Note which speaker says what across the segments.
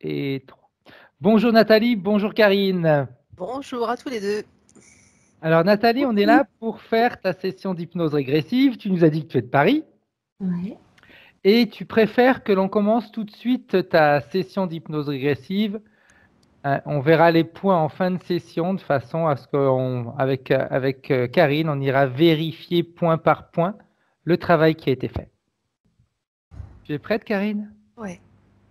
Speaker 1: et 3. Bonjour Nathalie, bonjour Karine.
Speaker 2: Bonjour à tous les deux.
Speaker 1: Alors Nathalie, on est là pour faire ta session d'hypnose régressive. Tu nous as dit que tu es de Paris
Speaker 3: Ouais.
Speaker 1: et tu préfères que l'on commence tout de suite ta session d'hypnose régressive. On verra les points en fin de session de façon à ce qu'avec Karine, on ira vérifier point par point le travail qui a été fait. Tu es prête Karine?
Speaker 2: Ouais.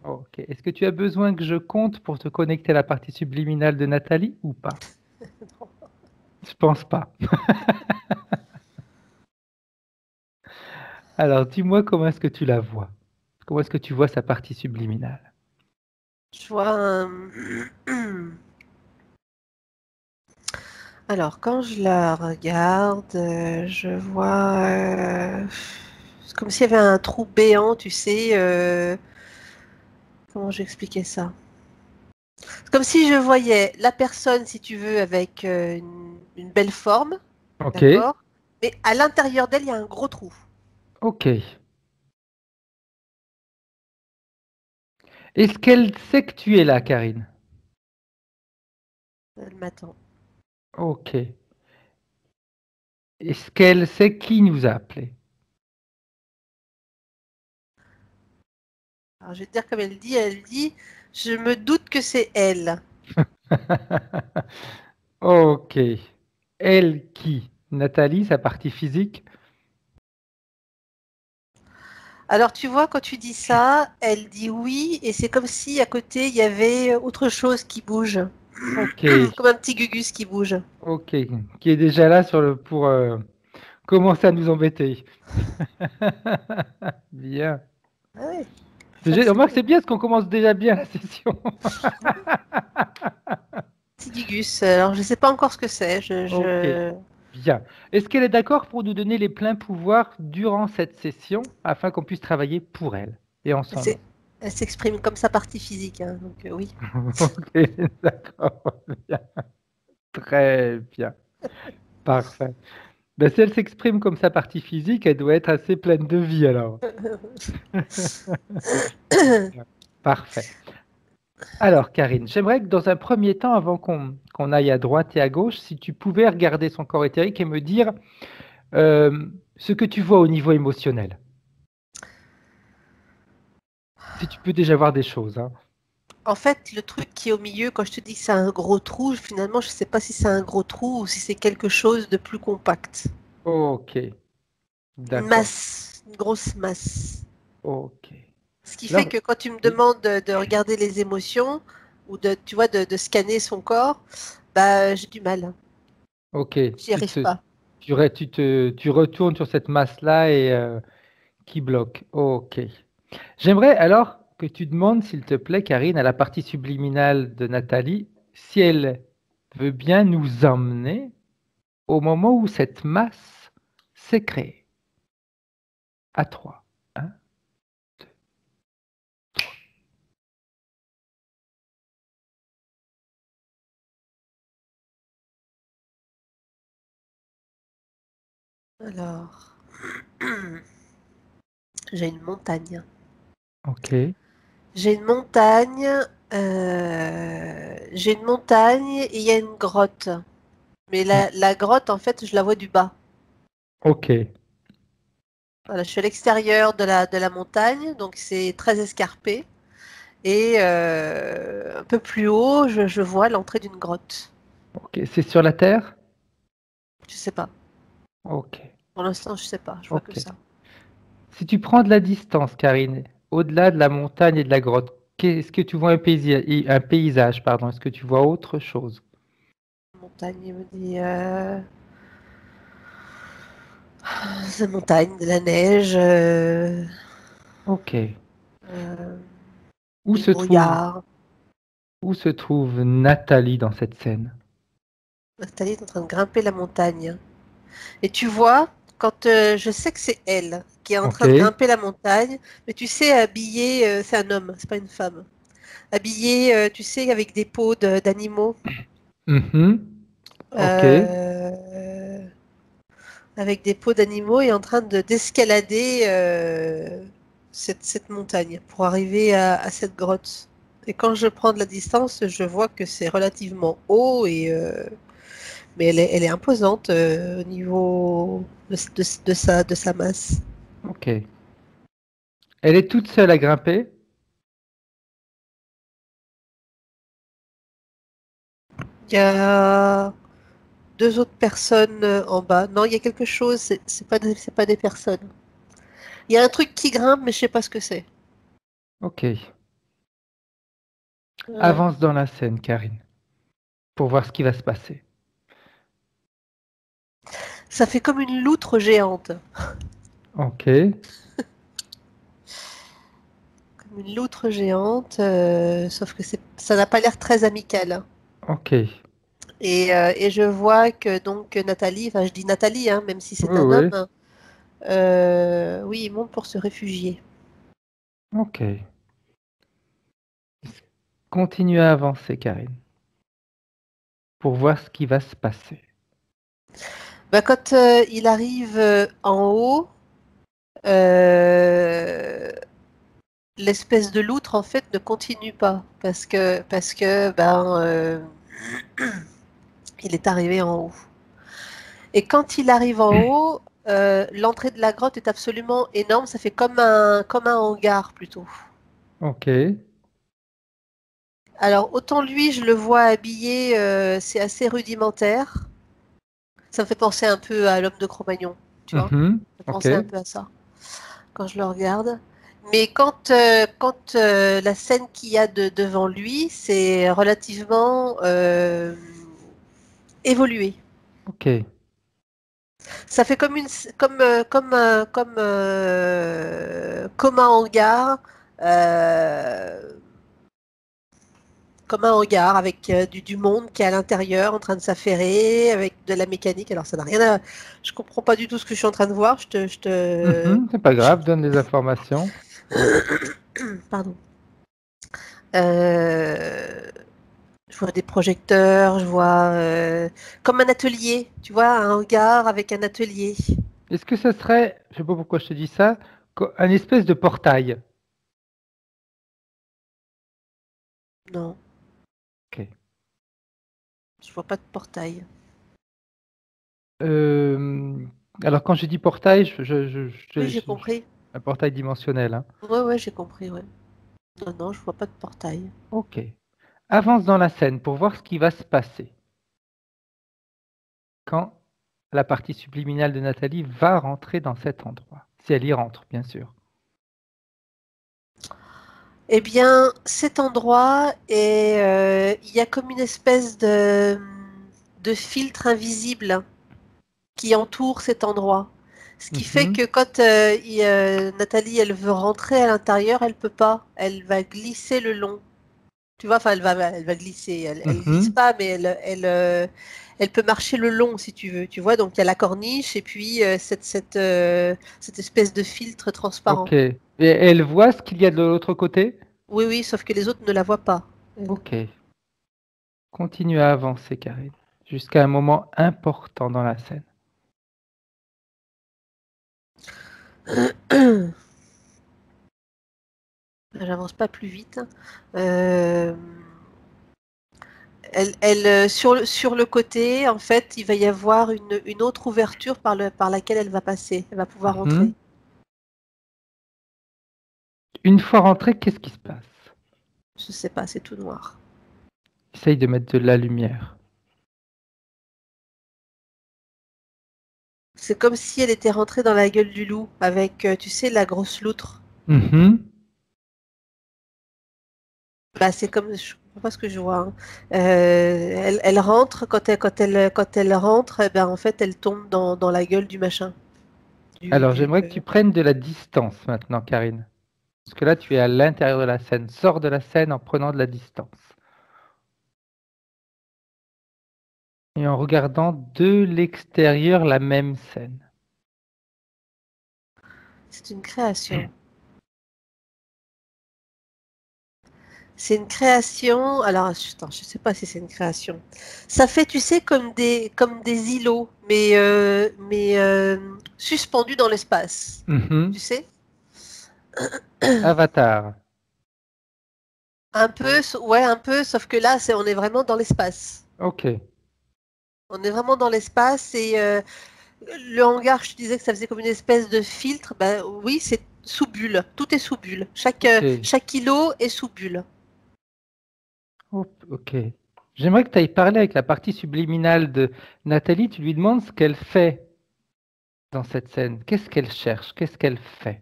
Speaker 1: Ok. Est-ce que tu as besoin que je compte pour te connecter à la partie subliminale de Nathalie ou pas? Je pense pas. Alors, dis-moi comment est-ce que tu la vois? Comment est-ce que tu vois sa partie subliminale?
Speaker 2: Je vois un... Alors, quand je la regarde, je vois... C'est comme s'il y avait un trou béant, tu sais. Comment j'expliquais ça? C'est comme si je voyais la personne, si tu veux, avec une belle forme,
Speaker 1: Ok,
Speaker 2: d'accord? Mais à l'intérieur d'elle, il y a un gros trou.
Speaker 1: ok. Est-ce qu'elle sait que tu es là, Karine?
Speaker 2: Elle m'attend.
Speaker 1: Ok. Est-ce qu'elle sait qui nous a appelés?
Speaker 2: Alors, je vais te dire comme elle dit, je me doute que c'est elle.
Speaker 1: Ok. Elle qui? Nathalie, sa partie physique?
Speaker 2: Alors, tu vois, quand tu dis ça, elle dit oui, et c'est comme si à côté, il y avait autre chose qui bouge.
Speaker 1: Ok,
Speaker 2: Comme un petit gugus qui bouge.
Speaker 1: ok. Qui est déjà là pour commencer à nous embêter. Bien.
Speaker 2: Ah oui,
Speaker 1: Remarque,
Speaker 2: facile.
Speaker 1: c'est bien parce qu'on commence déjà bien la session.
Speaker 2: Petit gugus. Alors, je ne sais pas encore ce que c'est.
Speaker 1: Ok, bien. Est-ce qu'elle est d'accord pour nous donner les pleins pouvoirs durant cette session afin qu'on puisse travailler pour elle et en
Speaker 2: Elle
Speaker 1: son
Speaker 2: s'est-
Speaker 1: nom?
Speaker 2: elle s'exprime comme sa partie physique, hein, donc oui.
Speaker 1: Ok, d'accord. Bien. Très bien. Parfait. Ben, si elle s'exprime comme sa partie physique, elle doit être assez pleine de vie alors. Bien. Parfait. Alors, Karine, j'aimerais que dans un premier temps, avant qu'on aille à droite et à gauche, si tu pouvais regarder son corps éthérique et me dire ce que tu vois au niveau émotionnel. Si tu peux déjà voir des choses, hein.
Speaker 2: En fait, le truc qui est au milieu, quand je te dis que c'est un gros trou, finalement, je ne sais pas si c'est un gros trou ou si c'est quelque chose de plus compact.
Speaker 1: Ok,
Speaker 2: Une
Speaker 1: d'accord.
Speaker 2: masse, une grosse masse.
Speaker 1: Ok.
Speaker 2: Ce qui fait
Speaker 1: Alors,
Speaker 2: que quand tu me
Speaker 1: oui,
Speaker 2: demandes de regarder les émotions ou tu vois, de scanner son corps, bah, j'ai du mal.
Speaker 1: ok.
Speaker 2: J'y arrive pas.
Speaker 1: Tu retournes sur cette masse-là et qui bloque. Ok. J'aimerais alors que tu demandes, s'il te plaît, Karine, à la partie subliminale de Nathalie, si elle veut bien nous emmener au moment où cette masse s'est créée. À 3.
Speaker 2: Alors, j'ai une montagne.
Speaker 1: Ok.
Speaker 2: J'ai une montagne. J'ai une montagne et il y a une grotte. Mais la grotte, en fait, je la vois du bas.
Speaker 1: Ok.
Speaker 2: Voilà, je suis à l'extérieur de la montagne, donc c'est très escarpé. Et un peu plus haut, je vois l'entrée d'une grotte.
Speaker 1: Ok. C'est sur la Terre?
Speaker 2: Je sais pas.
Speaker 1: Ok.
Speaker 2: Pour l'instant, je sais pas. Je vois que
Speaker 1: Ok.
Speaker 2: ça.
Speaker 1: Si tu prends de la distance, Karine, au-delà de la montagne et de la grotte, est-ce que tu vois un paysage, pardon, est-ce que tu vois autre chose?
Speaker 2: Montagne, il me dit la montagne, de la neige,
Speaker 1: Ok.
Speaker 2: euh,
Speaker 1: Où
Speaker 2: du
Speaker 1: se trouve,
Speaker 2: brouillard.
Speaker 1: où se trouve Nathalie dans cette scène?
Speaker 2: Nathalie est en train de grimper la montagne. Et tu vois, quand je sais que c'est elle qui est en
Speaker 1: Ok.
Speaker 2: train de grimper la montagne, mais tu sais, habillée, c'est un homme, c'est pas une femme. Habillée, tu sais, avec des peaux d'animaux.
Speaker 1: Mhm. Ok.
Speaker 2: euh, Avec des peaux d'animaux et en train d'escalader cette montagne pour arriver à cette grotte. Et quand je prends de la distance, je vois que c'est relativement haut mais elle est imposante au niveau de sa masse.
Speaker 1: Ok. Elle est toute seule à grimper?
Speaker 2: Il y a deux autres personnes en bas. Non, il y a quelque chose. C'est pas des personnes. Il y a un truc qui grimpe, mais je sais pas ce que c'est.
Speaker 1: Ok.
Speaker 2: Ouais.
Speaker 1: Avance dans la scène, Karine, pour voir ce qui va se passer.
Speaker 2: Ça fait comme une loutre géante.
Speaker 1: Ok.
Speaker 2: Comme une loutre géante, sauf que ça n'a pas l'air très amical, hein.
Speaker 1: Ok.
Speaker 2: Et je vois que donc Nathalie, enfin je dis Nathalie, hein, même si c'est
Speaker 1: Oui,
Speaker 2: un
Speaker 1: oui.
Speaker 2: homme, oui, il monte pour se réfugier.
Speaker 1: Ok. Continue à avancer, Karine, pour voir ce qui va se passer.
Speaker 2: Bah, quand il arrive en haut, euh, l'espèce de loutre en fait ne continue pas parce que il est arrivé en haut. Et quand il arrive en haut, l'entrée de la grotte est absolument énorme. Ça fait comme un hangar plutôt.
Speaker 1: Ok.
Speaker 2: Alors autant lui, je le vois habillé, c'est assez rudimentaire. Ça me fait penser un peu à l'homme de Cro-Magnon, tu vois.
Speaker 1: Mhm.
Speaker 2: Ça me fait
Speaker 1: Ok.
Speaker 2: penser un peu à ça quand je le regarde. Mais quand la scène qu'il y a devant lui, c'est relativement évolué.
Speaker 1: Ok.
Speaker 2: Ça fait comme un hangar, euh, comme un hangar avec du monde qui est à l'intérieur en train de s'affairer, avec de la mécanique. Alors ça n'a rien à... Je comprends pas du tout ce que je suis en train de voir.
Speaker 1: Mhm. C'est pas grave, donne les informations.
Speaker 2: Pardon. Euh, Je vois des projecteurs, je vois comme un atelier, tu vois, un hangar avec un atelier.
Speaker 1: Est-ce que ce serait, je sais pas pourquoi je te dis ça, un espèce de portail?
Speaker 2: Non,
Speaker 1: Ok.
Speaker 2: je vois pas de portail.
Speaker 1: Euh, alors quand je dis portail,
Speaker 2: Oui, j'ai compris.
Speaker 1: un portail dimensionnel, hein.
Speaker 2: Ouais, ouais, j'ai compris, ouais. Non, non, je vois pas de portail.
Speaker 1: Ok. Avance dans la scène pour voir ce qui va se passer quand la partie subliminale de Nathalie va rentrer dans cet endroit. Si elle y rentre, bien sûr.
Speaker 2: Eh bien, cet endroit est, il y a comme une espèce de filtre invisible qui entoure cet endroit. Ce qui fait
Speaker 1: Mhm.
Speaker 2: que quand Nathalie, elle veut rentrer à l'intérieur, elle peut pas. Elle va glisser le long. Tu vois, enfin, elle va glisser. Elle glisse
Speaker 1: Mhm.
Speaker 2: pas, mais elle peut marcher le long, si tu veux. Tu vois, donc il y a la corniche et puis cette espèce de filtre transparent.
Speaker 1: Ok. Et elle voit ce qu'il y a de l'autre côté?
Speaker 2: Oui, oui, sauf que les autres ne la voient pas.
Speaker 1: Ok. Continue à avancer, Karine, jusqu'à un moment important dans la scène.
Speaker 2: J'avance pas plus vite. Euh, sur le côté, en fait, il va y avoir une autre ouverture par laquelle elle va passer. Elle va pouvoir rentrer.
Speaker 1: Mhm. Une fois rentré, qu'est-ce qui se passe?
Speaker 2: Je sais pas, c'est tout noir.
Speaker 1: Essaye de mettre de la lumière.
Speaker 2: C'est comme si elle était rentrée dans la gueule du loup avec, tu sais, la grosse loutre.
Speaker 1: Mhm.
Speaker 2: Bah, c'est comme, je comprends pas ce que je vois, hein. Elle rentre, quand elle rentre, eh ben, en fait, elle tombe dans la gueule du machin.
Speaker 1: Alors, j'aimerais que tu prennes de la distance maintenant, Karine. Parce que là, tu es à l'intérieur de la scène. Sors de la scène en prenant de la distance. Et en regardant de l'extérieur la même scène.
Speaker 2: C'est une création. C'est une création. Alors, attends, je sais pas si c'est une création. Ça fait, tu sais, comme des îlots, mais suspendus dans l'espace.
Speaker 1: Mhm.
Speaker 2: Tu sais?
Speaker 1: Avatar.
Speaker 2: Ouais, un peu, sauf que là, on est vraiment dans l'espace.
Speaker 1: Ok,
Speaker 2: On est vraiment dans l'espace et le hangar, je te disais que ça faisait comme une espèce de filtre. Ben oui, c'est sous bulle. Tout est sous bulle.
Speaker 1: ok,
Speaker 2: Chaque îlot est sous bulle.
Speaker 1: ok. J'aimerais que tu ailles parler avec la partie subliminale de Nathalie. Tu lui demandes ce qu'elle fait dans cette scène. Qu'est-ce qu'elle cherche? Qu'est-ce qu'elle fait?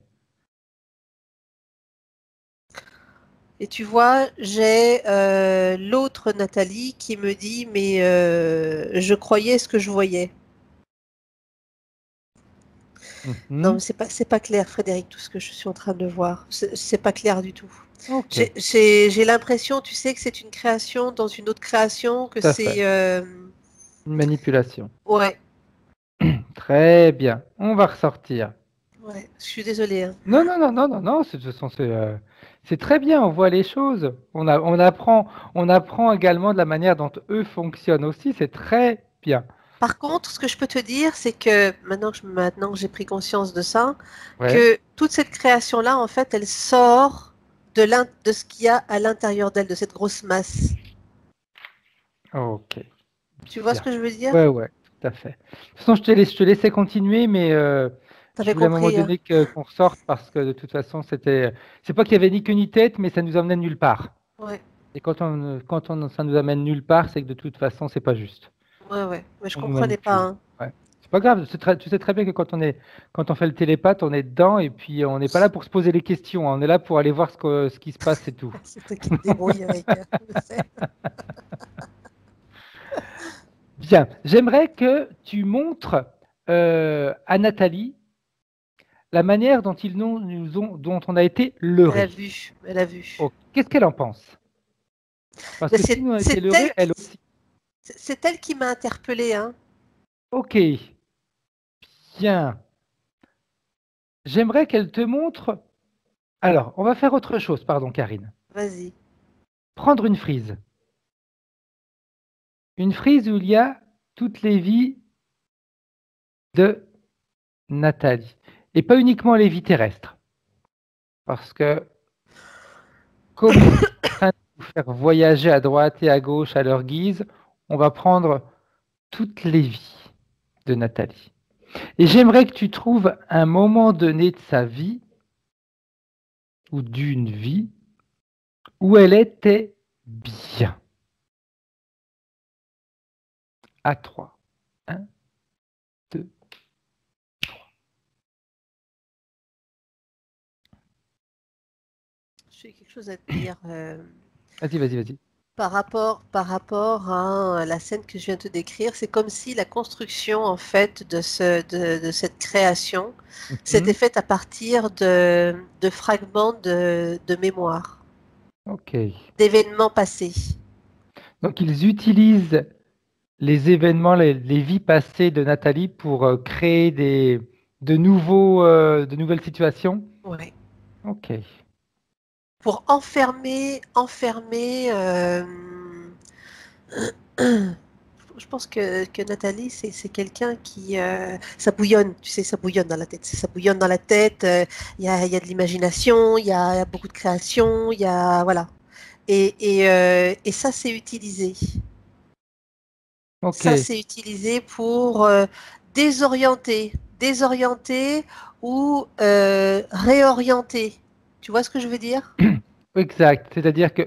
Speaker 2: Et tu vois, j'ai l'autre Nathalie qui me dit, mais je croyais ce que je voyais. Non, mais
Speaker 1: Mhm.
Speaker 2: c'est pas clair, Frédéric, tout ce que je suis en train de voir. C'est pas clair du tout.
Speaker 1: Ok,
Speaker 2: J'ai l'impression, tu sais, que c'est une création dans une autre création, que
Speaker 1: tout à fait.
Speaker 2: c'est...
Speaker 1: Une manipulation.
Speaker 2: ouais,
Speaker 1: Très bien. On va ressortir.
Speaker 2: ouais, je suis désolée, hein.
Speaker 1: Non, non, non, non, non, non. De toute façon, c'est très bien. On voit les choses. On apprend également de la manière dont eux fonctionnent aussi. C'est très bien.
Speaker 2: Par contre, ce que je peux te dire, c'est que maintenant que j'ai pris conscience de ça,
Speaker 1: Ouais.
Speaker 2: que toute cette création-là, en fait, elle sort de ce qu'il y a à l'intérieur d'elle, de cette grosse masse.
Speaker 1: Ok.
Speaker 2: Tu vois ce
Speaker 1: Bien.
Speaker 2: que je veux dire?
Speaker 1: Ouais, ouais, tout à fait. De toute façon, je te laissais continuer, mais je
Speaker 2: T'avais
Speaker 1: voulais à un moment
Speaker 2: compris, hein?
Speaker 1: donné qu'on ressorte parce que de toute façon, c'est pas qu'il y avait ni queue ni tête, mais ça nous emmenait nulle part.
Speaker 2: Ouais,
Speaker 1: Et ça nous amène nulle part, c'est que de toute façon, c'est pas juste.
Speaker 2: ouais, ouais. Mais je
Speaker 1: On nous
Speaker 2: comprenais pas,
Speaker 1: manipule.
Speaker 2: hein.
Speaker 1: Ouais. C'est pas grave. Tu sais très bien que quand on fait le télépathe, on est dedans et puis on n'est pas là pour se poser les questions, hein. On est là pour aller voir ce qui se passe, c'est tout.
Speaker 2: C'est toi qui te débrouilles avec, je sais.
Speaker 1: Bien. J'aimerais que tu montres à Nathalie la manière dont dont on a été leurré.
Speaker 2: Elle a vu.
Speaker 1: Oh, qu'est-ce qu'elle en pense? Parce
Speaker 2: Mais
Speaker 1: que si nous on a été leurrés, elle aussi.
Speaker 2: c'est elle qui m'a interpellée, hein.
Speaker 1: Ok, bien. J'aimerais qu'elle te montre. Alors, on va faire autre chose, pardon, Karine.
Speaker 2: Vas-y.
Speaker 1: Prendre une frise. Une frise où il y a toutes les vies de Nathalie. Et pas uniquement les vies terrestres. Parce que, comme ils sont en train de nous faire voyager à droite et à gauche à leur guise, on va prendre toutes les vies de Nathalie. Et j'aimerais que tu trouves un moment donné de sa vie, ou d'une vie, où elle était bien. À 3. 1, 2.
Speaker 2: J'ai quelque chose à te dire.
Speaker 1: Vas-y, vas-y, vas-y.
Speaker 2: Par rapport à la scène que je viens de te décrire, c'est comme si la construction en fait de cette création s'était
Speaker 1: Mhm.
Speaker 2: faite à partir de fragments de mémoire,
Speaker 1: Ok.
Speaker 2: d'événements passés.
Speaker 1: Donc, ils utilisent les événements, les vies passées de Nathalie pour créer de nouvelles situations.
Speaker 2: Ouais.
Speaker 1: Ok.
Speaker 2: Pour enfermer. Je pense que Nathalie, c'est quelqu'un qui... ça bouillonne, tu sais, ça bouillonne dans la tête. Ça bouillonne dans la tête, il y a de l'imagination, il y a beaucoup de création, il y a... Voilà. Et ça, c'est utilisé.
Speaker 1: Ok.
Speaker 2: Ça, c'est utilisé pour désorienter ou réorienter. Tu vois ce que je veux dire?
Speaker 1: Exact. C'est-à-dire que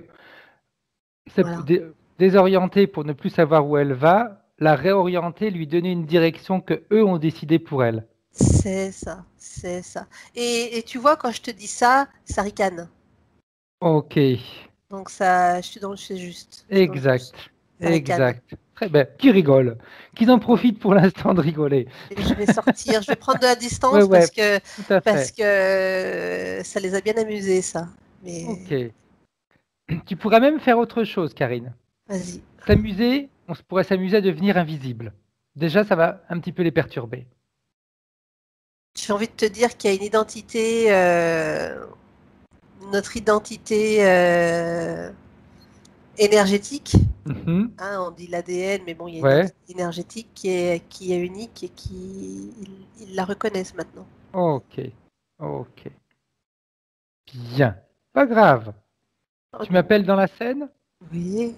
Speaker 1: c'est
Speaker 2: Voilà.
Speaker 1: désorienter pour ne plus savoir où elle va, la réorienter, lui donner une direction que eux ont décidé pour elle.
Speaker 2: C'est ça, c'est ça. Et tu vois, quand je te dis ça, ça ricane.
Speaker 1: Ok.
Speaker 2: Donc ça, je suis dans le c'est juste. Je suis dans le
Speaker 1: Exact.
Speaker 2: juste. Ça ricane.
Speaker 1: Exact. Très bien. Qui rigole. Qu'ils en profitent pour l'instant de rigoler.
Speaker 2: Et je vais sortir, je vais prendre de la
Speaker 1: Ouais,
Speaker 2: distance
Speaker 1: ouais. Tout à
Speaker 2: parce
Speaker 1: fait.
Speaker 2: que ça les a bien amusés, ça. Mais
Speaker 1: Ok. Tu pourrais même faire autre chose, Karine.
Speaker 2: vas-y.
Speaker 1: Pourrait s'amuser à devenir invisible. Déjà, ça va un petit peu les perturber.
Speaker 2: J'ai envie de te dire qu'il y a une identité, notre identité énergétique.
Speaker 1: Mhm.
Speaker 2: Hein, on dit l'ADN, mais bon, il y a une
Speaker 1: Ouais.
Speaker 2: identité énergétique qui est unique et ils la reconnaissent maintenant.
Speaker 1: Ok. Ok. Bien. Pas grave.
Speaker 2: Oh
Speaker 1: Tu
Speaker 2: non.
Speaker 1: m'appelles dans la scène?
Speaker 2: Oui.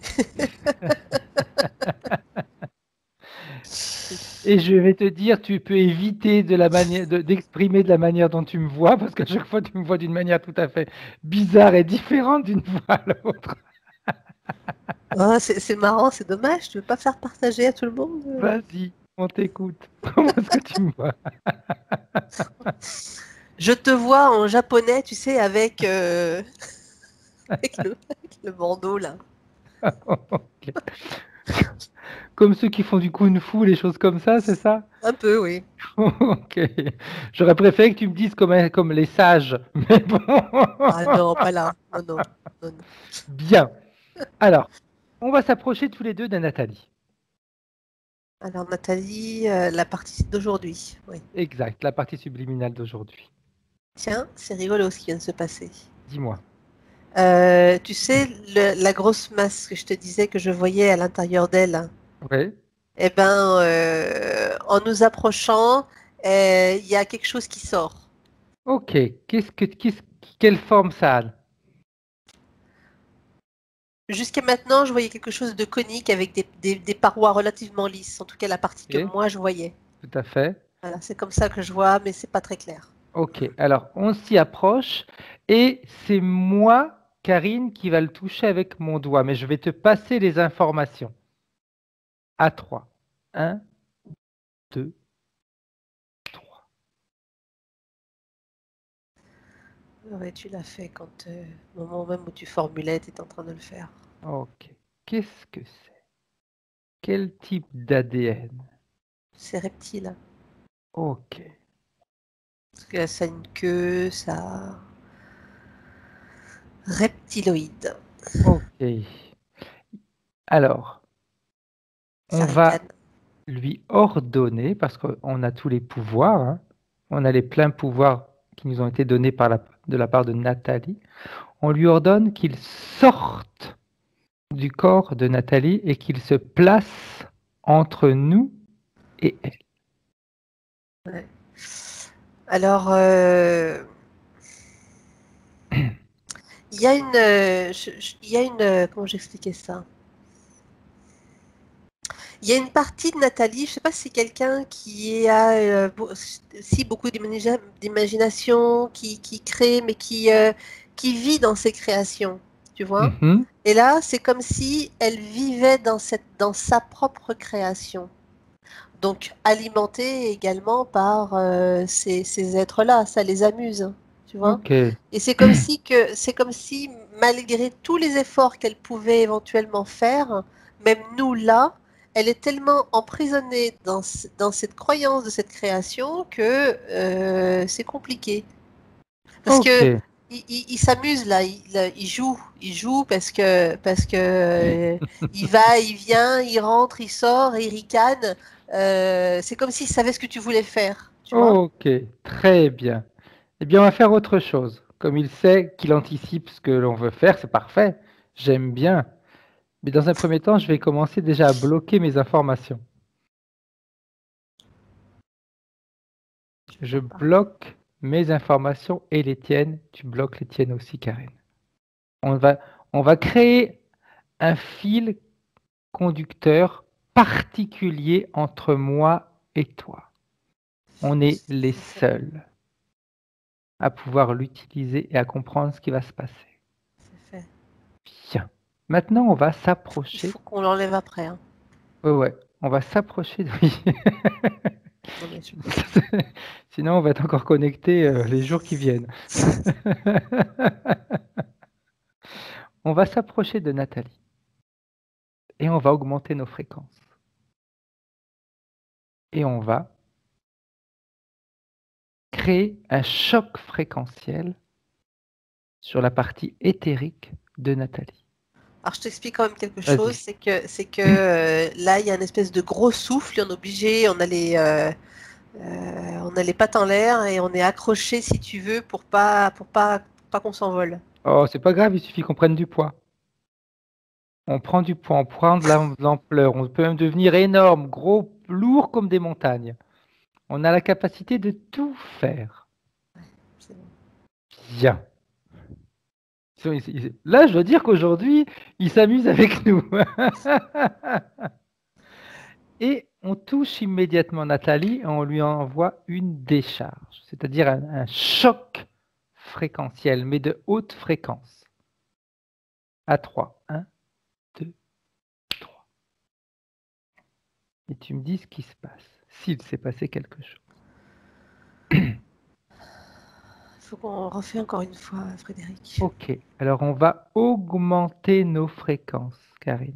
Speaker 1: Et je vais te dire, tu peux éviter d'exprimer de la manière dont tu me vois, parce qu'à chaque fois, tu me vois d'une manière tout à fait bizarre et différente d'une fois à l'autre.
Speaker 2: Oh, c'est marrant, c'est dommage. Tu veux pas faire partager à tout le monde?
Speaker 1: Vas-y, on t'écoute. Comment est-ce que tu me vois?
Speaker 2: Je te vois en japonais, tu sais, avec le bandeau là.
Speaker 1: Ok. Comme ceux qui font du kung-fu, les choses comme ça, c'est ça?
Speaker 2: Un peu, oui.
Speaker 1: Ok. J'aurais préféré que tu me dises comme les sages, mais bon.
Speaker 2: Ah non, pas là. Non, non, non, non.
Speaker 1: Bien. Alors, on va s'approcher tous les deux de Nathalie.
Speaker 2: Alors Nathalie, la partie d'aujourd'hui. Oui.
Speaker 1: Exact, la partie subliminale d'aujourd'hui.
Speaker 2: Tiens, c'est rigolo ce qui vient de se passer.
Speaker 1: Dis-moi.
Speaker 2: Tu sais, la grosse masse que je te disais que je voyais à l'intérieur d'elle,
Speaker 1: Oui.
Speaker 2: eh ben, en nous approchant, il y a quelque chose qui sort.
Speaker 1: Ok. Quelle forme ça a?
Speaker 2: Jusqu'à maintenant, je voyais quelque chose de conique avec des parois relativement lisses, en tout cas la partie que
Speaker 1: Ok,
Speaker 2: moi je voyais.
Speaker 1: tout à fait.
Speaker 2: Voilà, c'est comme ça que je vois, mais c'est pas très clair.
Speaker 1: Ok. Alors, on s'y approche et c'est moi, Karine, qui va le toucher avec mon doigt, mais je vais te passer les informations. À 3. Un, 2, 3.
Speaker 2: Ouais, tu l'as fait quand, au moment même où tu formulais, tu étais en train de le faire.
Speaker 1: Ok. Qu'est-ce que c'est? Quel type d'ADN?
Speaker 2: C'est reptile.
Speaker 1: Ok.
Speaker 2: Parce que ça a une queue, ça. Reptiloïde.
Speaker 1: Ok. Alors, on va
Speaker 2: Sarikane.
Speaker 1: lui ordonner, parce qu'on a tous les pouvoirs, hein, on a les pleins pouvoirs qui nous ont été donnés de la part de Nathalie, on lui ordonne qu'il sorte du corps de Nathalie et qu'il se place entre nous et elle.
Speaker 2: Ouais. Alors, il y a une, il y a une, comment j'expliquais ça? Il y a une partie de Nathalie, je sais pas si c'est quelqu'un qui a si beaucoup d'imagination, qui crée, mais qui vit dans ses créations, tu vois?
Speaker 1: Mhm.
Speaker 2: Et là, c'est comme si elle vivait dans sa propre création. Donc alimentée également par ces êtres-là, ça les amuse, tu vois.
Speaker 1: Ok.
Speaker 2: Et c'est comme si malgré tous les efforts qu'elle pouvait éventuellement faire, même nous là, elle est tellement emprisonnée dans cette croyance de cette création que c'est compliqué. Parce
Speaker 1: Ok.
Speaker 2: que il s'amuse là, il joue parce que il va, il vient, il rentre, il sort, il ricane. C'est comme s'il savait ce que tu voulais faire, tu vois?
Speaker 1: Ok. Très bien. Eh bien, on va faire autre chose. Comme il sait qu'il anticipe ce que l'on veut faire, c'est parfait. J'aime bien. Mais dans un premier temps, je vais commencer déjà à bloquer mes informations.
Speaker 2: Je
Speaker 1: Je
Speaker 2: vois pas.
Speaker 1: bloque mes informations et les tiennes. Tu bloques les tiennes aussi, Karine. On va, on va créer un fil conducteur particulier entre moi et toi. On est les
Speaker 2: C'est fait,
Speaker 1: seuls à pouvoir l'utiliser et à comprendre ce qui va se passer.
Speaker 2: c'est fait.
Speaker 1: Bien. Maintenant, on va
Speaker 2: Il
Speaker 1: s'approcher.
Speaker 2: faut qu'on l'enlève après, hein.
Speaker 1: Ouais, ouais. On va s'approcher de... Oui.
Speaker 2: Non mais
Speaker 1: Sinon, on va être encore connecté les jours qui viennent. On va s'approcher de Nathalie et on va augmenter nos fréquences. Et on va créer un choc fréquentiel sur la partie éthérique de Nathalie.
Speaker 2: alors je t'explique quand même quelque chose,
Speaker 1: Vas-y.
Speaker 2: c'est que là il y a une espèce de gros souffle, on est obligé, on a les pattes en l'air et on est accroché si tu veux pour pas qu'on s'envole.
Speaker 1: Oh, c'est pas grave, il suffit qu'on prenne du poids. On prend du poids, on prend de l'ampleur, on peut même devenir énorme, gros, lourd comme des montagnes. On a la capacité de tout faire.
Speaker 2: C'est bon.
Speaker 1: Bien. Là, je dois dire qu'aujourd'hui, il s'amuse avec nous. Et on touche immédiatement Nathalie et on lui envoie une décharge, c'est-à-dire un choc fréquentiel, mais de haute fréquence. À 3. 1, 2, 3. Et tu me dis ce qui se passe, s'il s'est passé quelque chose.
Speaker 2: Il faut qu'on refait encore une fois, Frédéric.
Speaker 1: Ok, alors on va augmenter nos fréquences, Karine.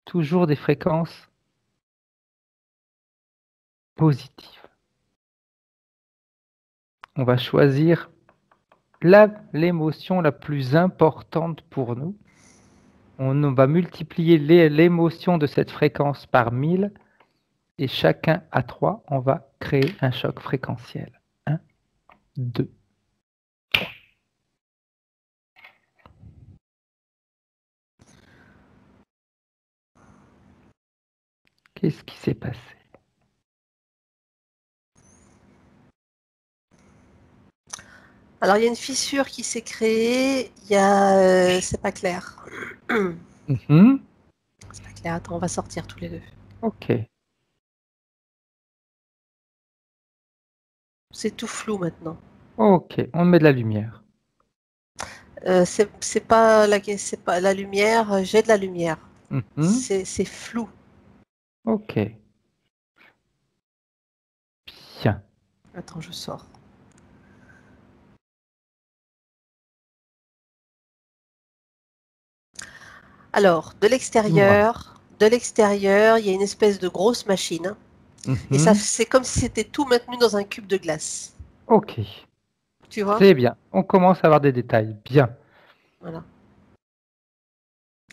Speaker 1: Toujours des fréquences positives. On va choisir l'émotion la plus importante pour nous. On va multiplier l'émotion de cette fréquence par 1000 et chacun à 3, on va créer un choc fréquentiel. 1, 2, 3. Qu'est-ce qui s'est passé?
Speaker 2: Alors, il y a une fissure qui s'est créée. Il y a... c'est pas clair. C'est pas clair. Attends, on va sortir tous les deux.
Speaker 1: Ok.
Speaker 2: C'est tout flou maintenant.
Speaker 1: Ok, on met de la lumière.
Speaker 2: C'est pas la lumière. J'ai de la lumière. C'est flou.
Speaker 1: Ok. Bien.
Speaker 2: Attends, je sors. Alors, de
Speaker 1: Dis-moi.
Speaker 2: l'extérieur, il y a une espèce de grosse machine. Et ça, c'est comme si c'était tout maintenu dans un cube de glace.
Speaker 1: Ok.
Speaker 2: Tu vois?
Speaker 1: C'est bien. On commence à avoir des détails. Bien.
Speaker 2: Voilà.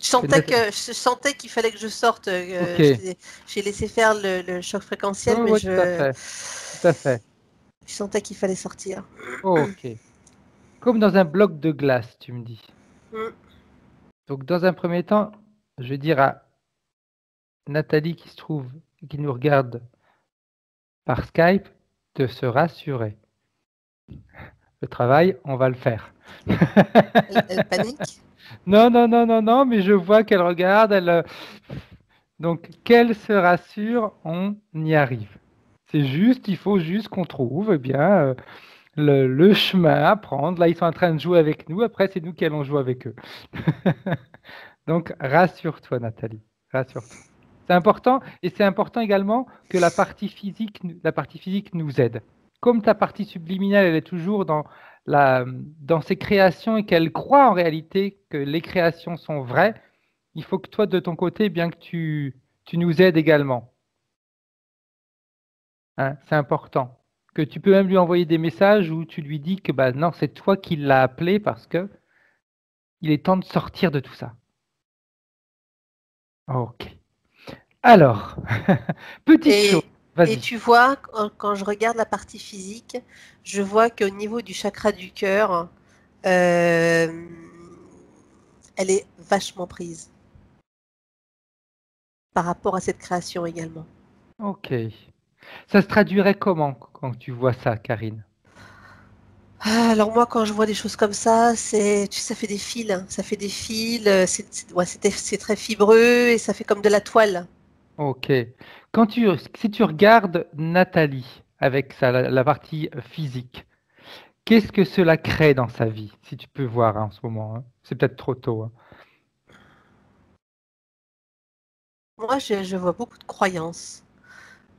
Speaker 2: Je sentais qu'il fallait que je sorte.
Speaker 1: Ok.
Speaker 2: J'ai laissé faire le choc fréquentiel,
Speaker 1: Oh,
Speaker 2: mais
Speaker 1: oui, tout à fait. Tout à fait.
Speaker 2: je sentais qu'il fallait sortir.
Speaker 1: Ok. Comme dans un bloc de glace, tu me dis.
Speaker 2: Mm.
Speaker 1: Donc, dans un premier temps, je vais dire à Nathalie qui se trouve, qui nous regarde par Skype, de se rassurer. Le travail, on va le faire.
Speaker 2: Elle panique.
Speaker 1: Non, non, non, non, non, mais je vois qu'elle regarde. Donc, qu'elle se rassure, on y arrive. C'est juste, il faut juste qu'on trouve eh bien, le chemin à prendre. Là, ils sont en train de jouer avec nous. Après, c'est nous qui allons jouer avec eux. Donc, rassure-toi, Nathalie. Rassure-toi. C'est important. Et c'est important également que la partie physique nous aide. Comme ta partie subliminale, elle est toujours dans ses créations et qu'elle croit en réalité que les créations sont vraies, il faut que toi, de ton côté, bien que tu nous aides également. Hein, c'est important. Que tu peux même lui envoyer des messages où tu lui dis que bah, non, c'est toi qui l'as appelé parce que il est temps de sortir de tout ça. Ok. Alors, petite chose,
Speaker 2: Et
Speaker 1: vas-y.
Speaker 2: tu vois, quand je regarde la partie physique, je vois qu'au niveau du chakra du cœur, elle est vachement prise par rapport à cette création également.
Speaker 1: Ok. Ça se traduirait comment quand tu vois ça, Karine?
Speaker 2: Ah, alors moi, quand je vois des choses comme ça, ça fait des fils, hein. Ça fait des fils. Ouais, c'est très fibreux et ça fait comme de la toile.
Speaker 1: Ok. Si tu regardes Nathalie avec la partie physique, qu'est-ce que cela crée dans sa vie, si tu peux voir hein, en ce moment, hein? C'est peut-être trop tôt. Hein.
Speaker 2: Moi, je vois beaucoup de croyances.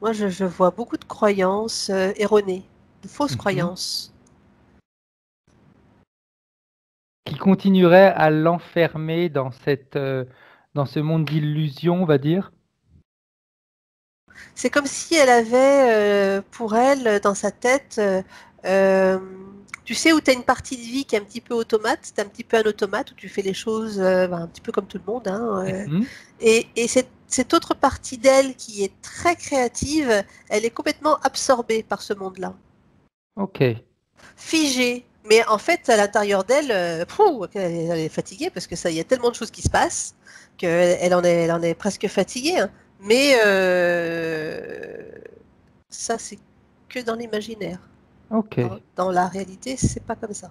Speaker 2: Moi, je vois beaucoup de croyances erronées, de fausses
Speaker 1: Mhm.
Speaker 2: croyances.
Speaker 1: Qui continuerait à l'enfermer dans ce monde d'illusions, on va dire.
Speaker 2: C'est comme si elle avait, pour elle, dans sa tête, euh, tu sais, où tu as une partie de vie qui est un petit peu automate, tu un petit peu un automate, où tu fais les choses un petit peu comme tout le monde. Hein,
Speaker 1: Mhm.
Speaker 2: et cette autre partie d'elle qui est très créative, elle est complètement absorbée par ce monde-là.
Speaker 1: Ok,
Speaker 2: Figée. Mais en fait, à l'intérieur d'elle, elle est fatiguée parce que ça, il y a tellement de choses qui se passent elle en est presque fatiguée. Hein. Mais ça, c'est que dans l'imaginaire.
Speaker 1: ok,
Speaker 2: Dans la réalité, c'est pas comme ça.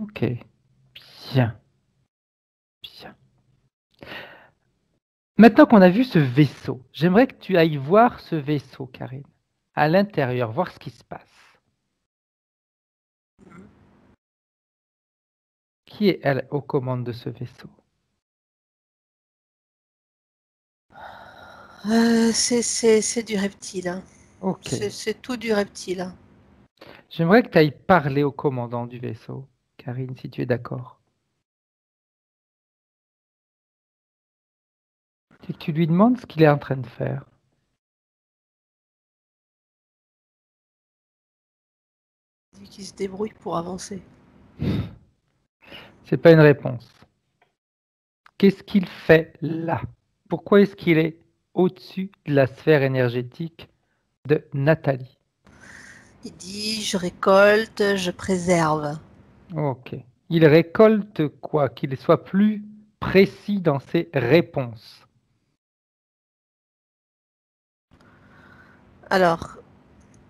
Speaker 1: ok. Bien. Bien. Maintenant qu'on a vu ce vaisseau, j'aimerais que tu ailles voir ce vaisseau, Karine, à l'intérieur, voir ce qui se passe. Qui est elle aux commandes de ce vaisseau?
Speaker 2: C'est du reptile. Hein.
Speaker 1: Ok.
Speaker 2: C'est tout du reptile. Hein.
Speaker 1: J'aimerais que tu ailles parler au commandant du vaisseau, Karine, si tu es d'accord. Et que tu lui demandes ce qu'il est en train de faire.
Speaker 2: Qui se débrouille pour avancer.
Speaker 1: C'est pas une réponse. Qu'est-ce qu'il fait là? Pourquoi est-ce qu'il est au-dessus de la sphère énergétique de Nathalie?
Speaker 2: Il dit je récolte, je préserve.
Speaker 1: Ok. Il récolte quoi? Qu'il soit plus précis dans ses réponses.
Speaker 2: Alors,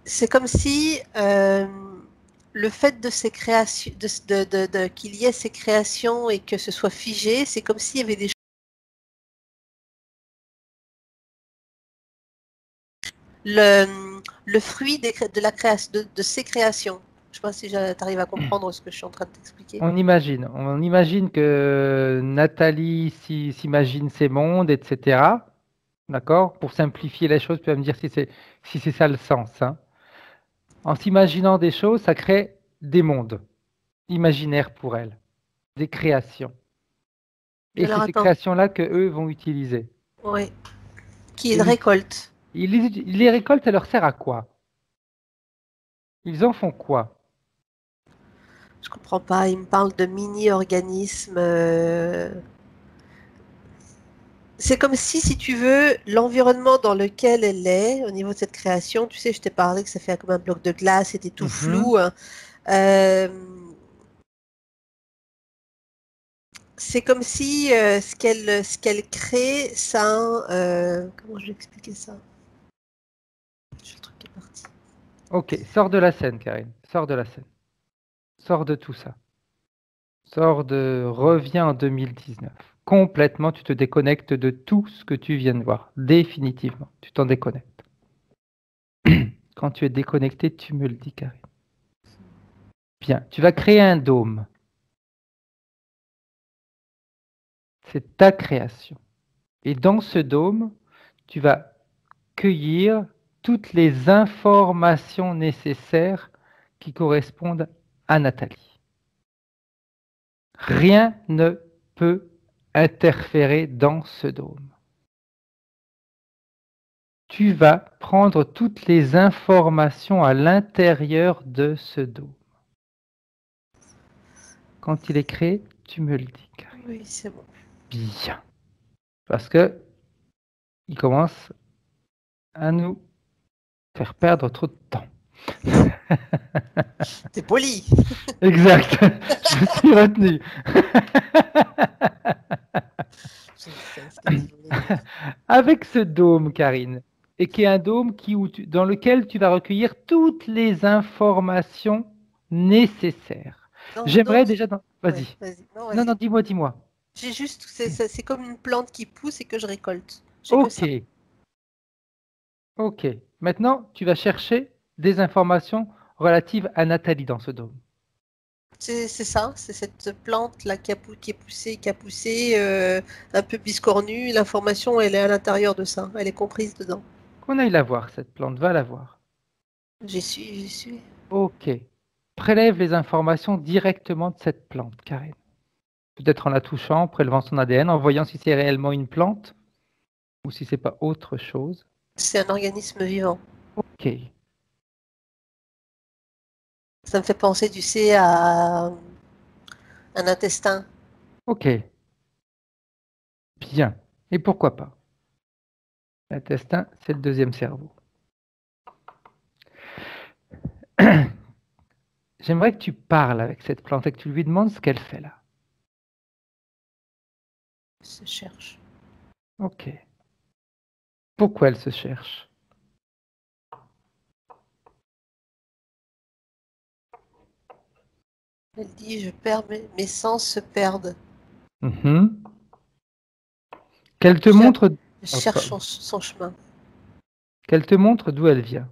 Speaker 2: c'est comme si le fait de ces créations, qu'il y ait ces créations et que ce soit figé, c'est comme s'il y avait des le fruit de ces créations. Je ne sais pas si tu arrives à comprendre ce que je suis en train de t'expliquer.
Speaker 1: On imagine que Nathalie s'imagine ses mondes, etc. D'accord? Pour simplifier les choses, tu vas me dire si c'est ça le sens. Hein. En s'imaginant des choses, ça crée des mondes imaginaires pour elle, des créations. Et c'est
Speaker 2: Alors
Speaker 1: ces
Speaker 2: attends,
Speaker 1: créations-là que eux vont utiliser.
Speaker 2: oui, qui
Speaker 1: Et
Speaker 2: est de récolte.
Speaker 1: ils les récoltent, ça leur sert à quoi? Ils en font quoi?
Speaker 2: Je comprends pas, il me parle de mini-organismes. C'est comme si tu veux, l'environnement dans lequel elle est, au niveau de cette création, tu sais, je t'ai parlé que ça fait comme un bloc de glace, c'était tout
Speaker 1: Mhm.
Speaker 2: flou. Hein. Euh, c'est comme si ce qu'elle crée, ça. Comment je vais expliquer ça? Le truc est parti.
Speaker 1: Ok, sors de la scène, Karine. Sors de la scène. Sors de tout ça. Reviens en 2019. Complètement, tu te déconnectes de tout ce que tu viens de voir. Définitivement, tu t'en déconnectes. Quand tu es déconnecté, tu me le dis, Karine. Bien, tu vas créer un dôme. C'est ta création. Et dans ce dôme, tu vas cueillir toutes les informations nécessaires qui correspondent à Nathalie. Rien ne peut interférer dans ce dôme. Tu vas prendre toutes les informations à l'intérieur de ce dôme. Quand il est créé, tu me le dis, Karine.
Speaker 2: Oui, c'est bon.
Speaker 1: Bien. Parce que il commence à nous faire perdre trop de temps.
Speaker 2: T'es poli.
Speaker 1: Exact. Je me suis retenu.
Speaker 2: Je sais ce que tu voulais dire.
Speaker 1: Avec ce dôme, Karine, et qui est un dôme dans lequel tu vas recueillir toutes les informations nécessaires.
Speaker 2: Non, non,
Speaker 1: J'aimerais déjà...
Speaker 2: ouais,
Speaker 1: Vas-y.
Speaker 2: vas-y. Non,
Speaker 1: Non, non,
Speaker 2: vas-y.
Speaker 1: dis-moi, dis-moi.
Speaker 2: J'ai juste, c'est comme une plante qui pousse et que je récolte. J'ai que
Speaker 1: Ok,
Speaker 2: ça.
Speaker 1: ok. Maintenant, tu vas chercher des informations relatives à Nathalie dans ce dôme.
Speaker 2: C'est ça, c'est cette plante-là qui est poussée, qui a poussé, un peu biscornue. L'information, elle est à l'intérieur de ça. Elle est comprise dedans.
Speaker 1: Qu'on aille la voir, cette plante, va la voir.
Speaker 2: J'y suis.
Speaker 1: Ok. Prélève les informations directement de cette plante, Karine. Peut-être en la touchant, en prélevant son ADN, en voyant si c'est réellement une plante ou si c'est pas autre chose.
Speaker 2: C'est un organisme vivant.
Speaker 1: Ok.
Speaker 2: Ça me fait penser, tu sais, à un intestin.
Speaker 1: Ok. Bien. Et pourquoi pas? L'intestin, c'est le deuxième cerveau. J'aimerais que tu parles avec cette plante et que tu lui demandes ce qu'elle fait là.
Speaker 2: Se cherche.
Speaker 1: Ok. Pourquoi elle se cherche?
Speaker 2: Elle dit, je perds mes sens se perdent.
Speaker 1: Mhm. Qu'elle te
Speaker 2: Cher-
Speaker 1: montre,
Speaker 2: cherche son chemin.
Speaker 1: qu'elle te montre d'où elle vient.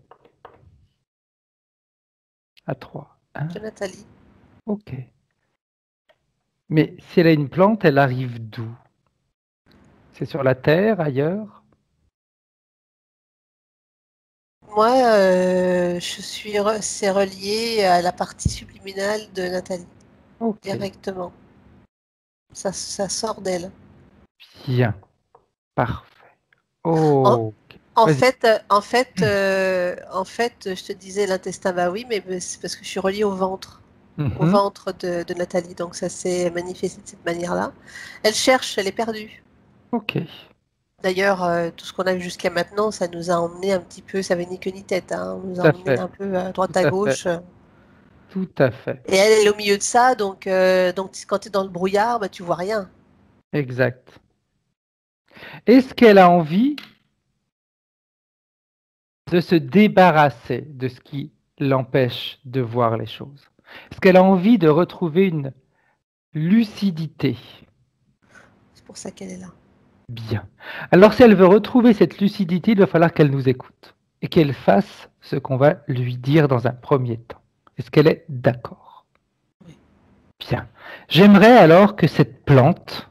Speaker 1: À 3.
Speaker 2: De Nathalie.
Speaker 1: Ok. Mais si elle a une plante, elle arrive d'où? C'est sur la terre, ailleurs?
Speaker 2: Moi, c'est relié à la partie subliminale de Nathalie,
Speaker 1: Ok.
Speaker 2: directement. Ça sort d'elle.
Speaker 1: Bien. Parfait.
Speaker 2: En,
Speaker 1: Oh.
Speaker 2: en
Speaker 1: Vas-y.
Speaker 2: fait, je te disais l'intestin, bah oui, mais c'est parce que je suis reliée au
Speaker 1: Mhm.
Speaker 2: ventre de Nathalie, donc ça s'est manifesté de cette manière-là. Elle cherche, elle est perdue.
Speaker 1: Ok.
Speaker 2: D'ailleurs, tout ce qu'on a vu jusqu'à maintenant, ça nous a emmené un petit peu, ça avait ni queue ni tête, hein. On nous a
Speaker 1: Tout à
Speaker 2: emmené
Speaker 1: fait.
Speaker 2: un peu à droite
Speaker 1: Tout
Speaker 2: à
Speaker 1: à fait.
Speaker 2: gauche.
Speaker 1: Tout à fait.
Speaker 2: Et elle est au milieu de ça, donc quand tu es dans le brouillard, bah, tu vois rien.
Speaker 1: Exact. Est-ce qu'elle a envie de se débarrasser de ce qui l'empêche de voir les choses? Est-ce qu'elle a envie de retrouver une lucidité?
Speaker 2: C'est pour ça qu'elle est là.
Speaker 1: Bien. Alors, si elle veut retrouver cette lucidité, il va falloir qu'elle nous écoute et qu'elle fasse ce qu'on va lui dire dans un premier temps. Est-ce qu'elle est d'accord?
Speaker 2: Oui.
Speaker 1: Bien. J'aimerais alors que cette plante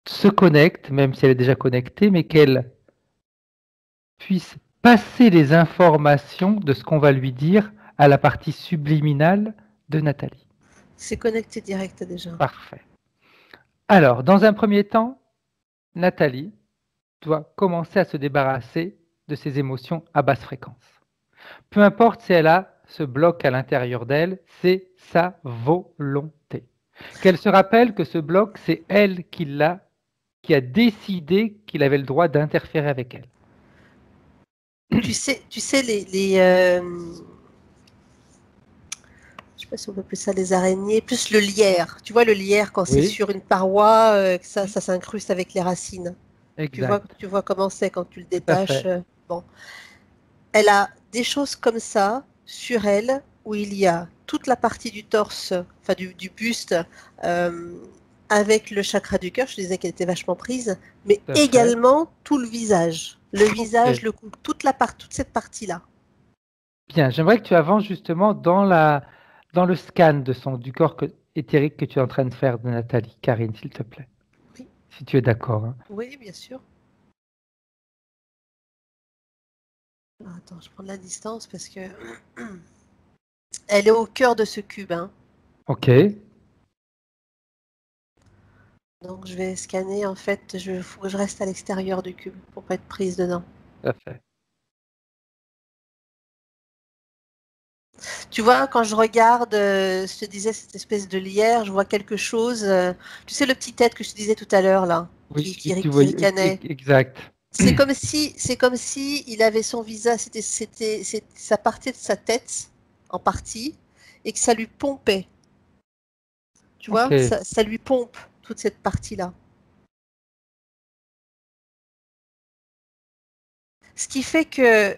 Speaker 1: se connecte, même si elle est déjà connectée, mais qu'elle puisse passer les informations de ce qu'on va lui dire à la partie subliminale de Nathalie.
Speaker 2: C'est connecté direct déjà.
Speaker 1: Parfait. Alors, dans un premier temps, Nathalie doit commencer à se débarrasser de ses émotions à basse fréquence. Peu importe si elle a ce bloc à l'intérieur d'elle, c'est sa volonté. Qu'elle se rappelle que ce bloc, c'est elle qui a décidé qu'il avait le droit d'interférer avec elle.
Speaker 2: Tu sais je sais pas si on peut appeler ça les araignées, plus le lierre. Tu vois le lierre quand c'est
Speaker 1: Oui,
Speaker 2: sur une paroi, que ça s'incruste avec les racines.
Speaker 1: exact.
Speaker 2: Tu vois comment c'est quand tu le
Speaker 1: Tout à
Speaker 2: détaches.
Speaker 1: fait.
Speaker 2: Bon, elle a des choses comme ça sur elle où il y a toute la partie du torse, enfin du buste, euh, avec le chakra du cœur. Je disais qu'elle était vachement prise, mais
Speaker 1: Tout à fait.
Speaker 2: également tout le visage. Le visage,
Speaker 1: Ok.
Speaker 2: le cou, toute cette partie-là.
Speaker 1: Bien, j'aimerais que tu avances justement dans le scan du corps éthérique que tu es en train de faire de Nathalie. Karine, s'il te plaît,
Speaker 2: Oui,
Speaker 1: si tu es d'accord. Hein.
Speaker 2: oui, bien sûr. Ah, attends, je prends de la distance parce que elle est au cœur de ce cube, hein.
Speaker 1: Ok,
Speaker 2: Donc je vais scanner. En fait, faut que je reste à l'extérieur du cube pour pas être prise dedans.
Speaker 1: tout à fait.
Speaker 2: Tu vois, quand je regarde, je te disais cette espèce de lierre, je vois quelque chose. Tu sais le petit tête que je te disais tout à l'heure là,
Speaker 1: Oui, tu
Speaker 2: qui
Speaker 1: vois,
Speaker 2: ricanait.
Speaker 1: exact.
Speaker 2: C'est comme si il avait son visage, ça partait de sa tête en partie et que ça lui pompait. Tu
Speaker 1: Ok,
Speaker 2: vois, ça lui pompe toute cette partie-là. Ce qui fait que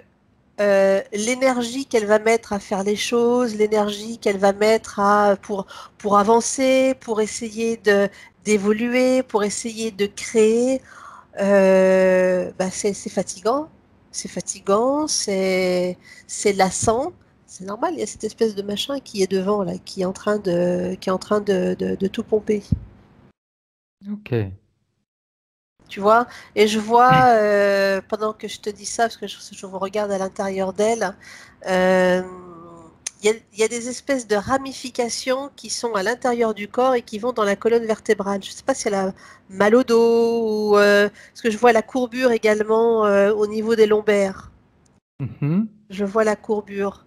Speaker 2: l'énergie qu'elle va mettre à faire les choses, l'énergie qu'elle va mettre pour avancer, pour essayer d'évoluer, pour essayer de créer, bah c'est fatigant. C'est fatigant, c'est lassant. C'est normal, il y a cette espèce de machin qui est devant, là, qui est en train de tout pomper.
Speaker 1: ok.
Speaker 2: Tu vois? Et je vois, pendant que je te dis ça, parce que je vous regarde à l'intérieur d'elle, euh, il y a des espèces de ramifications qui sont à l'intérieur du corps et qui vont dans la colonne vertébrale. Je ne sais pas si elle a mal au dos ou parce que je vois la courbure également au niveau des lombaires.
Speaker 1: Mhm.
Speaker 2: Je vois la courbure.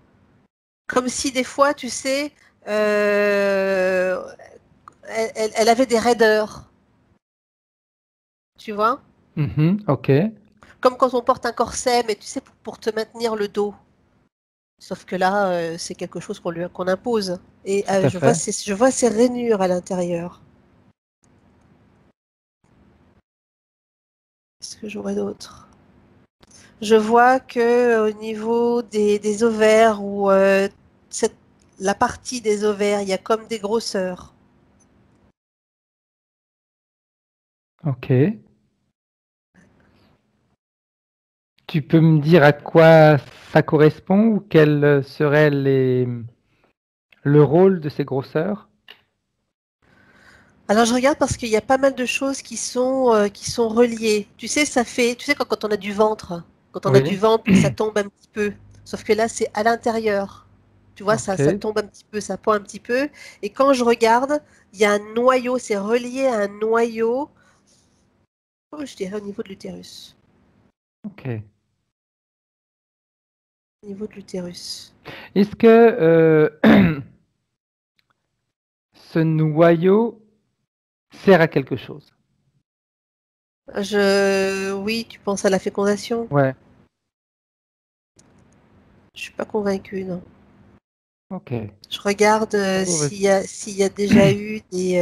Speaker 2: Comme si des fois, tu sais, euh, elle avait des raideurs. Tu vois?
Speaker 1: Mhm. Ok,
Speaker 2: Comme quand on porte un corset, mais tu sais, pour te maintenir le dos. Sauf que là, c'est quelque chose qu'on impose. Et
Speaker 1: tout à fait.
Speaker 2: je vois ces rainures à l'intérieur. Qu'est-ce que j'aurais d'autre? Je vois que au niveau des ovaires ou la partie des ovaires, il y a comme des grosseurs.
Speaker 1: Ok. Tu peux me dire à quoi ça correspond ou quel serait le rôle de ces grosseurs?
Speaker 2: Alors je regarde parce qu'il y a pas mal de choses qui sont reliées. Tu sais quand on a du ventre, quand on a du
Speaker 1: Oui.
Speaker 2: ventre, ça tombe un petit peu. Sauf que là, c'est à l'intérieur. Tu vois,
Speaker 1: Ok.
Speaker 2: ça tombe un petit peu, ça pend un petit peu. Et quand je regarde, il y a un noyau, c'est relié à un noyau, oh, je dirais au niveau de l'utérus.
Speaker 1: Ok.
Speaker 2: Au niveau de l'utérus.
Speaker 1: Est-ce que ce noyau sert à quelque chose?
Speaker 2: Oui, tu penses à la fécondation?
Speaker 1: Ouais.
Speaker 2: Je suis pas convaincue, non.
Speaker 1: Ok.
Speaker 2: Je regarde
Speaker 1: Oh, vas-y.
Speaker 2: s'il y a déjà eu des.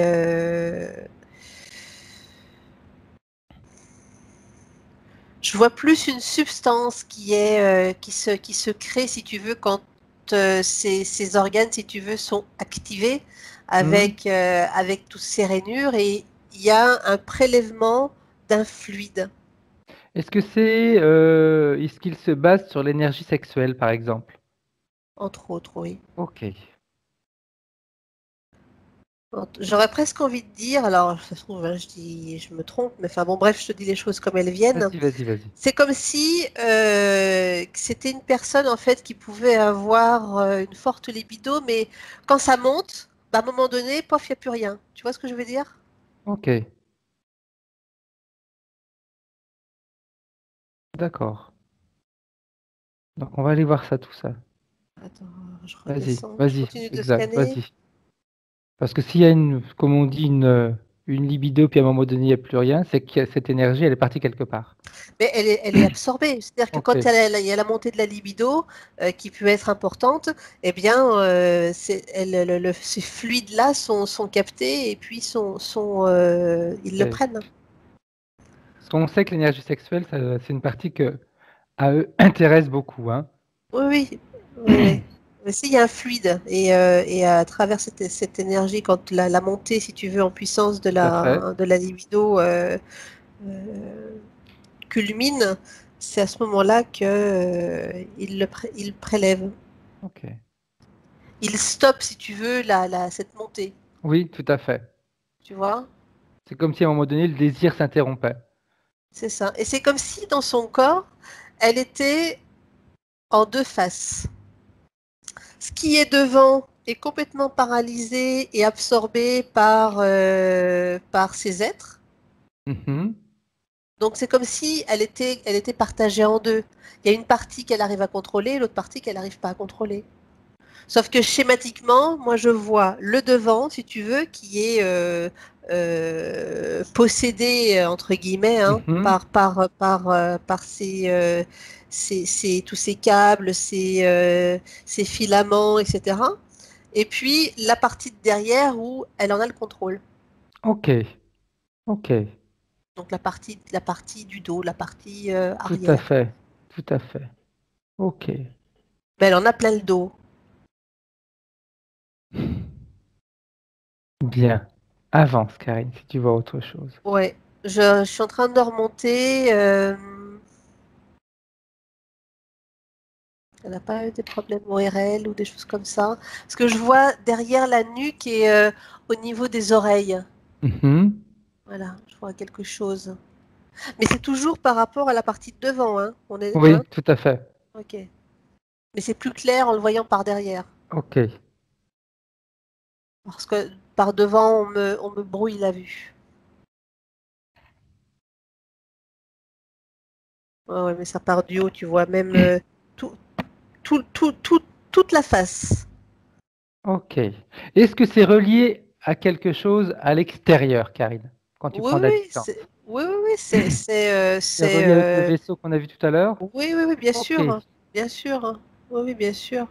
Speaker 2: Je vois plus une substance qui se crée, si tu veux, quand ces organes, si tu veux, sont activés
Speaker 1: Hmm.
Speaker 2: avec toutes ces rainures et il y a un prélèvement d'un fluide,
Speaker 1: Est-ce qu'il se base sur l'énergie sexuelle, par exemple?
Speaker 2: entre autres, oui.
Speaker 1: Ok.
Speaker 2: J'aurais presque envie de dire, alors ça se trouve, hein, je me trompe, mais enfin bon, bref, je te dis les choses comme elles viennent.
Speaker 1: Vas-y, vas-y, vas-y.
Speaker 2: C'est comme si que c'était une personne en fait qui pouvait avoir une forte libido, mais quand ça monte, bah, à un moment donné, pof, il n'y a plus rien. Tu vois ce que je veux dire?
Speaker 1: Ok. D'accord. Donc, on va aller voir ça, tout ça.
Speaker 2: Attends, je
Speaker 1: Vas-y,
Speaker 2: redescends, je
Speaker 1: vas-y.
Speaker 2: continue de
Speaker 1: Exact,
Speaker 2: scanner.
Speaker 1: vas-y. Parce que s'il y a comme on dit, une libido, puis à un moment donné, il n'y a plus rien, c'est que cette énergie, elle est partie quelque part.
Speaker 2: Mais elle est absorbée. C'est-à-dire que
Speaker 1: Ok.
Speaker 2: quand il y a la montée de la libido qui peut être importante, eh bien, ces fluides-là sont captés et puis ils le
Speaker 1: Ok.
Speaker 2: prennent.
Speaker 1: Parce qu'on sait que l'énergie sexuelle, c'est une partie que à eux intéresse beaucoup, hein.
Speaker 2: Oui, oui, oui, oui. Mais s'il y a un fluide et à travers cette énergie, quand la montée, si tu veux, en puissance
Speaker 1: Tout à fait.
Speaker 2: de la libido euh, culmine, c'est à ce moment-là que il prélève.
Speaker 1: Ok.
Speaker 2: Il stoppe, si tu veux, cette montée.
Speaker 1: Oui, tout à fait.
Speaker 2: Tu vois?
Speaker 1: C'est comme si à un moment donné, le désir s'interrompait.
Speaker 2: C'est ça. Et c'est comme si dans son corps, elle était en deux faces. Ce qui est devant est complètement paralysé et absorbé par ces êtres.
Speaker 1: Mhm.
Speaker 2: Donc c'est comme si elle était partagée en deux. Il y a une partie qu'elle arrive à contrôler, l'autre partie qu'elle n'arrive pas à contrôler. Sauf que schématiquement, moi je vois le devant, si tu veux, qui est possédé entre guillemets hein,
Speaker 1: Mhm.
Speaker 2: par tous ces câbles, ces filaments, etc. Et puis la partie de derrière où elle en a le contrôle.
Speaker 1: Ok. Ok.
Speaker 2: Donc la partie du dos, la partie
Speaker 1: Tout à
Speaker 2: arrière.
Speaker 1: fait. Tout à fait. Ok.
Speaker 2: Mais elle en a plein le dos.
Speaker 1: Bien. Avance, Karine, si tu vois autre chose.
Speaker 2: Ouais. Je suis en train de remonter. Elle n'a pas eu des problèmes ORL ou des choses comme ça. Parce que je vois derrière la nuque et au niveau des oreilles.
Speaker 1: Mhm.
Speaker 2: Voilà, je vois quelque chose. Mais c'est toujours par rapport à la partie de devant, hein.
Speaker 1: Oui, tout à fait.
Speaker 2: Ok. Mais c'est plus clair en le voyant par derrière.
Speaker 1: Ok.
Speaker 2: Parce que par devant, on me brouille la vue. Ouais, ouais, mais ça part du haut, tu vois, même tout, tout, tout, tout- toute la face.
Speaker 1: Ok. Est-ce que c'est relié à quelque chose à l'extérieur, Karine, quand tu
Speaker 2: Oui,
Speaker 1: prends de la
Speaker 2: oui,
Speaker 1: distance?
Speaker 2: c'est,
Speaker 1: C'est relié avec le vaisseau qu'on a vu tout à l'heure?
Speaker 2: oui, oui, oui, bien
Speaker 1: Ok.
Speaker 2: sûr, hein, bien sûr, hein. Oui, oui, bien sûr.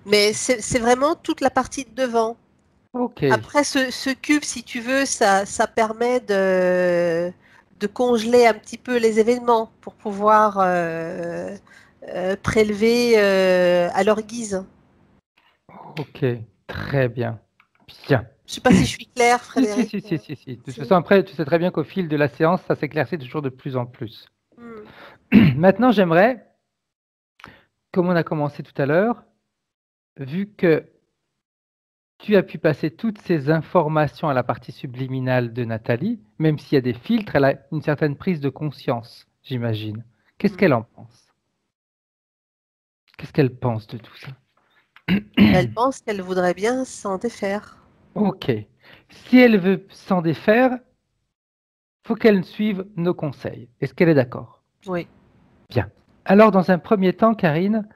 Speaker 2: Mais c'est vraiment toute la partie de devant.
Speaker 1: Ok.
Speaker 2: Après, ce cube, si tu veux, ça permet de congeler un petit peu les événements pour pouvoir prélever à leur guise.
Speaker 1: Ok. Très bien. Bien.
Speaker 2: Je sais pas si je suis claire,
Speaker 1: Si,
Speaker 2: Frédéric.
Speaker 1: si. De toute façon, après, tu sais très bien qu'au fil de la séance, ça s'éclaircit toujours de plus en plus.
Speaker 2: Hmm.
Speaker 1: Maintenant, j'aimerais, comme on a commencé tout à l'heure, vu que tu as pu passer toutes ces informations à la partie subliminale de Nathalie, même s'il y a des filtres, elle a une certaine prise de conscience, j'imagine. Qu'est-ce qu'elle en pense? Qu'est-ce qu'elle pense de tout ça?
Speaker 2: Elle pense qu'elle voudrait bien s'en défaire.
Speaker 1: Ok. Si elle veut s'en défaire, faut qu'elle suive nos conseils. Est-ce qu'elle est d'accord?
Speaker 2: Oui.
Speaker 1: Bien. Alors, dans un premier temps, Karine,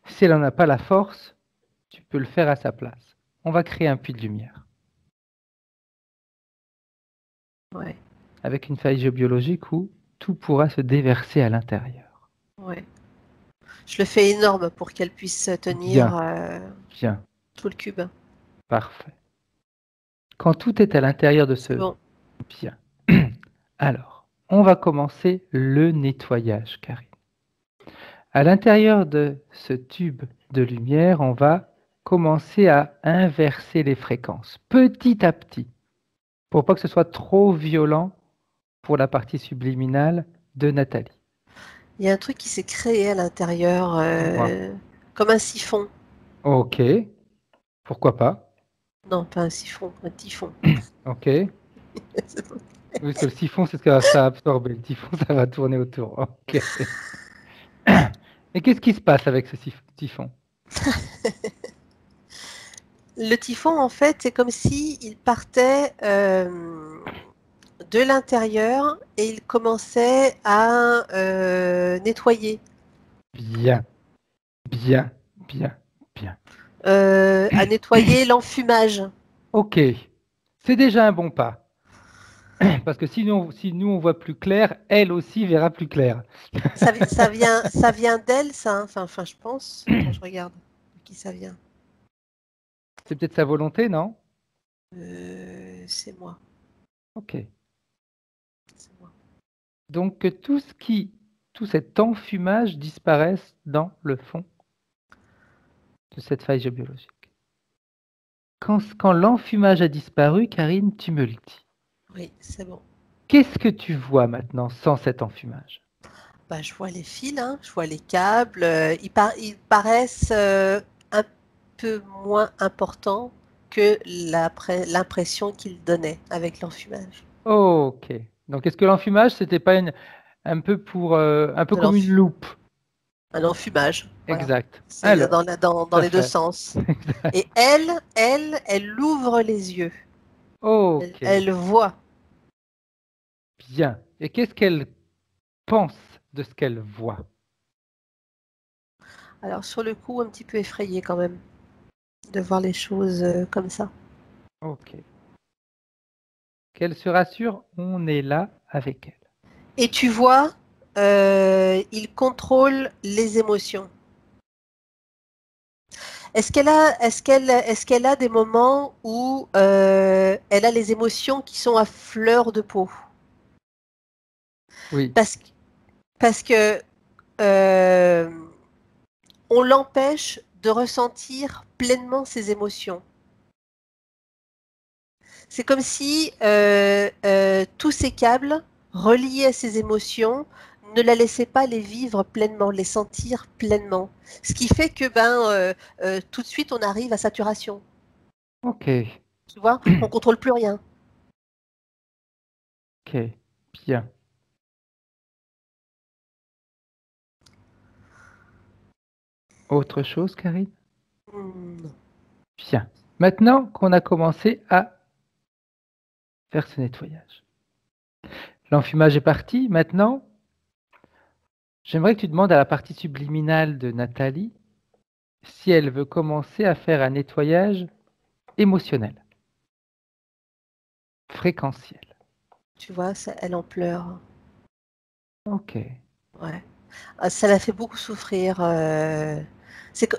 Speaker 1: si elle n'en a pas la force, tu peux le faire à sa place. On va créer un puits de lumière
Speaker 2: Ouais.
Speaker 1: avec une faille géobiologique où tout pourra se déverser à l'intérieur.
Speaker 2: Ouais. Je le fais énorme pour qu'elle puisse tenir
Speaker 1: Bien, bien,
Speaker 2: tout le cube.
Speaker 1: parfait. Quand tout est à l'intérieur de
Speaker 2: C'est
Speaker 1: ce
Speaker 2: bon.
Speaker 1: bien, alors, on va commencer le nettoyage, Karine. À l'intérieur de ce tube de lumière, on va commencer à inverser les fréquences, petit à petit, pour pas que ce soit trop violent pour la partie subliminale de Nathalie.
Speaker 2: Il y a un truc qui s'est créé à l'intérieur,
Speaker 1: Dis-moi.
Speaker 2: comme un siphon.
Speaker 1: Ok, pourquoi pas.
Speaker 2: Non, pas un siphon, un typhon.
Speaker 1: Ok. Oui, parce que le siphon, c'est ce que ça a absorbé. Le typhon, ça va tourner autour. Ok. Et qu'est-ce qui se passe avec ce typhon?
Speaker 2: Le typhon, en fait, c'est comme si il partait de l'intérieur et il commençait à nettoyer,
Speaker 1: Bien, bien, bien, bien.
Speaker 2: à nettoyer l'enfumage.
Speaker 1: Ok, c'est déjà un bon pas. Parce que si nous on voit plus clair, elle aussi verra plus clair.
Speaker 2: Ça vient d'elle, ça, hein. Enfin, je pense. Attends, je regarde de qui ça vient.
Speaker 1: C'est peut-être sa volonté, non?
Speaker 2: C'est moi.
Speaker 1: Ok.
Speaker 2: C'est moi.
Speaker 1: Donc que tout cet enfumage disparaisse dans le fond de cette faille géobiologique. Quand l'enfumage a disparu, Karine, tu me le dis.
Speaker 2: Oui, c'est bon.
Speaker 1: Qu'est-ce que tu vois maintenant sans cet enfumage?
Speaker 2: Bah, je vois les fils, hein, je vois les câbles. Ils paraissent un peu moins importants que l'impression qu'ils donnaient avec l'enfumage.
Speaker 1: Ok. Donc est-ce que l'enfumage, c'était pas un peu
Speaker 2: De
Speaker 1: comme une
Speaker 2: l'enf-
Speaker 1: loupe?
Speaker 2: un enfumage, voilà.
Speaker 1: Exact.
Speaker 2: C'est
Speaker 1: Alors,
Speaker 2: dans
Speaker 1: tout à
Speaker 2: les deux
Speaker 1: fait.
Speaker 2: sens.
Speaker 1: Exact.
Speaker 2: Et elle ouvre les yeux.
Speaker 1: Ok.
Speaker 2: Elle voit.
Speaker 1: Bien. Et qu'est-ce qu'elle pense de ce qu'elle voit?
Speaker 2: Alors sur le coup, un petit peu effrayée quand même de voir les choses comme ça.
Speaker 1: Ok. Qu'elle se rassure, on est là avec elle.
Speaker 2: Et tu vois, il contrôle les émotions. Est-ce qu'elle a des moments où elle a les émotions qui sont à fleur de peau?
Speaker 1: Oui.
Speaker 2: Parce, parce que euh, on l'empêche de ressentir pleinement ses émotions. C'est comme si tous ces câbles reliés à ses émotions ne la laissaient pas les vivre pleinement, les sentir pleinement. Ce qui fait que tout de suite on arrive à saturation.
Speaker 1: Ok.
Speaker 2: Tu vois, on contrôle plus rien.
Speaker 1: Ok. Bien. Autre chose, Karine?
Speaker 2: Hmm.
Speaker 1: Bien. Maintenant qu'on a commencé à faire ce nettoyage. L'enfumage est parti. Maintenant, j'aimerais que tu demandes à la partie subliminale de Nathalie si elle veut commencer à faire un nettoyage émotionnel, fréquentiel.
Speaker 2: Tu vois, elle en pleure.
Speaker 1: Ok.
Speaker 2: Ouais. Ah, ça la fait beaucoup souffrir.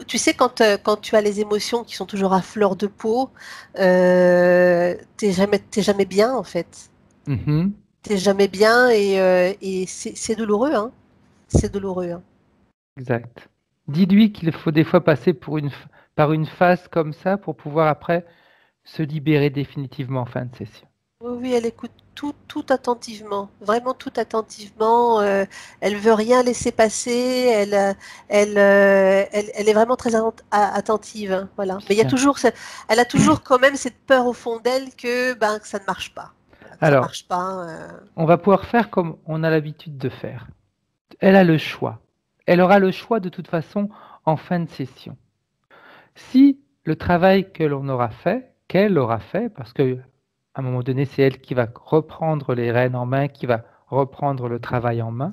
Speaker 2: Tu sais, quand tu as les émotions qui sont toujours à fleur de peau, t'es jamais bien en fait.
Speaker 1: Mhm.
Speaker 2: T'es jamais bien et c'est douloureux, hein. C'est douloureux, hein.
Speaker 1: Exact. Dis-lui qu'il faut des fois passer par une phase comme ça pour pouvoir après se libérer définitivement en fin de session.
Speaker 2: Oui, oui, elle écoute tout attentivement, vraiment tout attentivement. Elle veut rien laisser passer. Elle est vraiment très attentive, hein, voilà. Mais il y a
Speaker 1: Bien.
Speaker 2: toujours, elle a toujours quand même cette peur au fond d'elle que ça ne marche pas. Voilà, que ça
Speaker 1: Alors,
Speaker 2: marche pas.
Speaker 1: on va pouvoir faire comme on a l'habitude de faire. Elle a le choix. Elle aura le choix de toute façon en fin de session. Si le travail que l'on aura fait, qu'elle aura fait, parce que à un moment donné, c'est elle qui va reprendre les rênes en main, qui va reprendre le travail en main.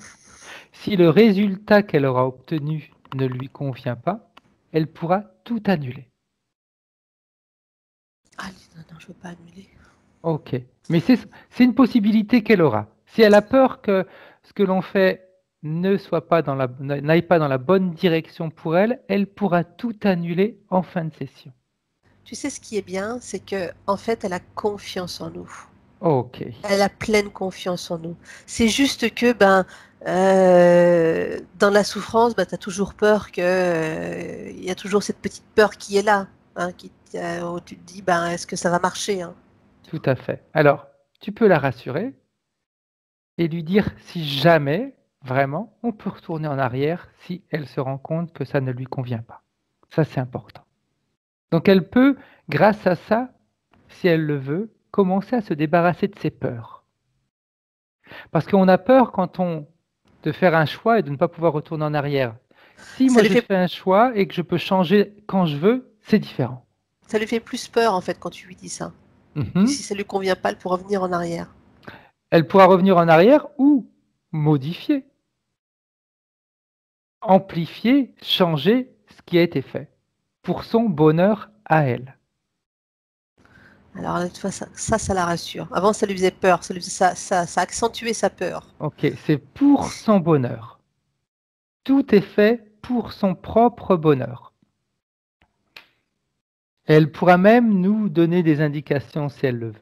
Speaker 1: Si le résultat qu'elle aura obtenu ne lui convient pas, elle pourra tout annuler.
Speaker 2: Ah non, non, je veux pas annuler.
Speaker 1: Ok. Mais c'est une possibilité qu'elle aura. Si elle a peur que ce que l'on fait ne soit pas n'aille pas dans la bonne direction pour elle, elle pourra tout annuler en fin de session.
Speaker 2: Tu sais, ce qui est bien, c'est que en fait, elle a confiance en nous.
Speaker 1: Ok.
Speaker 2: Elle a pleine confiance en nous. C'est juste que, dans la souffrance, tu as toujours peur il y a toujours cette petite peur qui est là, hein, où tu te dis, est-ce que ça va marcher, hein, tu
Speaker 1: Tout
Speaker 2: vois.
Speaker 1: à fait. Alors, tu peux la rassurer et lui dire si jamais, vraiment, on peut retourner en arrière si elle se rend compte que ça ne lui convient pas. Ça, c'est important. Donc, elle peut, grâce à ça, si elle le veut, commencer à se débarrasser de ses peurs. Parce qu'on a peur de faire un choix et de ne pas pouvoir retourner en arrière. Si
Speaker 2: Ça
Speaker 1: moi
Speaker 2: lui
Speaker 1: je
Speaker 2: fait,
Speaker 1: fais un choix et que je peux changer quand je veux, c'est différent.
Speaker 2: ça lui fait plus peur, en fait, quand tu lui dis ça. Que
Speaker 1: Mhm.
Speaker 2: si ça lui convient pas, elle pourra revenir en arrière.
Speaker 1: Elle pourra revenir en arrière ou modifier, amplifier, changer ce qui a été fait pour son bonheur à elle.
Speaker 2: Alors, de toute façon, ça la rassure. Avant, ça lui faisait peur, ça accentuait sa peur.
Speaker 1: Ok, c'est pour son bonheur. Tout est fait pour son propre bonheur. Elle pourra même nous donner des indications si elle le veut.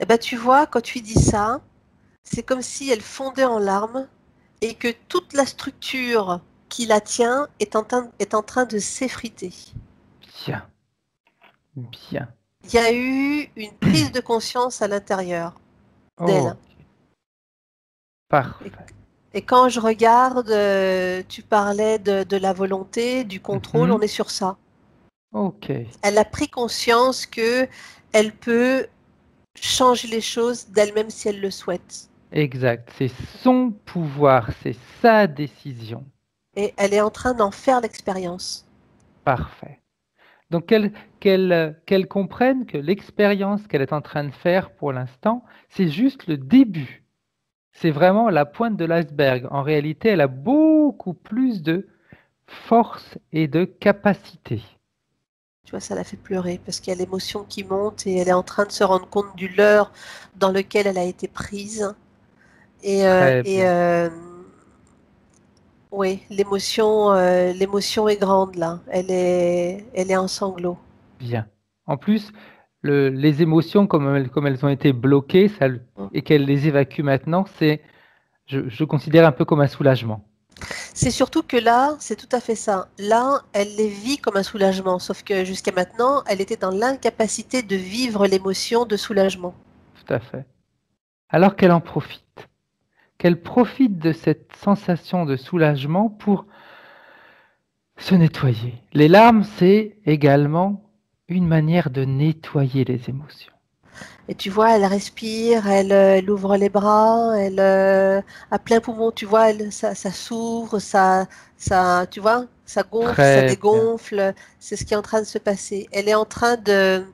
Speaker 2: Eh ben, tu vois, quand tu dis ça, c'est comme si elle fondait en larmes et que toute la structure qui la tient est en train de s'effriter.
Speaker 1: Bien, bien.
Speaker 2: Il y a eu une prise de conscience à l'intérieur d'elle.
Speaker 1: Ok,
Speaker 2: Et,
Speaker 1: parfait.
Speaker 2: et quand je regarde, tu parlais de la volonté, du contrôle, on
Speaker 1: Mhm.
Speaker 2: est sur ça.
Speaker 1: Ok,
Speaker 2: Elle a pris conscience que elle peut changer les choses d'elle-même si elle le souhaite.
Speaker 1: exact. C'est son pouvoir, c'est sa décision.
Speaker 2: Et elle est en train d'en faire l'expérience.
Speaker 1: Parfait. Donc qu'elle comprenne que l'expérience qu'elle est en train de faire pour l'instant, c'est juste le début. C'est vraiment la pointe de l'iceberg. En réalité, elle a beaucoup plus de force et de capacité.
Speaker 2: Tu vois, ça la fait pleurer parce qu'il y a l'émotion qui monte et elle est en train de se rendre compte du leurre dans lequel elle a été prise. Et,
Speaker 1: Très bien,
Speaker 2: oui, l'émotion est grande là. Elle est en sanglots.
Speaker 1: bien. En plus, les émotions, comme elles ont été bloquées et qu'elle les évacue maintenant, je considère un peu comme un soulagement.
Speaker 2: C'est surtout que là, c'est tout à fait ça. Là, elle les vit comme un soulagement, sauf que jusqu'à maintenant, elle était dans l'incapacité de vivre l'émotion de soulagement.
Speaker 1: Tout à fait. Alors qu'elle profite de cette sensation de soulagement pour se nettoyer. Les larmes, c'est également une manière de nettoyer les émotions.
Speaker 2: Et tu vois, elle respire, elle ouvre les bras, à plein poumon, tu vois, ça s'ouvre, tu vois, ça gonfle, ça
Speaker 1: Très bien,
Speaker 2: dégonfle. C'est ce qui est en train de se passer. Elle est en train de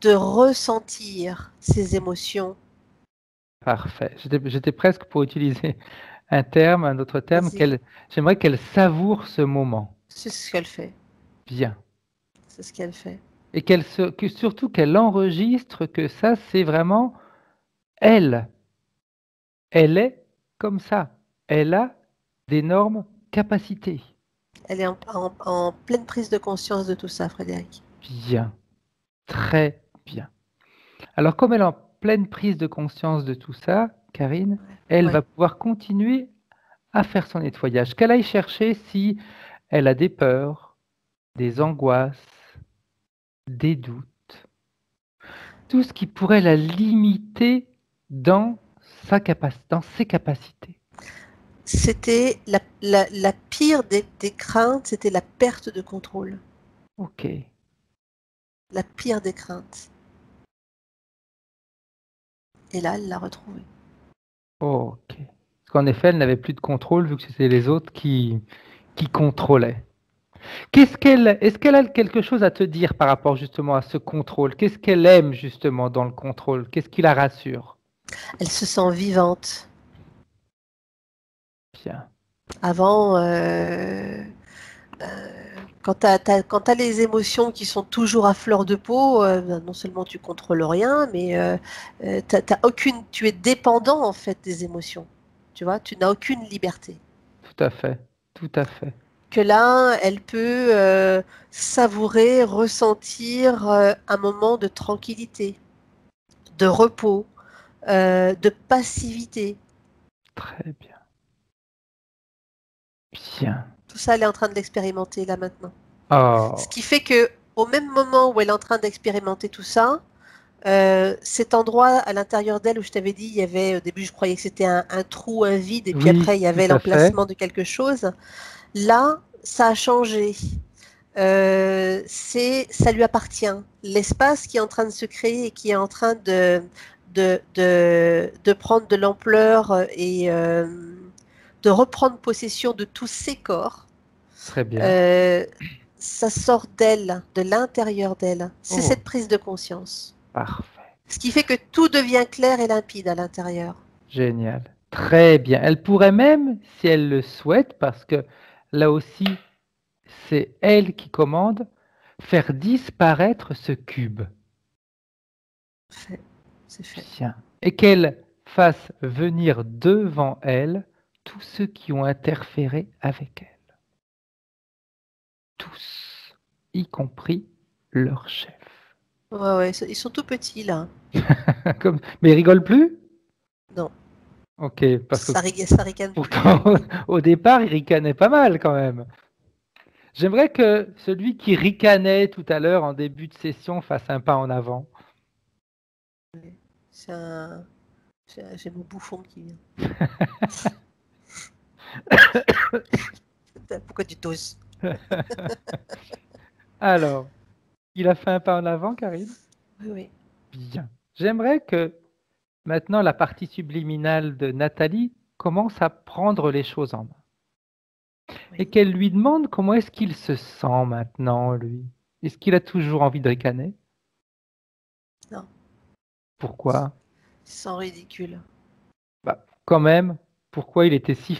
Speaker 2: ressentir ses émotions.
Speaker 1: parfait. J'étais presque pour utiliser un autre terme,
Speaker 2: Vas-y,
Speaker 1: j'aimerais qu'elle savoure ce moment.
Speaker 2: c'est ce qu'elle fait.
Speaker 1: Bien.
Speaker 2: C'est ce qu'elle fait.
Speaker 1: Et surtout qu'elle enregistre que ça, c'est vraiment elle. Elle est comme ça. Elle a d'énormes capacités.
Speaker 2: Elle est en pleine prise de conscience de tout ça, Frédéric.
Speaker 1: Bien. Très bien. Alors, comme elle est en pleine prise de conscience de tout ça, Karine, elle
Speaker 2: Ouais.
Speaker 1: va pouvoir continuer à faire son nettoyage. Qu'elle aille chercher si elle a des peurs, des angoisses, des doutes, tout ce qui pourrait la limiter dans dans ses capacités.
Speaker 2: C'était la pire des craintes, c'était la perte de contrôle.
Speaker 1: Ok,
Speaker 2: La pire des craintes. Et là, elle l'a retrouvé.
Speaker 1: ok. Parce qu'en effet, elle n'avait plus de contrôle vu que c'était les autres qui contrôlaient. Est-ce qu'elle a quelque chose à te dire par rapport justement à ce contrôle? Qu'est-ce qu'elle aime justement dans le contrôle? Qu'est-ce qui la rassure?
Speaker 2: Elle se sent vivante.
Speaker 1: Bien.
Speaker 2: Avant, quand tu as les émotions qui sont toujours à fleur de peau, non seulement tu contrôles rien, mais tu es dépendant en fait des émotions. Tu vois, tu n'as aucune liberté.
Speaker 1: Tout à fait. Tout à fait.
Speaker 2: Que là, elle peut savourer, ressentir un moment de tranquillité, de repos, de passivité.
Speaker 1: Très bien. Bien.
Speaker 2: Tout ça, elle est en train de l'expérimenter là maintenant. Ce
Speaker 1: Oh,
Speaker 2: qui fait que au même moment où elle est en train d'expérimenter tout ça, cet endroit à l'intérieur d'elle où je t'avais dit, il y avait au début, je croyais que c'était un trou, un vide, et puis
Speaker 1: oui,
Speaker 2: après, il y
Speaker 1: tout
Speaker 2: avait
Speaker 1: à fait.
Speaker 2: l'emplacement de quelque chose. Là, ça a changé. Ça lui appartient. L'espace qui est en train de se créer et qui est en train de prendre de l'ampleur et de reprendre possession de tous ses corps,
Speaker 1: Très bien.
Speaker 2: euh, ça sort d'elle, de l'intérieur d'elle. C'est
Speaker 1: Oh,
Speaker 2: cette prise de conscience.
Speaker 1: parfait.
Speaker 2: Ce qui fait que tout devient clair et limpide à l'intérieur.
Speaker 1: Génial. Très bien. Elle pourrait même, si elle le souhaite, parce que là aussi, c'est elle qui commande, faire disparaître ce cube.
Speaker 2: Fait. C'est fait.
Speaker 1: Bien. Et qu'elle fasse venir devant elle tous ceux qui ont interféré avec elle. Tous, y compris leur chef.
Speaker 2: Ouais, ouais, ils sont tout petits là.
Speaker 1: Mais ils rigolent plus?
Speaker 2: Non,
Speaker 1: Ok, parce que
Speaker 2: ça ricane plus.
Speaker 1: pourtant, au départ, ils ricanaient pas mal quand même. J'aimerais que celui qui ricanait tout à l'heure en début de session fasse un pas en avant.
Speaker 2: C'est un... J'ai mon bouffon qui vient. Pourquoi tu tousses?
Speaker 1: Alors, il a fait un pas en avant, Karine?
Speaker 2: Oui, oui.
Speaker 1: Bien. J'aimerais que maintenant la partie subliminale de Nathalie commence à prendre les choses en main. Et
Speaker 2: Oui.
Speaker 1: qu'elle lui demande comment est-ce qu'il se sent maintenant, lui. Est-ce qu'il a toujours envie de ricaner?
Speaker 2: Non,
Speaker 1: Pourquoi?
Speaker 2: sans ridicule.
Speaker 1: Bah, quand même, pourquoi il était si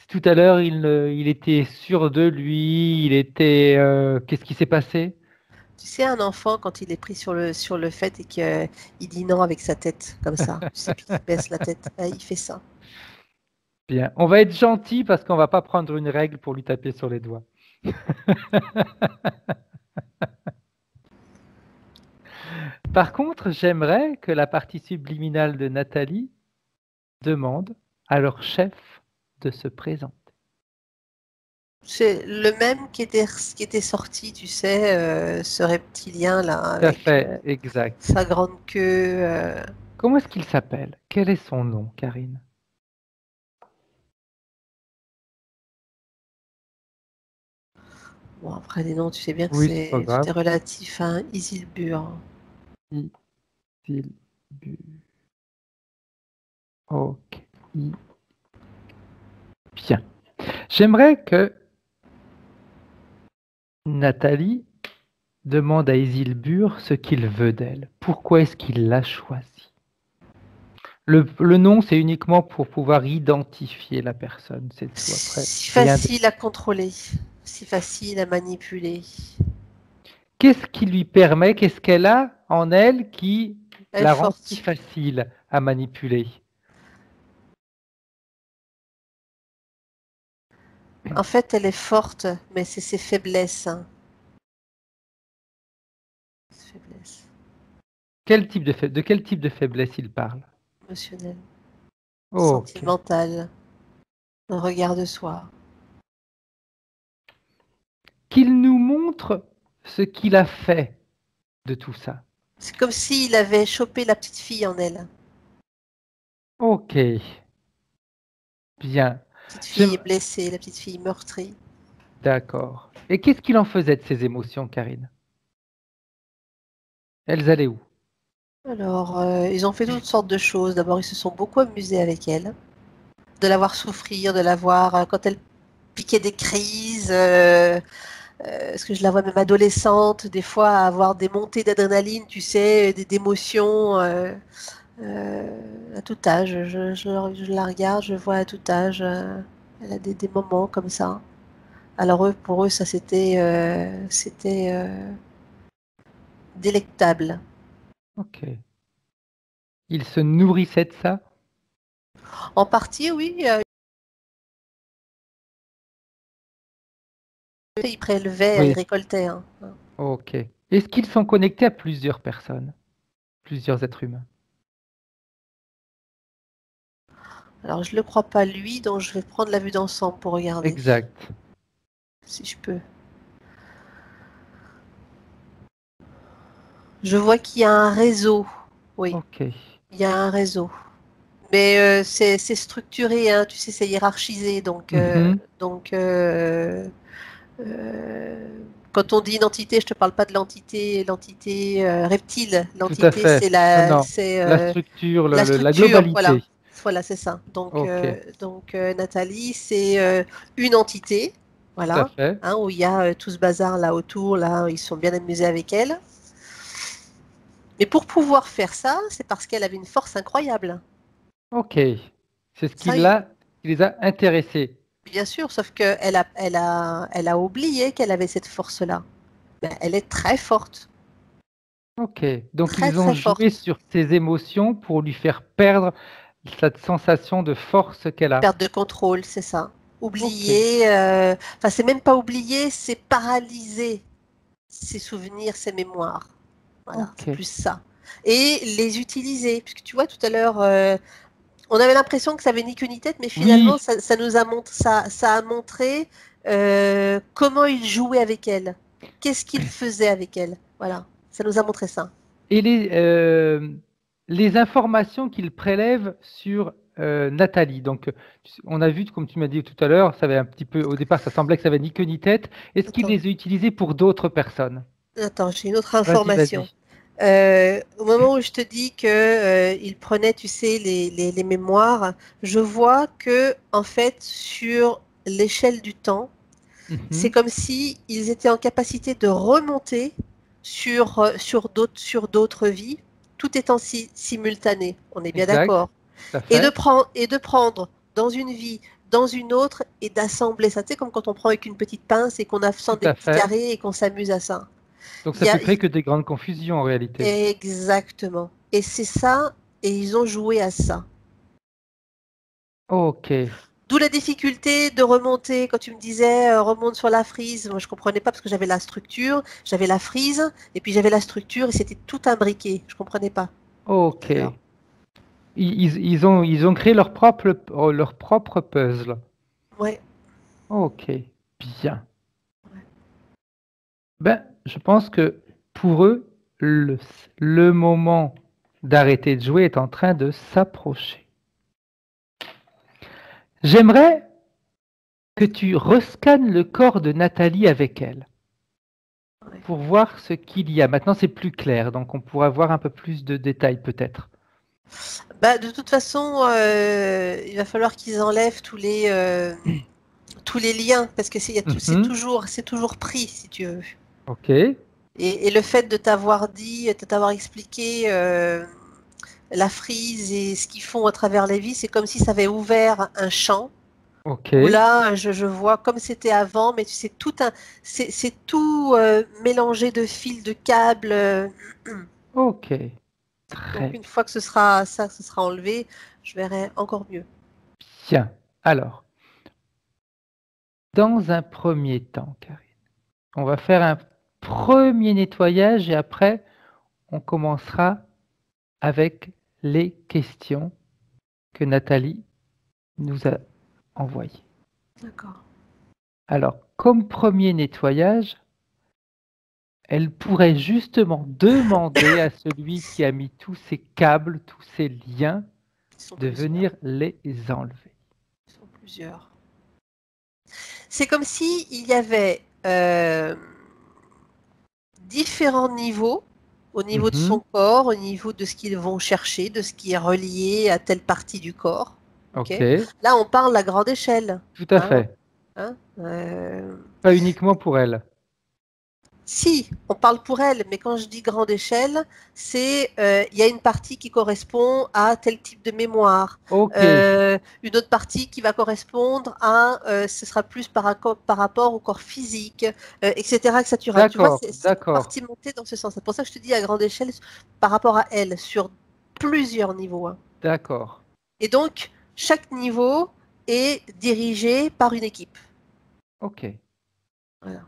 Speaker 1: tout à l'heure il était sûr de lui, il était qu'est-ce qui s'est passé?
Speaker 2: Tu sais, un enfant, quand il est pris sur le fait et qu'il dit non avec sa tête, comme ça, tu sais, puis qu'il baisse la tête, il fait ça.
Speaker 1: Bien, on va être gentil parce qu'on va pas prendre une règle pour lui taper sur les doigts. Par contre, j'aimerais que la partie subliminale de Nathalie demande à leur chef de se présenter.
Speaker 2: C'est le même qui était sorti, tu sais, ce reptilien là,
Speaker 1: Tout à
Speaker 2: avec
Speaker 1: fait, exact.
Speaker 2: sa grande queue.
Speaker 1: Comment est-ce qu'il s'appelle? Quel est son nom, Karine?
Speaker 2: Bon, après les noms, tu sais bien que
Speaker 1: Oui, c'est pas
Speaker 2: c'est tout
Speaker 1: grave.
Speaker 2: est relatif, hein. Isilbur.
Speaker 1: Isilbu. Ok. Bien. J'aimerais que Nathalie demande à Isilbur ce qu'il veut d'elle. Pourquoi est-ce qu'il l'a choisi? Le nom, c'est uniquement pour pouvoir identifier la personne. C'est tout. Après,
Speaker 2: Si
Speaker 1: rien de...
Speaker 2: facile à contrôler, si facile à manipuler.
Speaker 1: Qu'est-ce qui lui permet, qu'est-ce qu'elle a en elle qui
Speaker 2: Elle est
Speaker 1: la rend si
Speaker 2: forte.
Speaker 1: facile à manipuler?
Speaker 2: En fait, elle est forte, mais c'est ses faiblesses, hein. Ses faiblesses
Speaker 1: De quel type de faiblesse il parle?
Speaker 2: émotionnelles,
Speaker 1: Ok.
Speaker 2: sentimentales, un regard de soi.
Speaker 1: Qu'il nous montre ce qu'il a fait de tout ça.
Speaker 2: C'est comme s'il avait chopé la petite fille en elle.
Speaker 1: Ok, bien.
Speaker 2: La petite fille
Speaker 1: J'aime-
Speaker 2: est blessée, la petite fille meurtrie.
Speaker 1: D'accord. Et qu'est-ce qu'il en faisait de ces émotions, Karine? Elles allaient où?
Speaker 2: Alors, ils ont fait toutes sortes de choses. D'abord, ils se sont beaucoup amusés avec elle, de la voir souffrir, de la voir quand elle piquait des crises. Parce que je la vois même adolescente, des fois avoir des montées d'adrénaline, tu sais, d'émotions à tout âge. Je la regarde, je vois à tout âge. Elle a des moments comme ça. Alors pour eux, ça c'était délectable.
Speaker 1: Ok. Ils se nourrissaient de ça?
Speaker 2: En partie, oui, ils prélevaient, ils
Speaker 1: Oui.
Speaker 2: récoltaient, hein.
Speaker 1: Ok. Est-ce qu'ils sont connectés à plusieurs personnes, plusieurs êtres humains?
Speaker 2: Alors je le crois pas lui, donc je vais prendre la vue d'ensemble pour regarder,
Speaker 1: Exact.
Speaker 2: si je peux. Je vois qu'il y a un réseau. Oui,
Speaker 1: Ok.
Speaker 2: il y a un réseau. Mais c'est structuré, hein, tu sais, c'est hiérarchisé.
Speaker 1: Mhm.
Speaker 2: Euh, quand on dit une entité, je te parle pas de l'entité reptile.
Speaker 1: Tout à
Speaker 2: L'entité,
Speaker 1: fait. Non, non.
Speaker 2: c'est
Speaker 1: La structure,
Speaker 2: la
Speaker 1: la
Speaker 2: structure, voilà.
Speaker 1: globalité.
Speaker 2: Voilà, c'est ça.
Speaker 1: Ok.
Speaker 2: Nathalie, c'est une entité,
Speaker 1: Tout à
Speaker 2: voilà,
Speaker 1: fait.
Speaker 2: hein, où il y a tout ce bazar là autour, là, ils sont bien amusés avec elle. Mais pour pouvoir faire ça, c'est parce qu'elle avait une force incroyable.
Speaker 1: Ok. C'est ce
Speaker 2: Ça,
Speaker 1: qui les a intéressés.
Speaker 2: bien sûr, sauf elle a oublié qu'elle avait cette force-là. Mais elle est très forte,
Speaker 1: Ok. Donc
Speaker 2: très
Speaker 1: ils ont
Speaker 2: très
Speaker 1: joué
Speaker 2: forte.
Speaker 1: sur ses émotions pour lui faire perdre cette sensation de force qu'elle a.
Speaker 2: Perte de contrôle, c'est ça.
Speaker 1: Ok.
Speaker 2: Oublier, enfin c'est même pas oublier, c'est paralyser ses souvenirs, ses mémoires. Voilà,
Speaker 1: Ok.
Speaker 2: c'est plus ça. Et les utiliser, puisque tu vois tout à l'heure, on avait l'impression que ça avait ni queue ni tête, mais finalement
Speaker 1: Oui.
Speaker 2: ça nous a ça a montré comment il jouait avec elle, qu'est-ce qu'il faisait avec elle. Voilà, ça nous a montré ça.
Speaker 1: Et les informations qu'il prélève sur Nathalie. Donc, on a vu, comme tu m'as dit tout à l'heure, ça avait un petit peu, au départ, ça semblait que ça avait ni queue ni tête. Est-ce qu'il
Speaker 2: Attends,
Speaker 1: les a utilisés pour d'autres personnes?
Speaker 2: attends, j'ai une autre
Speaker 1: Vas-y,
Speaker 2: information.
Speaker 1: vas-y.
Speaker 2: Au moment où je te dis que il prenait, tu sais, les mémoires, je vois que en fait sur l'échelle du temps, c'est
Speaker 1: Mhm.
Speaker 2: comme si ils étaient en capacité de remonter sur d'autres vies, tout étant simultané. On est bien
Speaker 1: Exact,
Speaker 2: d'accord.
Speaker 1: tout à fait,
Speaker 2: Et de prendre dans une vie, dans une autre, et d'assembler ça. Tu sais, comme quand on prend avec une petite pince et qu'on
Speaker 1: tout
Speaker 2: assemble des
Speaker 1: à
Speaker 2: petits
Speaker 1: fait.
Speaker 2: carrés et qu'on s'amuse à ça.
Speaker 1: Donc,
Speaker 2: Il
Speaker 1: ça
Speaker 2: y
Speaker 1: peut
Speaker 2: a,
Speaker 1: créer que des grandes confusions en réalité.
Speaker 2: exactement. Et c'est ça, et ils ont joué à ça.
Speaker 1: Ok,
Speaker 2: D'où la difficulté de remonter, quand tu me disais remonte sur la frise, moi je comprenais pas parce que j'avais la structure, j'avais la frise, et puis j'avais la structure et c'était tout imbriqué. Je comprenais pas.
Speaker 1: ok.
Speaker 2: Alors,
Speaker 1: Ils ont créé leur propre puzzle.
Speaker 2: ouais,
Speaker 1: Ok, bien. Ben, je pense que pour eux, le moment d'arrêter de jouer est en train de s'approcher. J'aimerais que tu rescannes le corps de Nathalie avec elle
Speaker 2: ouais.
Speaker 1: pour voir ce qu'il y a. Maintenant, c'est plus clair, donc on pourra voir un peu plus de détails peut-être.
Speaker 2: Bah, de toute façon, il va falloir qu'ils enlèvent tous les liens parce que
Speaker 1: Mhm.
Speaker 2: c'est toujours pris si tu veux.
Speaker 1: Ok,
Speaker 2: Et le fait de t'avoir dit, de t'avoir expliqué la frise et ce qu'ils font à travers les vies, c'est comme si ça avait ouvert un champ
Speaker 1: ok,
Speaker 2: où là, je vois comme c'était avant, mais tu sais, c'est tout mélangé de fils, de câbles.
Speaker 1: ok.
Speaker 2: Donc
Speaker 1: Très
Speaker 2: une fois que ce sera enlevé, je verrai encore mieux.
Speaker 1: bien. Alors, dans un premier temps, Karine, on va faire un premier nettoyage et après, on commencera avec les questions que Nathalie nous a envoyées.
Speaker 2: D'accord.
Speaker 1: Alors, comme premier nettoyage, elle pourrait justement demander à celui qui a mis tous ces câbles, tous ces liens,
Speaker 2: Ils sont
Speaker 1: de
Speaker 2: plusieurs.
Speaker 1: venir les enlever.
Speaker 2: Ils sont plusieurs. C'est comme si il y avait différents niveaux au niveau de son
Speaker 1: Mhm.
Speaker 2: corps, au niveau de ce qu'ils vont chercher, de ce qui est relié à telle partie du corps. Ok.
Speaker 1: Ok,
Speaker 2: Là, on parle à grande échelle.
Speaker 1: tout à
Speaker 2: Hein,
Speaker 1: fait.
Speaker 2: hein,
Speaker 1: Pas uniquement pour elle.
Speaker 2: Si, on parle pour elle, mais quand je dis grande échelle, c'est il y a une partie qui correspond à tel type de mémoire,
Speaker 1: Ok,
Speaker 2: une autre partie qui va correspondre à, ce sera plus par rapport au corps physique, etc., etc. Tu vois,
Speaker 1: d'accord,
Speaker 2: c'est
Speaker 1: d'accord,
Speaker 2: compartimenté dans ce sens. C'est pour ça que je te dis à grande échelle par rapport à elle, sur plusieurs niveaux. Hein.
Speaker 1: d'accord.
Speaker 2: Et donc, chaque niveau est dirigé par une équipe.
Speaker 1: Ok,
Speaker 2: Voilà.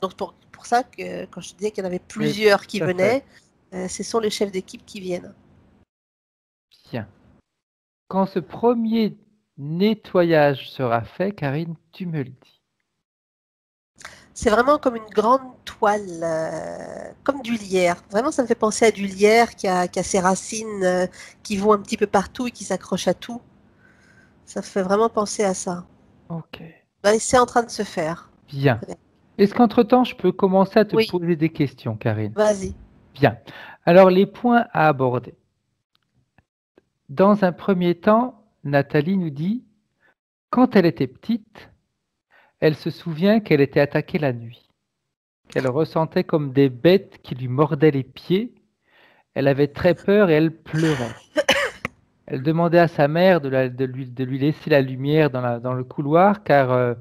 Speaker 2: Donc pour ça que quand je te disais qu'il y en avait
Speaker 1: oui,
Speaker 2: plusieurs qui
Speaker 1: tout à fait.
Speaker 2: venaient, ce sont les chefs d'équipe qui viennent.
Speaker 1: Bien. Quand ce premier nettoyage sera fait, Karine, tu me le dis.
Speaker 2: C'est vraiment comme une grande toile, comme du lierre. Vraiment, ça me fait penser à du lierre qui a ses racines qui vont un petit peu partout et qui s'accrochent à tout. Ça fait vraiment penser à ça.
Speaker 1: Ok,
Speaker 2: Ben, c'est en train de se faire.
Speaker 1: bien. Est-ce qu'entre-temps, je peux commencer à te
Speaker 2: Oui,
Speaker 1: poser des questions, Karine?
Speaker 2: vas-y.
Speaker 1: Bien. Alors, les points à aborder. Dans un premier temps, Nathalie nous dit, quand elle était petite, elle se souvient qu'elle était attaquée la nuit, qu'elle ressentait comme des bêtes qui lui mordaient les pieds. Elle avait très peur et elle pleurait. Elle demandait à sa mère de lui laisser la lumière dans le couloir car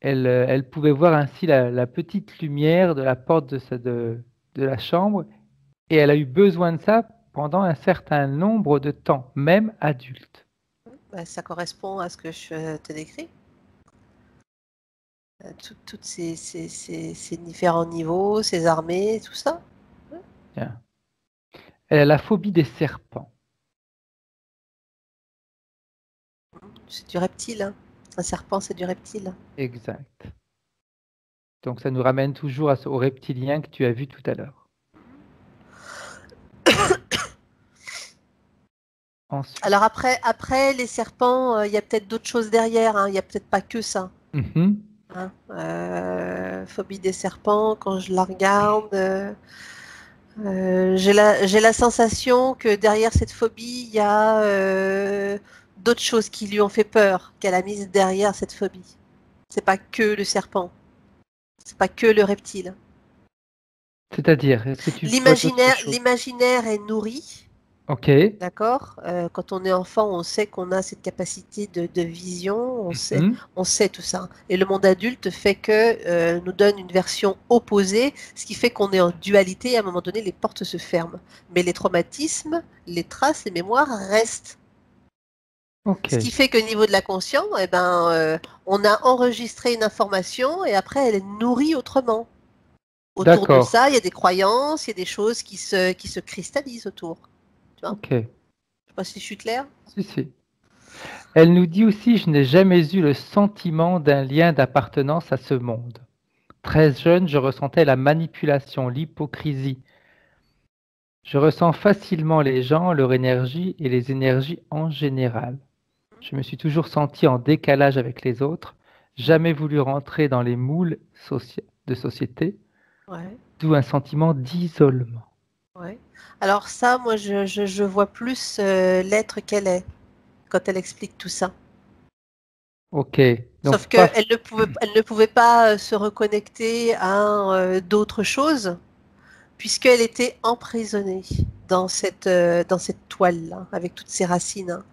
Speaker 1: elle pouvait voir ainsi la petite lumière de la porte de la chambre et elle a eu besoin de ça pendant un certain nombre de temps, même adulte.
Speaker 2: Ben, ça correspond à ce que je te décris. Toutes ces différents niveaux, ces armées, tout ça.
Speaker 1: Bien. Elle a la phobie des serpents.
Speaker 2: C'est du reptile. Hein. Un serpent, c'est du reptile.
Speaker 1: Exact. Donc ça nous ramène toujours au reptilien que tu as vu tout à l'heure. Ensuite.
Speaker 2: Alors après les serpents, il y a peut-être d'autres choses derrière. Hein. Il n'y a peut-être pas que ça.
Speaker 1: Mhm.
Speaker 2: Hein. Phobie des serpents, quand je la regarde, j'ai la sensation que derrière cette phobie, il y a d'autres choses qui lui ont fait peur, qu'elle a mises derrière cette phobie. C'est pas que le serpent, c'est pas que le reptile.
Speaker 1: C'est-à-dire, est-ce que tu vois d'autres choses?
Speaker 2: L'imaginaire est nourri.
Speaker 1: Ok.
Speaker 2: D'accord. Quand on est enfant, on sait qu'on a cette capacité de vision,
Speaker 1: Mhm.
Speaker 2: on sait tout ça. Et le monde adulte fait que nous donne une version opposée, ce qui fait qu'on est en dualité. Et à un moment donné, les portes se ferment. Mais les traumatismes, les traces, les mémoires restent.
Speaker 1: Ok.
Speaker 2: Ce qui fait qu'au niveau de la conscience, eh ben, on a enregistré une information et après, elle est nourrie autrement. Autour de
Speaker 1: D'accord.
Speaker 2: ça, il y a des croyances, il y a des choses qui se cristallisent autour. Tu vois?
Speaker 1: Ok.
Speaker 2: Je sais pas si je suis claire.
Speaker 1: Si, si. Elle nous dit aussi, je n'ai jamais eu le sentiment d'un lien d'appartenance à ce monde. Très jeune, je ressentais la manipulation, l'hypocrisie. Je ressens facilement les gens, leur énergie et les énergies en général. Je me suis toujours senti en décalage avec les autres, jamais voulu rentrer dans les moules de société,
Speaker 2: Ouais.
Speaker 1: d'où un sentiment d'isolement.
Speaker 2: Ouais. Alors ça, moi, je vois plus l'être qu'elle est quand elle explique tout ça.
Speaker 1: Ok,
Speaker 2: Sauf
Speaker 1: donc pas...
Speaker 2: qu'elle elle ne pouvait pas se reconnecter à d'autres choses, puisqu'elle était emprisonnée dans cette toile-là, avec toutes ses racines. Hein.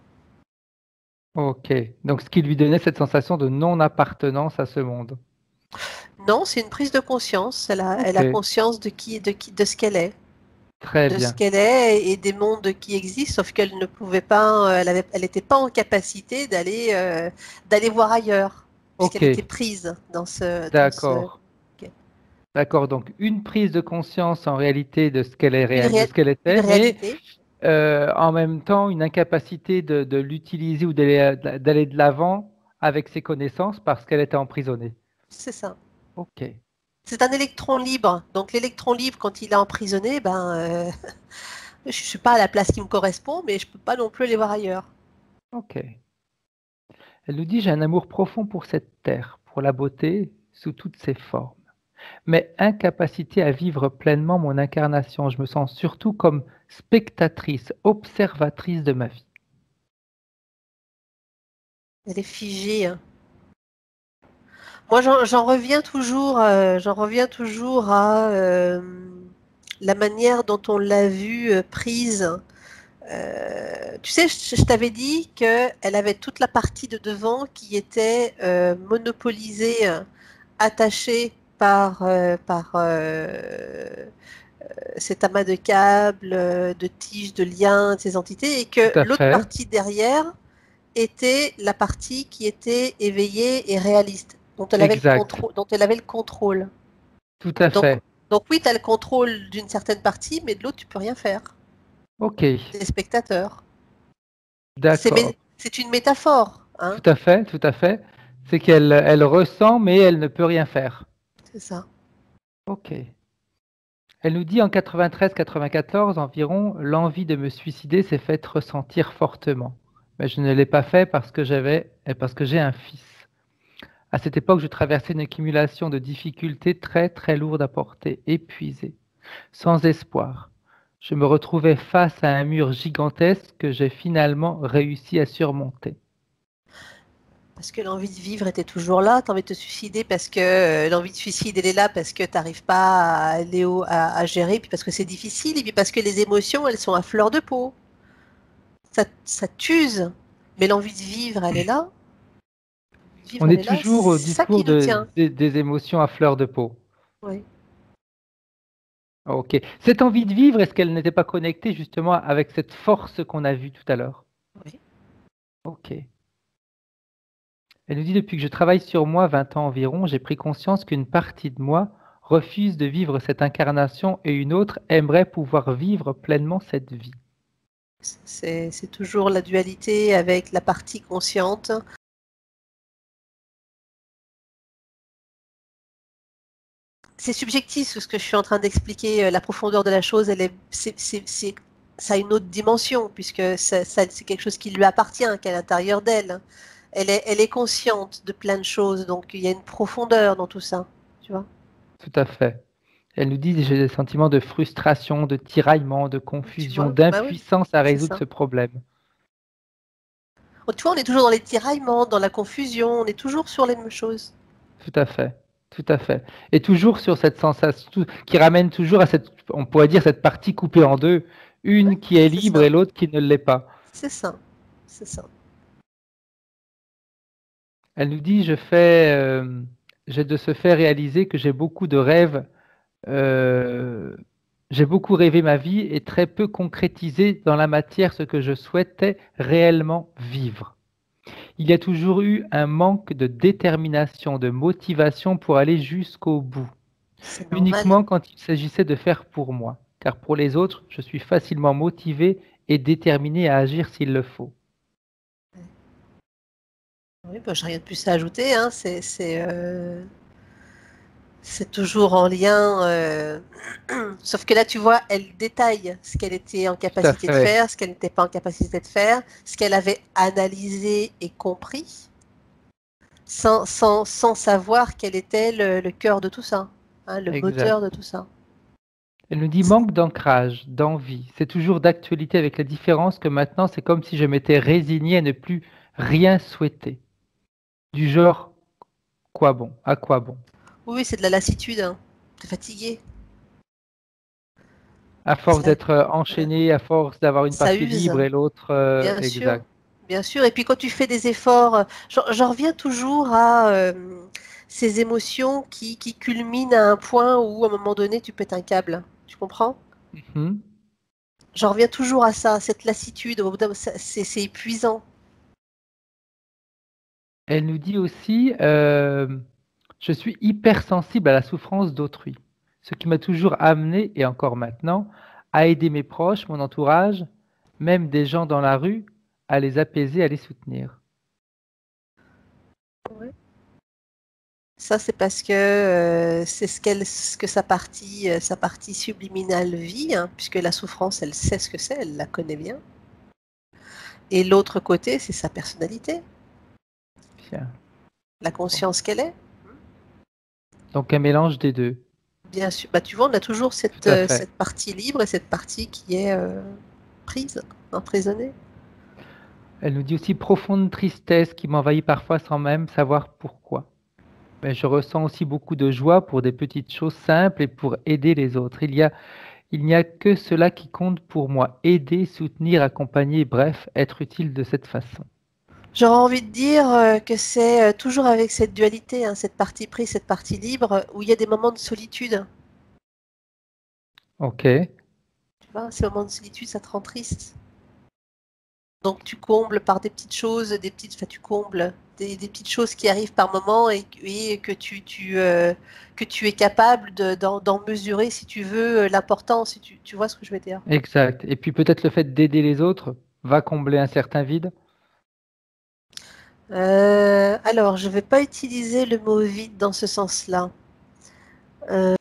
Speaker 1: Ok, donc ce qui lui donnait cette sensation de non-appartenance à ce monde.
Speaker 2: Non, c'est une prise de conscience. Elle
Speaker 1: Ok,
Speaker 2: a conscience de ce qu'elle est.
Speaker 1: très
Speaker 2: De ce
Speaker 1: bien.
Speaker 2: qu'elle est et des mondes qui existent, sauf qu'elle ne pouvait pas, elle n'était pas en capacité d'aller voir ailleurs,
Speaker 1: Ok,
Speaker 2: puisqu'elle était prise dans ce,
Speaker 1: d'accord. D'accord, donc une prise de conscience en réalité de ce qu'elle est
Speaker 2: une,
Speaker 1: de ce qu'elle
Speaker 2: une
Speaker 1: était, mais
Speaker 2: réalité,
Speaker 1: en même temps une incapacité de l'utiliser ou d'aller de l'avant avec ses connaissances parce qu'elle était emprisonnée.
Speaker 2: c'est ça.
Speaker 1: Ok,
Speaker 2: C'est un électron libre. Donc l'électron libre, quand il est emprisonné, je ne suis pas à la place qui me correspond, mais je ne peux pas non plus aller voir ailleurs.
Speaker 1: Ok. Elle nous dit, j'ai un amour profond pour cette terre, pour la beauté sous toutes ses formes, mais incapacité à vivre pleinement mon incarnation. Je me sens surtout comme spectatrice, observatrice de ma vie.
Speaker 2: Elle est figée, hein. Moi, j'en reviens toujours à la manière dont on l'a vue prise. Tu sais, je t'avais dit qu'elle avait toute la partie de devant qui était monopolisée, attachée par cet amas de câbles, de tiges, de liens, de ces entités, et
Speaker 1: Tout
Speaker 2: que
Speaker 1: à
Speaker 2: l'autre
Speaker 1: fait,
Speaker 2: partie derrière était la partie qui était éveillée et réaliste,
Speaker 1: exact,
Speaker 2: dont elle avait le contrôle.
Speaker 1: tout à
Speaker 2: Donc,
Speaker 1: fait.
Speaker 2: donc oui, tu as le contrôle d'une certaine partie, mais de l'autre, tu peux rien faire.
Speaker 1: Ok,
Speaker 2: C'est spectateur.
Speaker 1: d'accord.
Speaker 2: C'est une métaphore, hein,
Speaker 1: Tout à fait, tout à fait. C'est qu'elle ressent, mais elle ne peut rien faire.
Speaker 2: c'est ça.
Speaker 1: Ok. Elle nous dit en 93-94 environ, l'envie de me suicider s'est faite ressentir fortement. Mais je ne l'ai pas fait parce que j'ai un fils. À cette époque, je traversais une accumulation de difficultés très très lourdes à porter, épuisée, sans espoir. Je me retrouvais face à un mur gigantesque que j'ai finalement réussi à surmonter.
Speaker 2: Parce que l'envie de vivre était toujours là, tu as envie de te suicider parce que l'envie de suicide, elle est là parce que tu n'arrives pas à gérer, puis parce que c'est difficile, et puis parce que les émotions, elles sont à fleur de peau. Ça t'use, mais l'envie de vivre, elle est là. Vivre,
Speaker 1: On
Speaker 2: elle
Speaker 1: est
Speaker 2: est là,
Speaker 1: toujours au
Speaker 2: c'est ça
Speaker 1: discours
Speaker 2: qui nous tient.
Speaker 1: des émotions à fleur de peau.
Speaker 2: Oui.
Speaker 1: Ok. Cette envie de vivre, est-ce qu'elle n'était pas connectée justement avec cette force qu'on a vue tout à l'heure?
Speaker 2: Oui.
Speaker 1: Ok. Elle nous dit, depuis que je travaille sur moi 20 ans environ, j'ai pris conscience qu'une partie de moi refuse de vivre cette incarnation et une autre aimerait pouvoir vivre pleinement cette vie.
Speaker 2: C'est toujours la dualité avec la partie consciente. C'est subjectif ce que je suis en train d'expliquer. La profondeur de la chose, ça a une autre dimension, puisque c'est quelque chose qui lui appartient, qui est à l'intérieur d'elle. Elle est consciente de plein de choses, donc il y a une profondeur dans tout ça. Tu vois?
Speaker 1: Tout à fait. Elle nous dit, j'ai des sentiments de frustration, de tiraillement, de
Speaker 2: Tu
Speaker 1: confusion,
Speaker 2: vois? Bah oui,
Speaker 1: d'impuissance à
Speaker 2: c'est
Speaker 1: résoudre
Speaker 2: ça.
Speaker 1: ce problème.
Speaker 2: Oh, tu vois, on est toujours dans les tiraillements, dans la confusion, on est toujours sur les mêmes choses.
Speaker 1: Tout à fait. Tout à fait. Et toujours sur cette sensation qui ramène toujours à cette, on pourrait dire, cette partie coupée en deux,
Speaker 2: Ouais,
Speaker 1: une qui est
Speaker 2: c'est
Speaker 1: libre et
Speaker 2: ça.
Speaker 1: l'autre qui ne l'est pas.
Speaker 2: C'est ça. C'est ça.
Speaker 1: Elle nous dit, j'ai de ce fait réalisé que j'ai beaucoup de rêves, euh, j'ai beaucoup rêvé ma vie et très peu concrétisé dans la matière ce que je souhaitais réellement vivre. Il y a toujours eu un manque de détermination, de motivation pour aller jusqu'au bout,
Speaker 2: C'est normal.
Speaker 1: uniquement quand il s'agissait de faire pour moi, car pour les autres, je suis facilement motivé et déterminé à agir s'il le faut.
Speaker 2: Oui, bah, j'ai rien de plus à ajouter, hein. C'est toujours en lien. Sauf que là, tu vois, elle détaille ce qu'elle était en
Speaker 1: Tout à
Speaker 2: capacité de
Speaker 1: fait,
Speaker 2: faire, ce qu'elle n'était pas en capacité de faire, ce qu'elle avait analysé et compris, sans savoir quel était le cœur de tout ça, hein, le moteur de
Speaker 1: exact.
Speaker 2: tout ça.
Speaker 1: Elle nous dit manque d'ancrage, d'envie. C'est toujours d'actualité avec la différence que maintenant, c'est comme si je m'étais résigné à ne plus rien souhaiter. Du genre, quoi bon, à quoi bon?
Speaker 2: Oui, c'est de la lassitude, hein. T'es fatigué.
Speaker 1: À force
Speaker 2: Ça,
Speaker 1: d'être enchaîné, à force d'avoir une
Speaker 2: ça
Speaker 1: partie
Speaker 2: use,
Speaker 1: libre et l'autre,
Speaker 2: bien sûr.
Speaker 1: exact.
Speaker 2: Bien sûr. Et puis quand tu fais des efforts, j'en reviens toujours à ces émotions qui culminent à un point où, à un moment donné, tu pètes un câble. Tu comprends?
Speaker 1: Mhm.
Speaker 2: J'en reviens toujours à ça, cette lassitude. Au bout c'est épuisant.
Speaker 1: Elle nous dit aussi, je suis hypersensible à la souffrance d'autrui, ce qui m'a toujours amené, et encore maintenant, à aider mes proches, mon entourage, même des gens dans la rue, à les apaiser, à les soutenir.
Speaker 2: Ouais. Ça, c'est parce que c'est ce que sa partie subliminale vit, hein, puisque la souffrance, elle sait ce que c'est, elle la connaît bien. Et l'autre côté, c'est sa personnalité,
Speaker 1: Bien.
Speaker 2: la conscience qu'elle est.
Speaker 1: Donc un mélange des deux.
Speaker 2: Bien sûr, bah, tu vois, on a toujours
Speaker 1: Tout à fait.
Speaker 2: cette partie libre et cette partie qui est prise, emprisonnée.
Speaker 1: Elle nous dit aussi profonde tristesse qui m'envahit parfois sans même savoir pourquoi. Mais je ressens aussi beaucoup de joie pour des petites choses simples et pour aider les autres. Il n'y a que cela qui compte pour moi. Aider, soutenir, accompagner, bref, être utile de cette façon.
Speaker 2: J'aurais envie de dire que c'est toujours avec cette dualité, hein, cette partie prise, cette partie libre, où il y a des moments de solitude.
Speaker 1: Ok,
Speaker 2: Tu vois, ces moments de solitude, ça te rend triste. Donc tu combles par des petites choses, enfin tu combles des petites choses qui arrivent par moment et que tu es capable d'en mesurer si tu veux l'importance, si tu vois ce que je veux dire.
Speaker 1: exact. Et puis peut-être le fait d'aider les autres va combler un certain vide.
Speaker 2: Alors, je ne vais pas utiliser le mot vide dans ce sens-là. Euh,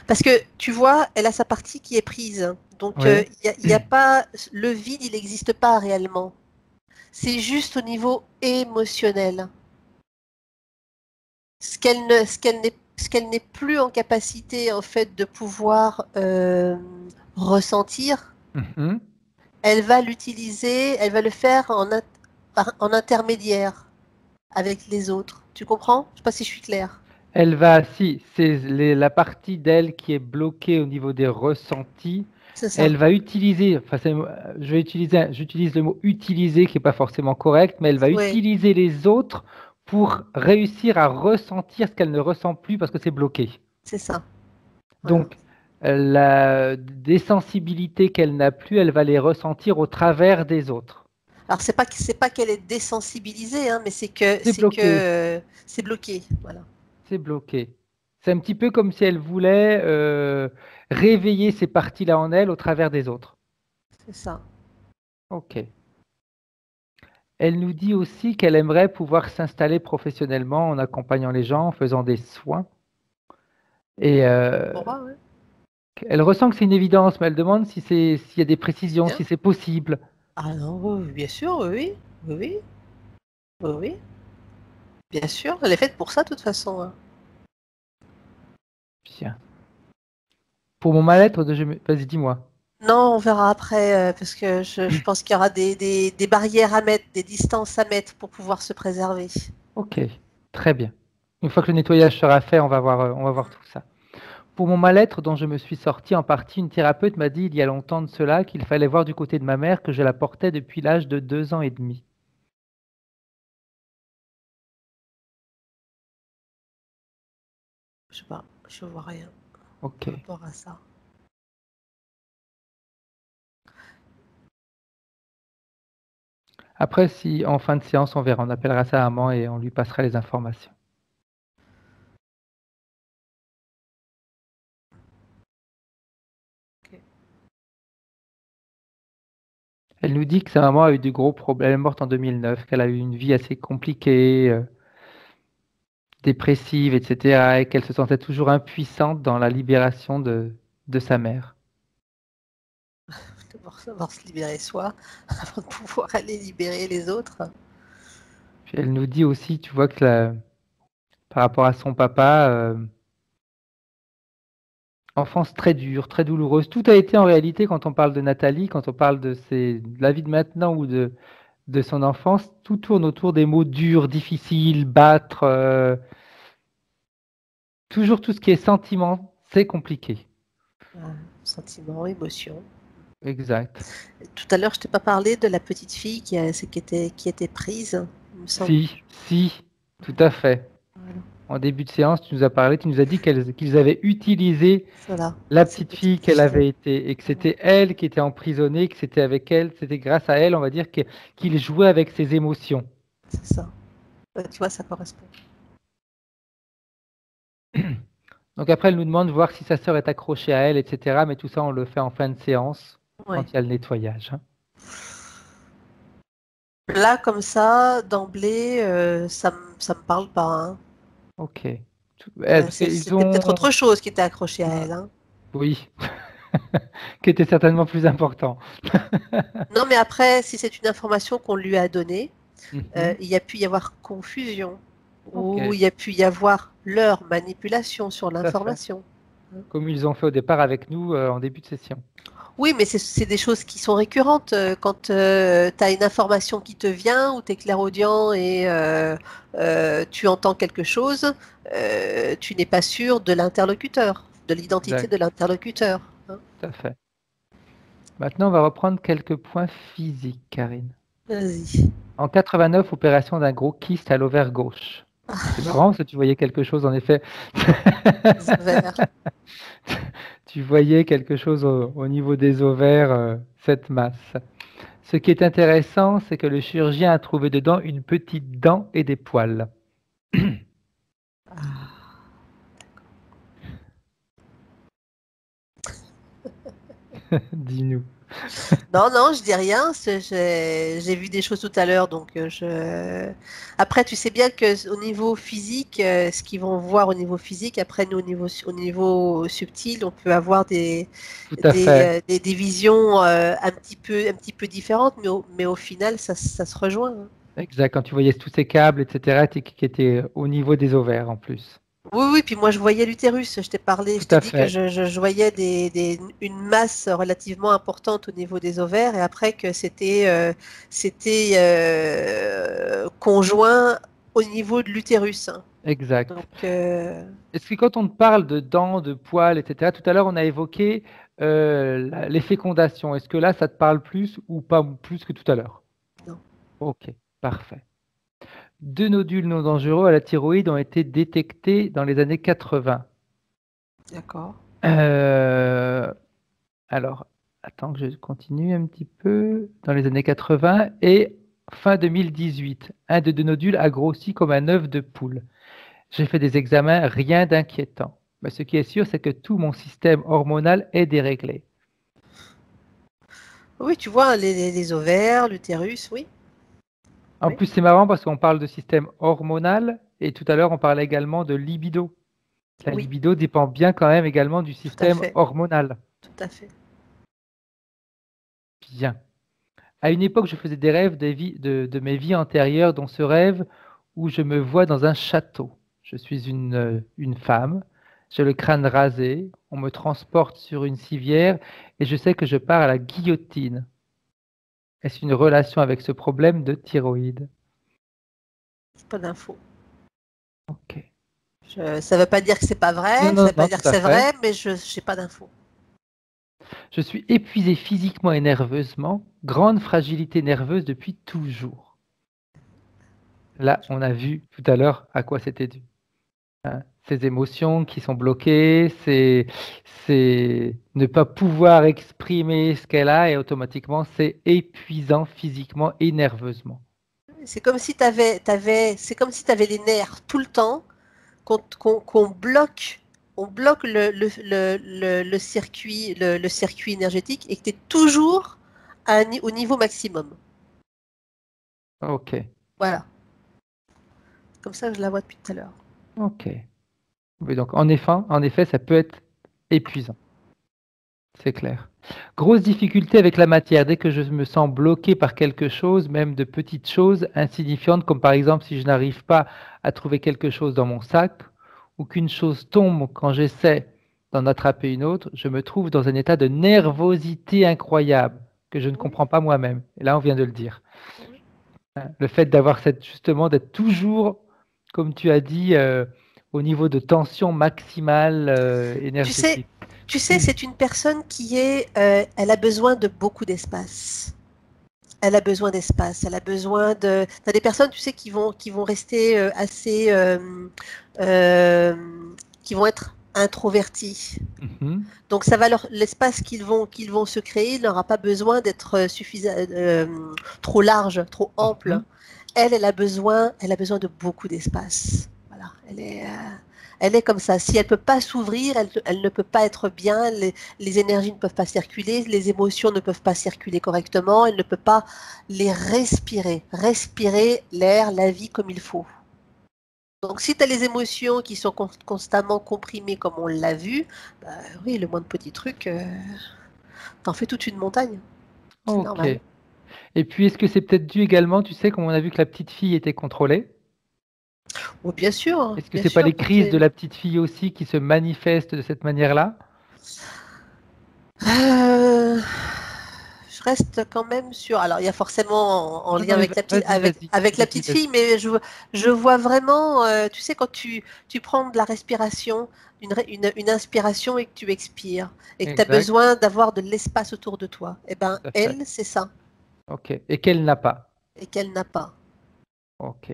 Speaker 2: Parce que tu vois, elle a sa partie qui est prise. Donc,
Speaker 1: Oui.
Speaker 2: y a pas le vide, il n'existe pas réellement. C'est juste au niveau émotionnel. Ce qu'elle n'est plus en capacité en fait de pouvoir ressentir,
Speaker 1: Mhm.
Speaker 2: elle va l'utiliser, elle va le faire en intermédiaire avec les autres. Tu comprends? Je ne sais pas si je suis claire.
Speaker 1: Elle va, si, c'est la partie d'elle qui est bloquée au niveau des ressentis.
Speaker 2: C'est ça.
Speaker 1: Elle va utiliser, enfin, j'utilise le mot utiliser qui n'est pas forcément correct, mais elle va
Speaker 2: Oui,
Speaker 1: utiliser les autres pour réussir à ressentir ce qu'elle ne ressent plus parce que c'est bloqué.
Speaker 2: c'est ça. Voilà.
Speaker 1: Donc, la désensibilité qu'elle n'a plus, elle va les ressentir au travers des autres.
Speaker 2: Alors c'est pas qu'elle est désensibilisée, hein, mais
Speaker 1: C'est bloqué,
Speaker 2: c'est bloqué. Voilà.
Speaker 1: c'est bloqué. C'est un petit peu comme si elle voulait réveiller ces parties-là en elle au travers des autres.
Speaker 2: C'est ça.
Speaker 1: Ok. Elle nous dit aussi qu'elle aimerait pouvoir s'installer professionnellement en accompagnant les gens, en faisant des soins. Et
Speaker 2: Pour moi, ouais.
Speaker 1: elle ressent que c'est une évidence, mais elle demande si s'il y a des
Speaker 2: C'est
Speaker 1: précisions,
Speaker 2: bien.
Speaker 1: si c'est possible.
Speaker 2: Ah non, oui, oui, bien sûr, oui, oui, oui, oui, oui, oui. Bien sûr, elle est faite pour ça de toute façon, hein.
Speaker 1: Bien. Pour mon mal-être, vas-y, dis-moi.
Speaker 2: Non, on verra après, parce que je pense qu'il y aura des barrières à mettre, des distances à mettre pour pouvoir se préserver.
Speaker 1: Ok, très bien. Une fois que le nettoyage sera fait, on va voir tout ça. Pour mon mal-être dont je me suis sorti en partie, une thérapeute m'a dit il y a longtemps de cela qu'il fallait voir du côté de ma mère que je la portais depuis l'âge de 2 ans et demi.
Speaker 2: Je sais pas, je vois rien
Speaker 1: Ok.
Speaker 2: par rapport à ça.
Speaker 1: Après, si en fin de séance, on verra, on appellera sa maman et on lui passera les informations.
Speaker 2: Ok.
Speaker 1: Elle nous dit que sa maman a eu de gros problèmes, elle est morte en 2009, qu'elle a eu une vie assez compliquée, dépressive, etc., et qu'elle se sentait toujours impuissante dans la libération de sa mère.
Speaker 2: D'abord savoir se libérer soi avant de pouvoir aller libérer les autres.
Speaker 1: Puis elle nous dit aussi, tu vois, que par rapport à son papa, enfance très dure, très douloureuse. Tout a été en réalité, quand on parle de Nathalie, quand on parle de la vie de maintenant ou de son enfance, tout tourne autour des mots durs, difficiles, battre. Toujours tout ce qui est sentiment, c'est compliqué.
Speaker 2: Sentiment, émotion.
Speaker 1: Exact.
Speaker 2: Tout à l'heure, je t'ai pas parlé de la petite fille qui était prise, il me semble.
Speaker 1: Si, si, tout à fait.
Speaker 2: Voilà.
Speaker 1: En début de séance, tu nous as parlé, tu nous as dit qu'ils avaient utilisé
Speaker 2: Voilà,
Speaker 1: la
Speaker 2: cette
Speaker 1: petite
Speaker 2: petite
Speaker 1: fille qu'elle
Speaker 2: fille.
Speaker 1: avait été et que c'était elle qui était emprisonnée, que c'était avec elle, c'était grâce à elle, on va dire, qu'il jouait avec ses émotions.
Speaker 2: C'est ça. Ouais, tu vois, ça correspond.
Speaker 1: Donc après, elle nous demande de voir si sa sœur est accrochée à elle, etc. Mais tout ça, on le fait en fin de séance,
Speaker 2: Ouais.
Speaker 1: quand il y a le nettoyage, hein.
Speaker 2: Là, comme ça, d'emblée, ça me parle pas, hein.
Speaker 1: Ok. Parce qu'ils
Speaker 2: C'était peut-être
Speaker 1: ont...
Speaker 2: autre chose qui était accroché à elle, hein.
Speaker 1: Oui, qui était certainement plus important.
Speaker 2: Non, mais après, si c'est une information qu'on lui a donnée,
Speaker 1: Mhm.
Speaker 2: il y a pu y avoir confusion,
Speaker 1: Ok,
Speaker 2: ou il y a pu y avoir leur manipulation sur
Speaker 1: tout à fait.
Speaker 2: l'information.
Speaker 1: Comme ils ont fait au départ avec nous en début de session.
Speaker 2: Oui, mais c'est des choses qui sont récurrentes. Quand tu as une information qui te vient, ou tu es clairaudient et tu entends quelque chose, tu n'es pas sûr de l'interlocuteur, de l'identité
Speaker 1: Exact,
Speaker 2: de l'interlocuteur, hein.
Speaker 1: tout à fait. Maintenant, on va reprendre quelques points physiques, Karine.
Speaker 2: Vas-y.
Speaker 1: En 89, opération d'un gros kyste à l'ovaire gauche. C'est marrant, parce que tu voyais quelque chose, en effet.
Speaker 2: Vert.
Speaker 1: Tu voyais quelque chose au niveau des ovaires, cette masse. Ce qui est intéressant, c'est que le chirurgien a trouvé dedans une petite dent et des poils. Dis-nous.
Speaker 2: Non, non, je dis rien. J'ai vu des choses tout à l'heure, donc Après, tu sais bien que au niveau physique, ce qu'ils vont voir au niveau physique, après nous au niveau subtil, on peut avoir
Speaker 1: Tout à fait.
Speaker 2: des visions un petit peu différentes, mais au final, ça se rejoint, hein.
Speaker 1: Exact. Quand tu voyais tous ces câbles, etc., qui étaient au niveau des ovaires en plus.
Speaker 2: Oui, oui, puis moi je voyais l'utérus. Je
Speaker 1: Tout
Speaker 2: t'ai
Speaker 1: à
Speaker 2: dit que
Speaker 1: fait.
Speaker 2: je voyais une masse relativement importante au niveau des ovaires, et après que c'était conjoint au niveau de l'utérus, hein.
Speaker 1: Exact.
Speaker 2: Donc,
Speaker 1: Est-ce que quand on te parle de dents, de poils, etc., tout à l'heure on a évoqué les fécondations. Est-ce que là ça te parle plus ou pas plus que tout à l'heure?
Speaker 2: non,
Speaker 1: Ok, parfait. Deux nodules non dangereux à la thyroïde ont été détectés dans les années 80.
Speaker 2: d'accord.
Speaker 1: Euh, alors, attends que je continue un petit peu. Dans les années 80 et fin 2018, un de deux nodules a grossi comme un œuf de poule. J'ai fait des examens, rien d'inquiétant. Mais ce qui est sûr, c'est que tout mon système hormonal est déréglé.
Speaker 2: Oui, tu vois, les ovaires, l'utérus, oui,
Speaker 1: En
Speaker 2: oui,
Speaker 1: plus, c'est marrant parce qu'on parle de système hormonal et tout à l'heure, on parlait également de libido. La
Speaker 2: oui,
Speaker 1: libido dépend bien quand même également du
Speaker 2: tout à
Speaker 1: système
Speaker 2: fait,
Speaker 1: hormonal.
Speaker 2: tout à fait.
Speaker 1: Bien. À une époque, je faisais des rêves de mes vies antérieures, dont ce rêve où je me vois dans un château. Je suis une femme, j'ai le crâne rasé, on me transporte sur une civière et je sais que je pars à la guillotine. Est-ce une relation avec ce problème de thyroïde?
Speaker 2: Pas d'infos.
Speaker 1: Ok.
Speaker 2: Ça ne veut pas dire que c'est pas
Speaker 1: Non,
Speaker 2: vrai, ça
Speaker 1: non,
Speaker 2: veut pas
Speaker 1: non,
Speaker 2: dire
Speaker 1: tout
Speaker 2: que
Speaker 1: à
Speaker 2: c'est
Speaker 1: fait.
Speaker 2: vrai, mais je n'ai pas d'infos.
Speaker 1: Je suis épuisé physiquement et nerveusement, grande fragilité nerveuse depuis toujours. Là, on a vu tout à l'heure à quoi c'était dû. Hein. Ces émotions qui sont bloquées, c'est ne pas pouvoir exprimer ce qu'elle a et automatiquement c'est épuisant physiquement et nerveusement.
Speaker 2: C'est comme si c'est comme si tu avais les nerfs tout le temps, qu'on bloque, on bloque le circuit énergétique, et que tu es toujours au niveau maximum.
Speaker 1: Ok,
Speaker 2: Voilà. Comme ça, je la vois depuis tout à l'heure.
Speaker 1: ok. Oui, donc en effet, ça peut être épuisant, c'est clair. Grosse difficulté avec la matière. Dès que je me sens bloqué par quelque chose, même de petites choses insignifiantes, comme par exemple si je n'arrive pas à trouver quelque chose dans mon sac, ou qu'une chose tombe quand j'essaie d'en attraper une autre, je me trouve dans un état de nervosité incroyable que je ne
Speaker 2: Oui,
Speaker 1: comprends pas moi-même. Et là, on vient de le dire.
Speaker 2: oui.
Speaker 1: Hein. Le fait d'avoir justement d'être toujours, comme tu as dit, au niveau de tension maximale
Speaker 2: Tu sais,
Speaker 1: énergétique.
Speaker 2: tu sais, c'est une personne elle a besoin de beaucoup d'espace. Elle a besoin d'espace. Elle a besoin de. T'as des personnes, tu sais, qui vont rester assez, euh, qui vont être introverties.
Speaker 1: Mhm.
Speaker 2: Donc ça va l'espace qu'ils vont se créer, il n'aura pas besoin d'être trop large, trop ample.
Speaker 1: Mhm.
Speaker 2: Elle a besoin de beaucoup d'espace. Voilà, Elle est comme ça. Si elle ne peut pas s'ouvrir, elle ne peut pas être bien, les énergies ne peuvent pas circuler, les émotions ne peuvent pas circuler correctement, elle ne peut pas les respirer l'air, la vie comme il faut. Donc si tu as les émotions qui sont constamment comprimées comme on l'a vu, bah, oui, le moindre petit truc, t'en fais toute une montagne. C'est
Speaker 1: Ok.
Speaker 2: normal.
Speaker 1: Et puis, est-ce que c'est peut-être dû également, tu sais, comme on a vu que la petite fille était contrôlée,
Speaker 2: Bon, bien sûr, hein,
Speaker 1: est-ce que
Speaker 2: bien
Speaker 1: c'est pas
Speaker 2: sûr.
Speaker 1: les crises de la petite fille aussi qui se manifestent de cette manière-là?
Speaker 2: Euh, je reste quand même sur. Alors, il y a forcément en
Speaker 1: Non,
Speaker 2: lien
Speaker 1: non, mais
Speaker 2: avec la petite,
Speaker 1: vas-y, vas-y,
Speaker 2: avec la
Speaker 1: vas-y,
Speaker 2: petite
Speaker 1: vas-y.
Speaker 2: fille, mais je vois vraiment. Tu sais, quand tu prends de la respiration, une inspiration et que tu expires, et que tu as
Speaker 1: Exact,
Speaker 2: besoin d'avoir de l'espace autour de toi, eh ben,
Speaker 1: tout à fait.
Speaker 2: elle, c'est ça,
Speaker 1: Ok. Et qu'elle n'a pas.
Speaker 2: et qu'elle n'a pas.
Speaker 1: Ok.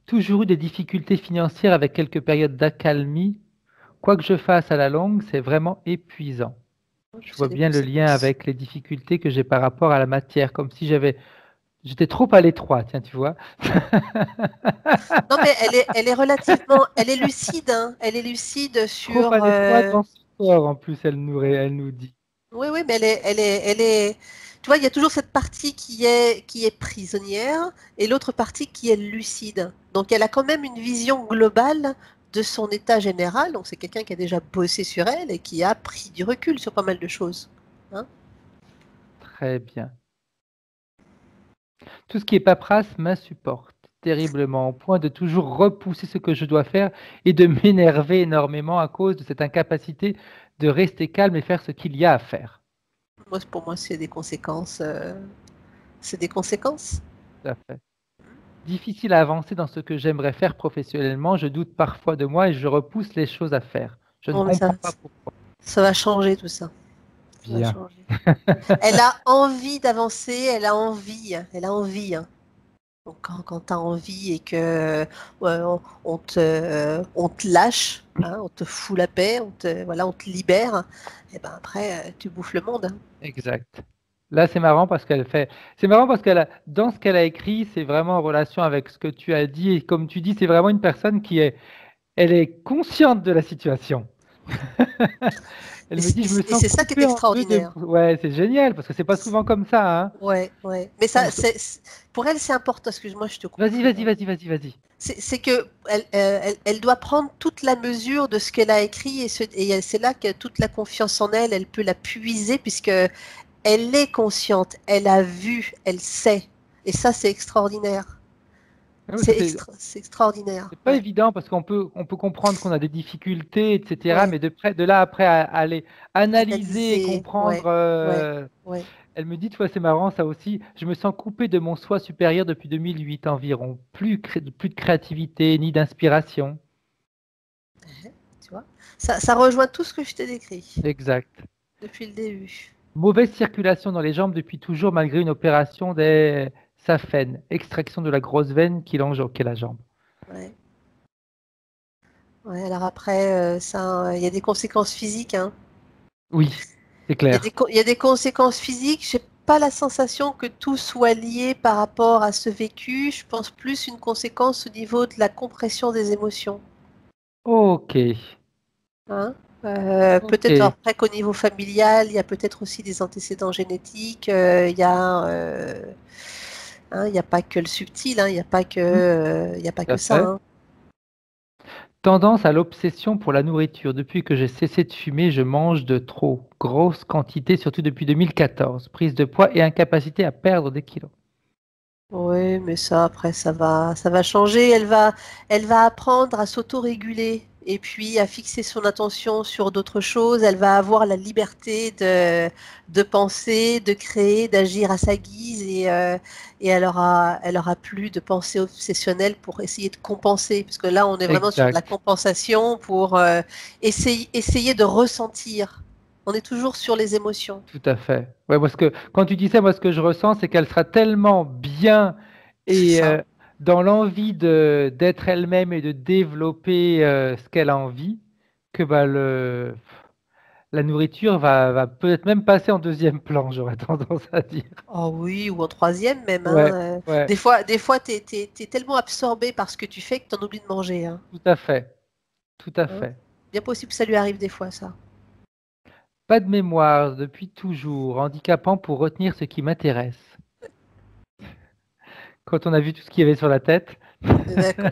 Speaker 1: Toujours eu des difficultés financières avec quelques périodes d'accalmie. Quoi que je fasse à la longue, c'est vraiment épuisant. Je vois
Speaker 2: C'est les
Speaker 1: bien le lien
Speaker 2: conséquences.
Speaker 1: avec les difficultés que j'ai par rapport à la matière, comme si j'étais trop à l'étroit, tiens, tu vois.
Speaker 2: Non, mais elle est lucide, hein. Elle est lucide
Speaker 1: Trop à
Speaker 2: sur.
Speaker 1: l'étroit dans ce corps, en plus, elle nous dit.
Speaker 2: Oui, oui, mais tu vois, il y a toujours cette partie qui est prisonnière et l'autre partie qui est lucide. Donc, elle a quand même une vision globale de son état général. Donc, c'est quelqu'un qui a déjà bossé sur elle et qui a pris du recul sur pas mal de choses. Hein.
Speaker 1: Très bien. Tout ce qui est paperasse m'insupporte terriblement, au point de toujours repousser ce que je dois faire et de m'énerver énormément à cause de cette incapacité de rester calme et faire ce qu'il y a à faire.
Speaker 2: Pour moi, c'est des conséquences. C'est des conséquences.
Speaker 1: Tout à fait. Difficile à avancer dans ce que j'aimerais faire professionnellement, je doute parfois de moi et je repousse les choses à faire. Je ne
Speaker 2: Bon, mais
Speaker 1: comprends pas pourquoi.
Speaker 2: ça va changer tout ça. Ça va
Speaker 1: Bien.
Speaker 2: changer. Elle a envie d'avancer, elle a envie. Hein. Donc, quand tu as envie et que on te lâche, hein, on te fout la paix, voilà, on te libère, et ben après, tu bouffes le monde. Hein.
Speaker 1: Exact. Là, c'est marrant parce qu'elle fait. C'est marrant parce qu'elle a... dans ce qu'elle a écrit, c'est vraiment en relation avec ce que tu as dit. Et comme tu dis, c'est vraiment une personne qui est. Elle est consciente de la situation. Elle me dit, je me
Speaker 2: Et
Speaker 1: sens
Speaker 2: c'est ça qui est
Speaker 1: coupée en deux de.
Speaker 2: extraordinaire.
Speaker 1: Ouais, c'est génial parce que c'est pas souvent comme ça, hein.
Speaker 2: Ouais, ouais. Mais
Speaker 1: On
Speaker 2: ça,
Speaker 1: se-
Speaker 2: pour elle, c'est important. Excuse-moi, je te coupe.
Speaker 1: Vas-y, vas-y, vas-y, vas-y, vas-y.
Speaker 2: C'est que elle doit prendre toute la mesure de ce qu'elle a écrit et c'est là que toute la confiance en elle, elle peut la puiser puisque elle est consciente, elle a vu, elle sait. Et ça, c'est extraordinaire.
Speaker 1: Ah oui, ça,
Speaker 2: C'est extraordinaire.
Speaker 1: c'est pas
Speaker 2: Ouais,
Speaker 1: évident parce qu'on peut comprendre qu'on a des difficultés, etc.
Speaker 2: ouais.
Speaker 1: Mais de là après à aller analyser et
Speaker 2: Analyser,
Speaker 1: comprendre.
Speaker 2: ouais, ouais, ouais.
Speaker 1: Elle me dit, tu vois, c'est marrant ça aussi. Je me sens coupé de mon soi supérieur depuis 2008 environ. Plus de créativité ni d'inspiration.
Speaker 2: Tu vois. Ça rejoint tout ce que je t'ai décrit
Speaker 1: Exact.
Speaker 2: depuis le début.
Speaker 1: Mauvaise circulation dans les jambes depuis toujours malgré une opération des SAPHEN, extraction de la grosse veine qui longeait la jambe.
Speaker 2: Ouais. Ouais, alors après, il y a des conséquences physiques, hein.
Speaker 1: Oui, c'est clair.
Speaker 2: Il y a des conséquences physiques. J'ai pas la sensation que tout soit lié par rapport à ce vécu. Je pense plus une conséquence au niveau de la compression des émotions.
Speaker 1: Ok,
Speaker 2: Hein. Peut-être
Speaker 1: ok.
Speaker 2: après qu'au niveau familial, il y a peut-être aussi des antécédents génétiques. Il n'y a pas que le subtil, hein,
Speaker 1: Hmm,
Speaker 2: il y a pas
Speaker 1: tout à
Speaker 2: que ça.
Speaker 1: fait.
Speaker 2: Hein.
Speaker 1: Tendance à l'obsession pour la nourriture. Depuis que j'ai cessé de fumer, je mange de trop. Grosse quantité, surtout depuis 2014. Prise de poids et incapacité à perdre des kilos.
Speaker 2: Oui, mais ça, après, ça va changer. Elle va apprendre à s'autoréguler et puis à fixer son attention sur d'autres choses. Elle va avoir la liberté de penser, de créer, d'agir à sa guise et elle aura plus de pensée obsessionnelle pour essayer de compenser. Parce que là, on est vraiment sur de la
Speaker 1: Exact.
Speaker 2: compensation pour essayer de ressentir. On est toujours sur les émotions.
Speaker 1: Tout à fait. Ouais, parce que quand tu dis ça, moi, ce que je ressens, c'est qu'elle sera tellement bien
Speaker 2: C'est
Speaker 1: et
Speaker 2: ça.
Speaker 1: dans l'envie d'être elle-même et de développer ce qu'elle a envie, que bah, la nourriture va peut-être même passer en deuxième plan, j'aurais tendance à dire.
Speaker 2: Oh oui, ou en troisième même.
Speaker 1: Ouais,
Speaker 2: Hein.
Speaker 1: ouais,
Speaker 2: Des fois, t'es tellement absorbé par ce que tu fais que t'en oublies de manger. Hein.
Speaker 1: tout à fait. tout à
Speaker 2: Hein.
Speaker 1: fait.
Speaker 2: Bien possible que ça lui arrive des fois, ça.
Speaker 1: Pas de mémoire depuis toujours, handicapant pour retenir ce qui m'intéresse. Quand on a vu tout ce qu'il y avait sur la tête,
Speaker 2: D'accord,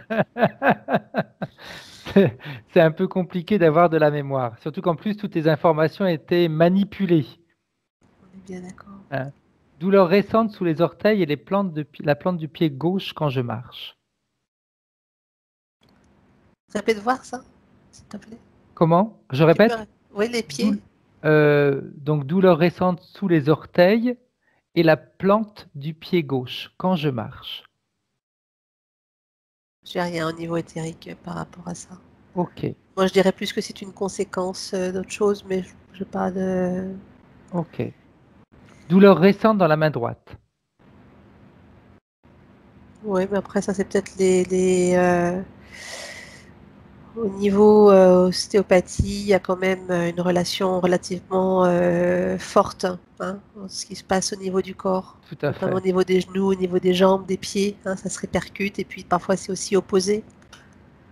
Speaker 1: c'est c'est un peu compliqué d'avoir de la mémoire. Surtout qu'en plus, toutes les informations étaient manipulées.
Speaker 2: on est bien d'accord.
Speaker 1: Hein. Douleur récente sous les orteils et la plante du pied gauche quand je marche.
Speaker 2: Répète voir ça, s'il te plaît.
Speaker 1: Comment? Je
Speaker 2: Tu peux...
Speaker 1: répète?
Speaker 2: Oui, les pieds.
Speaker 1: Doul- donc douleur récente sous les orteils et la plante du pied gauche quand je marche.
Speaker 2: J'ai rien au niveau éthérique par rapport à ça.
Speaker 1: Ok,
Speaker 2: Moi, je dirais plus que c'est une conséquence d'autre chose, mais je n'ai pas de...
Speaker 1: ok. Douleur récente dans la main droite.
Speaker 2: Oui, mais après, ça, c'est peut-être au niveau ostéopathie, il y a quand même une relation relativement forte, hein, en ce qui se passe au niveau du corps,
Speaker 1: Tout à
Speaker 2: notamment au
Speaker 1: fait.
Speaker 2: niveau des genoux, au niveau des jambes, des pieds, hein, ça se répercute, et puis parfois c'est aussi opposé.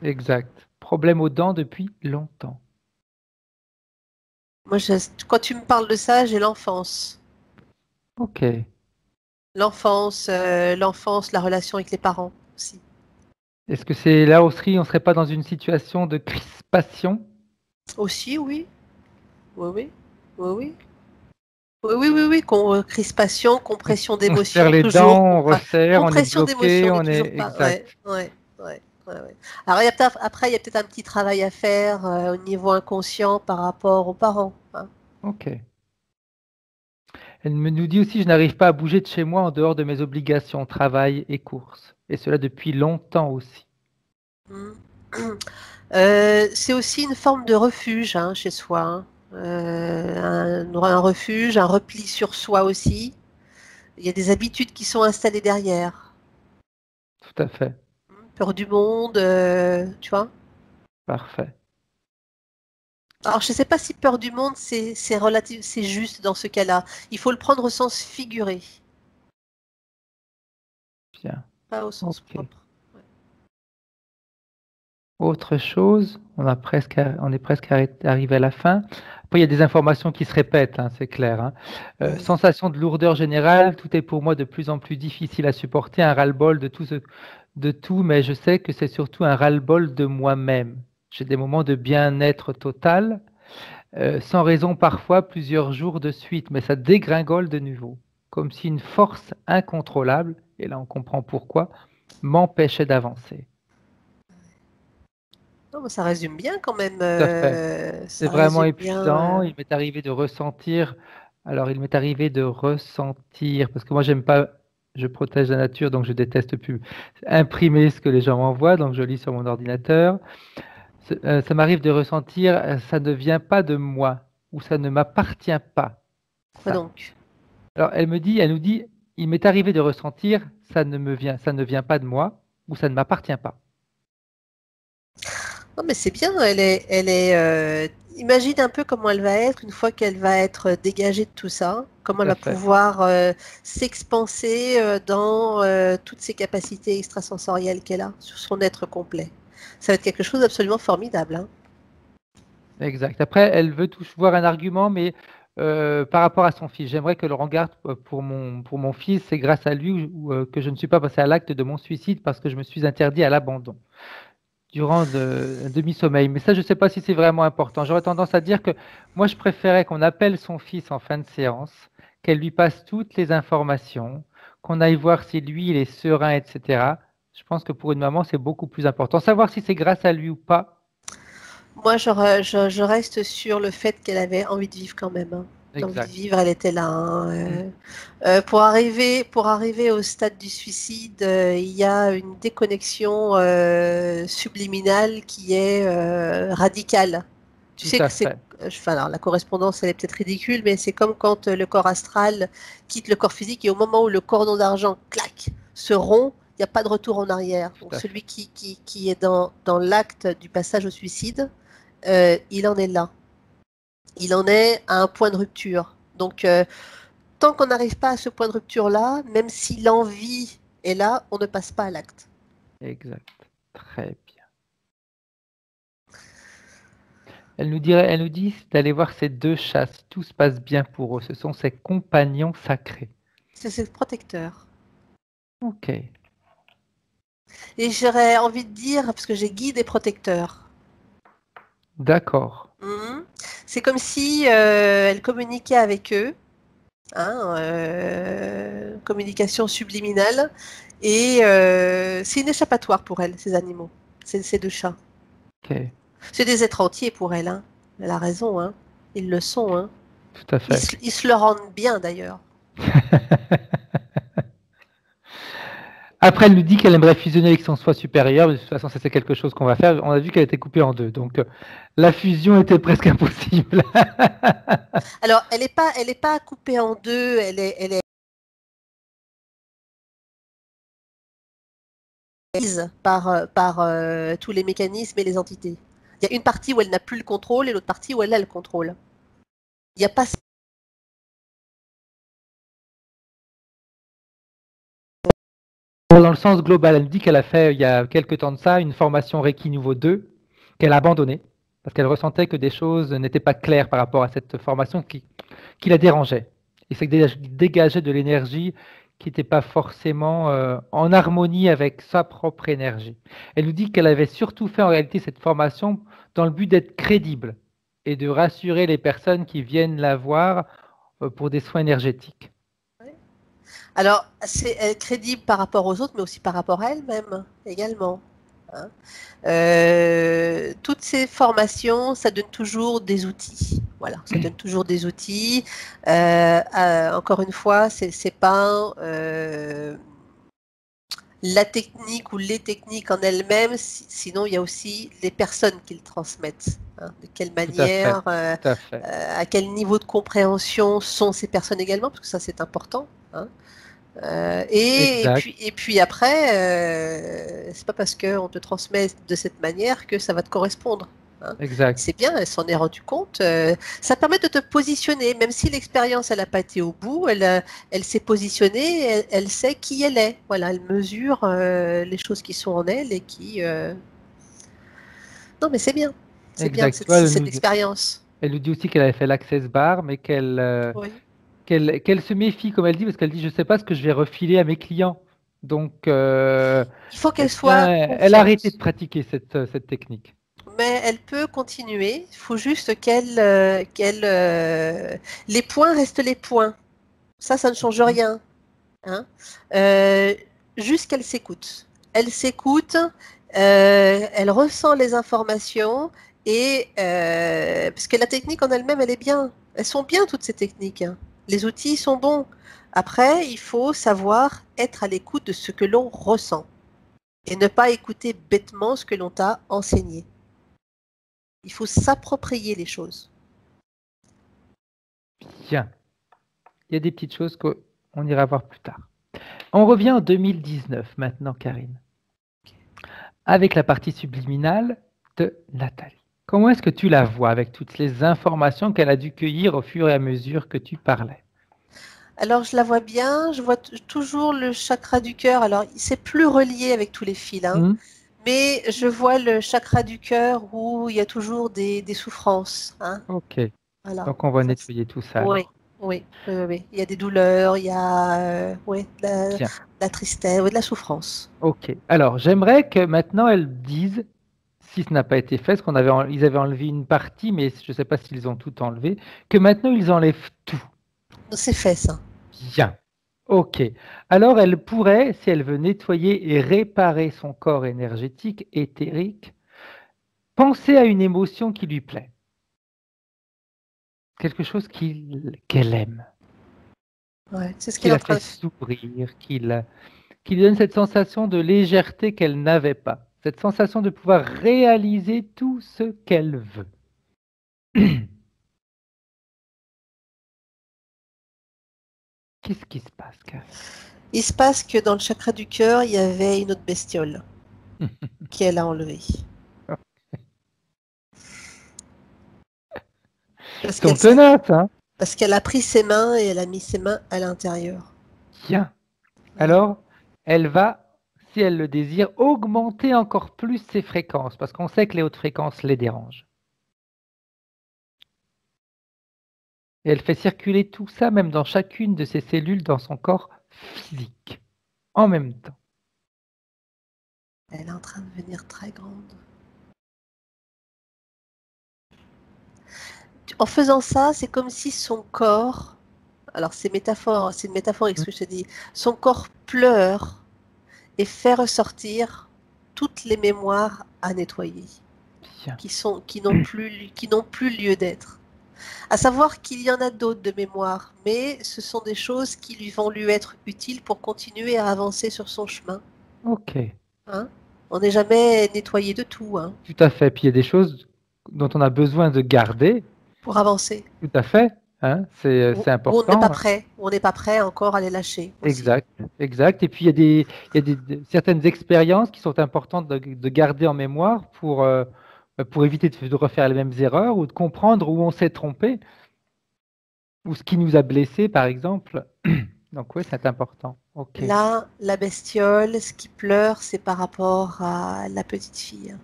Speaker 1: Exact. Problème aux dents depuis longtemps.
Speaker 2: Moi, quand tu me parles de ça, j'ai l'enfance.
Speaker 1: Ok.
Speaker 2: L'enfance, la relation avec les parents aussi.
Speaker 1: Est-ce que c'est là aussi, on serait pas dans une situation de crispation?
Speaker 2: Aussi, oui. Oui, oui. Oui, oui. Oui, oui, oui, oui. Crispation, compression
Speaker 1: On se serre
Speaker 2: d'émotions,
Speaker 1: les
Speaker 2: toujours.
Speaker 1: dents, on resserre, on est
Speaker 2: Compression d'émotions,
Speaker 1: bloqué,
Speaker 2: on n'est
Speaker 1: on
Speaker 2: toujours
Speaker 1: est
Speaker 2: pas. Ouais,
Speaker 1: exact.
Speaker 2: ouais, ouais, ouais. Alors, après, il y a peut-être un petit travail à faire au niveau inconscient par rapport aux parents. Hein.
Speaker 1: Ok. Elle me nous dit aussi, je n'arrive pas à bouger de chez moi en dehors de mes obligations, travail et courses. Et cela depuis longtemps aussi.
Speaker 2: Mm. C'est aussi une forme de refuge hein, chez soi. Hein. Un refuge, un repli sur soi aussi. Il y a des habitudes qui sont installées derrière.
Speaker 1: Tout à fait.
Speaker 2: Peur du monde, tu vois.
Speaker 1: Parfait.
Speaker 2: Alors, je ne sais pas si peur du monde, c'est relatif, c'est juste dans ce cas-là. Il faut le prendre au sens figuré,
Speaker 1: Bien.
Speaker 2: pas au sens
Speaker 1: Ok.
Speaker 2: propre. Ouais.
Speaker 1: Autre chose, on est presque arrivé à la fin. Après, il y a des informations qui se répètent, hein, c'est clair. Hein.
Speaker 2: Ouais.
Speaker 1: Sensation de lourdeur générale, tout est pour moi de plus en plus difficile à supporter, un ras-le-bol de tout, mais je sais que c'est surtout un ras-le-bol de moi-même. J'ai des moments de bien-être total, sans raison parfois plusieurs jours de suite, mais ça dégringole de nouveau, comme si une force incontrôlable, et là on comprend pourquoi, m'empêchait d'avancer.
Speaker 2: Non, mais ça résume bien quand même.
Speaker 1: Tout à fait. C'est
Speaker 2: Ça
Speaker 1: vraiment
Speaker 2: résume bien.
Speaker 1: épuisant. Il m'est arrivé de ressentir. Alors, il m'est arrivé de ressentir, parce que moi, j'aime pas, je protège la nature, donc je déteste plus imprimer ce que les gens m'envoient, donc je lis sur mon ordinateur. Ça m'arrive de ressentir, ça ne vient pas de moi, ou ça ne m'appartient pas,
Speaker 2: Quoi
Speaker 1: ça.
Speaker 2: donc?
Speaker 1: Alors, elle nous dit, il m'est arrivé de ressentir, ça ne vient pas de moi, ou ça ne m'appartient pas.
Speaker 2: Non, mais c'est bien. Imagine un peu comment elle va être une fois qu'elle va être dégagée de tout ça. Comment elle
Speaker 1: Tout à
Speaker 2: va
Speaker 1: fait.
Speaker 2: pouvoir s'expanser dans toutes ses capacités extrasensorielles qu'elle a sur son être complet. Ça va être quelque chose d'absolument formidable. Hein.
Speaker 1: Exact. Après, elle veut toujours voir un argument, mais par rapport à son fils. J'aimerais que le regarde pour mon fils. C'est grâce à lui que je ne suis pas passé à l'acte de mon suicide parce que je me suis interdit à l'abandon durant un demi-sommeil. Mais ça, je ne sais pas si c'est vraiment important. J'aurais tendance à dire que moi, je préférais qu'on appelle son fils en fin de séance, qu'elle lui passe toutes les informations, qu'on aille voir si lui, il est serein, etc. Je pense que pour une maman, c'est beaucoup plus important. Savoir si c'est grâce à lui ou pas.
Speaker 2: Moi, je reste sur le fait qu'elle avait envie de vivre quand même. Hein. L'envie de
Speaker 1: Exact.
Speaker 2: vivre, elle était là. Hein.
Speaker 1: Mm.
Speaker 2: Pour arriver au stade du suicide, il y a une déconnexion subliminale qui est radicale. Tu
Speaker 1: Tout
Speaker 2: sais
Speaker 1: à
Speaker 2: que c'est,
Speaker 1: fait.
Speaker 2: enfin, alors, la correspondance, elle est peut-être ridicule, mais c'est comme quand le corps astral quitte le corps physique et au moment où le cordon d'argent, clac, se rompt, il n'y a pas de retour en arrière.
Speaker 1: Tout
Speaker 2: Donc
Speaker 1: à fait.
Speaker 2: celui qui est dans l'acte du passage au suicide, il en est là. Il en est à un point de rupture. Donc, tant qu'on n'arrive pas à ce point de rupture-là, même si l'envie est là, on ne passe pas à l'acte.
Speaker 1: Exact. Très bien. Elle nous dit d'aller voir ces deux chats, si tout se passe bien pour eux. Ce sont ses compagnons sacrés.
Speaker 2: C'est ses protecteurs.
Speaker 1: Ok,
Speaker 2: Et j'aurais envie de dire, parce que j'ai guide et protecteur.
Speaker 1: d'accord.
Speaker 2: Mhm. C'est comme si elle communiquait avec eux, hein, communication subliminale, et c'est une échappatoire pour elle, ces animaux, ces deux chats.
Speaker 1: Ok,
Speaker 2: C'est des êtres entiers pour elle, hein. Elle a raison, hein. Ils le sont, hein.
Speaker 1: tout à fait.
Speaker 2: Ils se le rendent bien d'ailleurs.
Speaker 1: Après, elle nous dit qu'elle aimerait fusionner avec son soi supérieur. De toute façon, ça c'est quelque chose qu'on va faire. On a vu qu'elle était coupée en deux, donc la fusion était presque impossible.
Speaker 2: Alors, elle est pas coupée en deux, elle est prise par tous les mécanismes et les entités. Il y a une partie où elle n'a plus le contrôle et l'autre partie où elle a le contrôle. Il n'y a pas
Speaker 1: Dans le sens global, elle nous dit qu'elle a fait il y a quelques temps de ça une formation Reiki Niveau 2 qu'elle a abandonnée parce qu'elle ressentait que des choses n'étaient pas claires par rapport à cette formation qui la dérangeait. Et c'est que dégageait de l'énergie qui n'était pas forcément en harmonie avec sa propre énergie. Elle nous dit qu'elle avait surtout fait en réalité cette formation dans le but d'être crédible et de rassurer les personnes qui viennent la voir pour des soins énergétiques.
Speaker 2: Alors, c'est crédible par rapport aux autres, mais aussi par rapport à elle-même également, hein. Toutes ces formations, ça donne toujours des outils. Voilà, ça donne toujours des outils. Encore une fois, c'est pas la technique ou les techniques en elles-mêmes, sinon il y a aussi les personnes qui le transmettent, hein. De quelle
Speaker 1: Tout à fait,
Speaker 2: manière,
Speaker 1: tout à fait.
Speaker 2: à quel niveau de compréhension sont ces personnes également, parce que ça c'est important, hein.
Speaker 1: Exact,
Speaker 2: Et puis après, c'est pas parce qu'on te transmet de cette manière que ça va te correspondre, hein.
Speaker 1: exact.
Speaker 2: C'est bien, elle s'en est rendue compte. Ça permet de te positionner, même si l'expérience elle n'a pas été au bout, elle s'est positionnée, elle sait qui elle est. Voilà, elle mesure les choses qui sont en elle et qui. Non, mais c'est bien
Speaker 1: Exact. Tu vois,
Speaker 2: cette expérience.
Speaker 1: elle nous dit aussi qu'elle avait fait l'Access Bar, mais
Speaker 2: Oui.
Speaker 1: qu'elle se méfie, comme elle dit, parce qu'elle dit, je ne sais pas ce que je vais refiler à mes clients. Donc,
Speaker 2: Il faut
Speaker 1: eh
Speaker 2: qu'elle
Speaker 1: bien,
Speaker 2: soit
Speaker 1: elle a arrêté de
Speaker 2: confiante.
Speaker 1: pratiquer cette technique.
Speaker 2: Mais elle peut continuer. Il faut juste les points restent les points. Ça ne change
Speaker 1: Mhm.
Speaker 2: rien, hein. Euh, Juste qu'elle s'écoute. Elle s'écoute, elle ressent les informations et parce que la technique en elle-même, elle est bien. Elles sont bien toutes ces techniques, hein. Les outils sont bons. Après, il faut savoir être à l'écoute de ce que l'on ressent et ne pas écouter bêtement ce que l'on t'a enseigné. Il faut s'approprier les choses.
Speaker 1: Bien. Il y a des petites choses qu'on ira voir plus tard. On revient en 2019 maintenant, Karine, avec la partie subliminale de Nathalie. Comment est-ce que tu la vois avec toutes les informations qu'elle a dû cueillir au fur et à mesure que tu parlais?
Speaker 2: Alors, je la vois bien, je vois toujours le chakra du cœur. Alors, c'est plus relié avec tous les fils, hein,
Speaker 1: Hmm.
Speaker 2: mais je vois le chakra du cœur où il y a toujours des souffrances, hein.
Speaker 1: Ok.
Speaker 2: Voilà.
Speaker 1: Donc, on va
Speaker 2: Ça,
Speaker 1: nettoyer tout ça
Speaker 2: oui,
Speaker 1: alors.
Speaker 2: oui, oui, oui, oui. Il y a des douleurs, il y a oui,
Speaker 1: Bien.
Speaker 2: la tristesse, oui, de la souffrance.
Speaker 1: Ok. Alors, j'aimerais que maintenant elles disent, si ce n'a pas été fait, parce ils avaient enlevé une partie, mais je ne sais pas s'ils ont tout enlevé, que maintenant ils enlèvent tout.
Speaker 2: C'est fait, ça.
Speaker 1: Bien. Ok. Alors, elle pourrait, si elle veut nettoyer et réparer son corps énergétique, éthérique, penser à une émotion qui lui plaît, quelque chose qu'elle aime,
Speaker 2: Ouais, c'est ce
Speaker 1: qui
Speaker 2: qu'elle est
Speaker 1: la
Speaker 2: en train
Speaker 1: fait
Speaker 2: de faire.
Speaker 1: sourire, qui lui donne cette sensation de légèreté qu'elle n'avait pas, cette sensation de pouvoir réaliser tout ce qu'elle veut. Qu'est-ce qui se passe, Karine?
Speaker 2: Il se passe que dans le chakra du cœur, il y avait une autre bestiole qu'elle a enlevée.
Speaker 1: Ils
Speaker 2: Parce
Speaker 1: sont
Speaker 2: qu'elle s'est
Speaker 1: tenaces, hein?
Speaker 2: Parce qu'elle a pris ses mains et elle a mis ses mains à l'intérieur.
Speaker 1: Bien.
Speaker 2: Voilà.
Speaker 1: Alors, elle va, si elle le désire, augmenter encore plus ses fréquences, parce qu'on sait que les hautes fréquences les dérangent. Et elle fait circuler tout ça, même dans chacune de ses cellules dans son corps physique, en même temps.
Speaker 2: Elle est en train de devenir très grande. En faisant ça, c'est comme si son corps, alors c'est une métaphorique ce que je te dis, son corps pleure et fait ressortir toutes les mémoires à nettoyer,
Speaker 1: Bien.
Speaker 2: qui n'ont plus lieu d'être. À savoir qu'il y en a d'autres de mémoires, mais ce sont des choses qui vont lui être utiles pour continuer à avancer sur son chemin.
Speaker 1: Ok,
Speaker 2: Hein. On n'est jamais nettoyé de tout, hein,
Speaker 1: tout à fait. Puis il y a des choses dont on a besoin de garder,
Speaker 2: pour avancer.
Speaker 1: tout à fait. Hein, c'est
Speaker 2: Où on n'est pas
Speaker 1: important. Hein.
Speaker 2: prêt, où on n'est pas prêt encore à les lâcher aussi.
Speaker 1: Exact, exact. Et puis il y a certaines expériences qui sont importantes de garder en mémoire pour éviter de refaire les mêmes erreurs ou de comprendre où on s'est trompé ou ce qui nous a blessés, par exemple. Donc oui, c'est important. Ok,
Speaker 2: Là, la bestiole, ce qui pleure, c'est par rapport à la petite fille.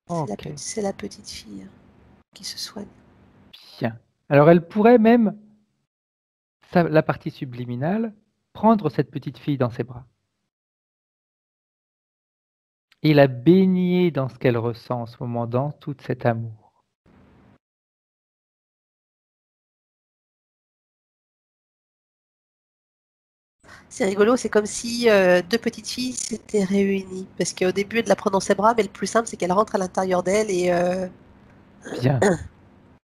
Speaker 1: ok,
Speaker 2: C'est la petite fille qui se soigne.
Speaker 1: bien. Alors elle pourrait même, la partie subliminale, prendre cette petite fille dans ses bras et la baigner dans ce qu'elle ressent en ce moment, dans tout cet amour.
Speaker 2: C'est rigolo, c'est comme si deux petites filles s'étaient réunies. Parce qu'au début, elle la prend dans ses bras, mais le plus simple, c'est qu'elle rentre à l'intérieur d'elle
Speaker 1: Bien.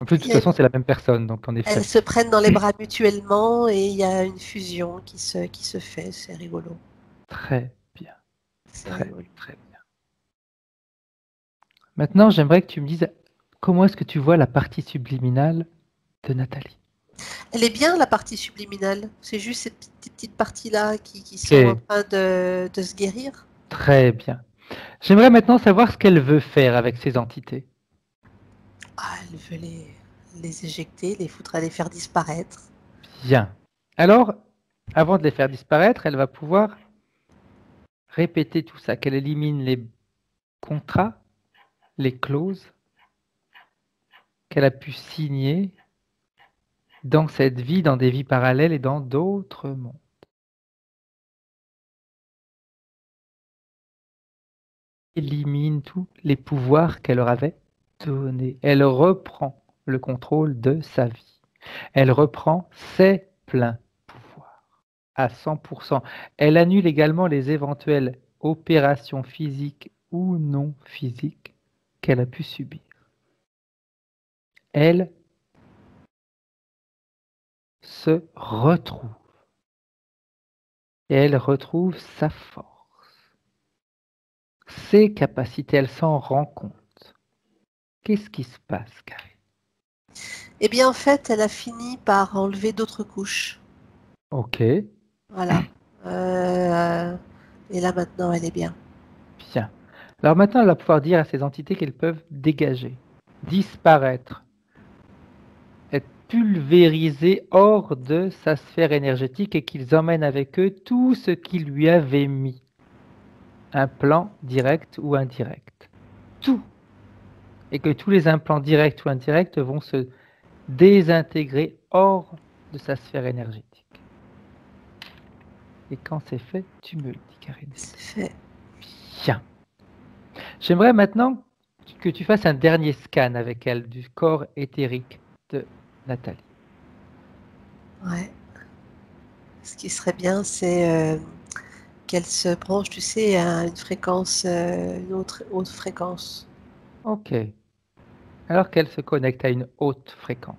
Speaker 1: En plus, de toute
Speaker 2: et
Speaker 1: façon, c'est la même personne, donc en
Speaker 2: elles
Speaker 1: effet.
Speaker 2: se prennent dans les bras mutuellement et il y a une fusion qui se fait. C'est rigolo.
Speaker 1: Très bien,
Speaker 2: C'est
Speaker 1: très,
Speaker 2: rigolo.
Speaker 1: très bien. Maintenant, j'aimerais que tu me dises comment est-ce que tu vois la partie subliminale de Nathalie.
Speaker 2: Elle est bien, la partie subliminale. C'est juste ces petites parties-là qui sont en
Speaker 1: Ok,
Speaker 2: train de se guérir.
Speaker 1: très bien. J'aimerais maintenant savoir ce qu'elle veut faire avec ces entités.
Speaker 2: Ah, elle veut les éjecter, les faire disparaître.
Speaker 1: Bien. Alors, avant de les faire disparaître, elle va pouvoir répéter tout ça, qu'elle élimine les contrats, les clauses qu'elle a pu signer dans cette vie, dans des vies parallèles et dans d'autres mondes. Élimine tous les pouvoirs qu'elle leur avait donnés. Elle reprend le contrôle de sa vie. Elle reprend ses pleins pouvoirs à 100%. Elle annule également les éventuelles opérations physiques ou non physiques qu'elle a pu subir. Elle se retrouve et elle retrouve sa force, ses capacités. Elle s'en rend compte. Qu'est-ce qui se passe, Karine?
Speaker 2: Eh bien, en fait, elle a fini par enlever d'autres couches.
Speaker 1: Ok,
Speaker 2: Voilà. Euh, et là, maintenant, elle est bien.
Speaker 1: bien. Alors maintenant, elle va pouvoir dire à ces entités qu'elles peuvent dégager, disparaître, être pulvérisées hors de sa sphère énergétique et qu'ils emmènent avec eux tout ce qu'ils lui avaient mis, un plan direct ou indirect. Tout. Et que tous les implants directs ou indirects vont se désintégrer hors de sa sphère énergétique. Et quand c'est fait, tu me le dis, Karine, s'il te
Speaker 2: C'est fait.
Speaker 1: plaît. Bien. J'aimerais maintenant que tu fasses un dernier scan avec elle du corps éthérique de Nathalie.
Speaker 2: Ouais. Ce qui serait bien, c'est qu'elle se branche, tu sais, à une fréquence, une autre fréquence.
Speaker 1: Ok. Alors qu'elle se connecte à une haute fréquence,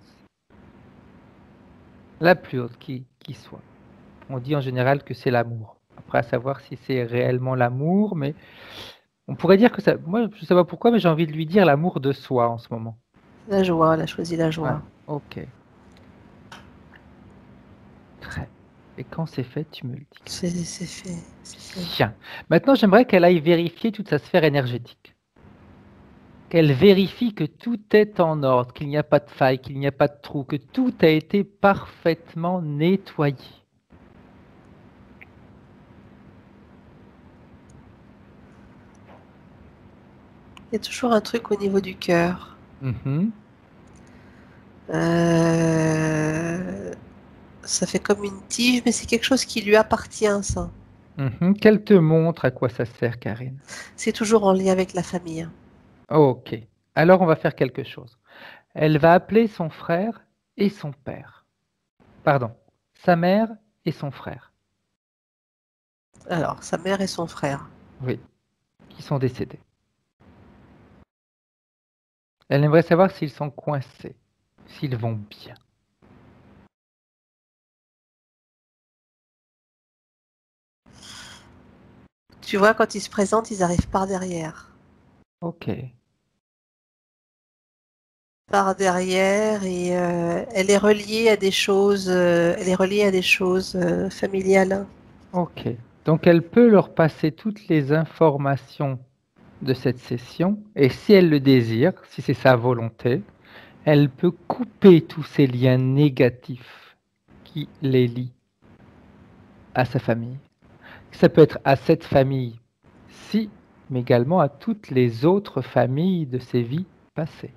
Speaker 1: la plus haute qui soit. On dit en général que c'est l'amour. Après, à savoir si c'est réellement l'amour, mais on pourrait dire que ça. Moi, je ne sais pas pourquoi, mais j'ai envie de lui dire l'amour de soi en ce moment.
Speaker 2: La joie, elle a choisi la
Speaker 1: Ouais.
Speaker 2: joie.
Speaker 1: Ok. Très. Et quand c'est fait, tu me le dis, Karine.
Speaker 2: C'est fait. C'est fait.
Speaker 1: Bien. Maintenant, j'aimerais qu'elle aille vérifier toute sa sphère énergétique. Qu'elle vérifie que tout est en ordre, qu'il n'y a pas de faille, qu'il n'y a pas de trou, que tout a été parfaitement nettoyé.
Speaker 2: Il y a toujours un truc au niveau du cœur.
Speaker 1: Mhm.
Speaker 2: Euh, Ça fait comme une tige, mais c'est quelque chose qui lui appartient, ça.
Speaker 1: Qu'elle te montre à quoi ça sert, Karine.
Speaker 2: C'est toujours en lien avec la famille.
Speaker 1: Ok. Alors, on va faire quelque chose. Elle va appeler son frère et son père. Pardon, sa mère et son frère.
Speaker 2: Alors, sa mère et son frère.
Speaker 1: Oui, qui sont décédés. Elle aimerait savoir s'ils sont coincés, s'ils vont bien.
Speaker 2: Tu vois, quand ils se présentent, ils arrivent par derrière.
Speaker 1: Ok,
Speaker 2: Par derrière, et elle est reliée à des choses, elle est reliée à des choses familiales.
Speaker 1: ok. Donc, elle peut leur passer toutes les informations de cette session, et si elle le désire, si c'est sa volonté, elle peut couper tous ces liens négatifs qui les lient à sa famille. Ça peut être à cette famille-ci, mais également à toutes les autres familles de ses vies passées.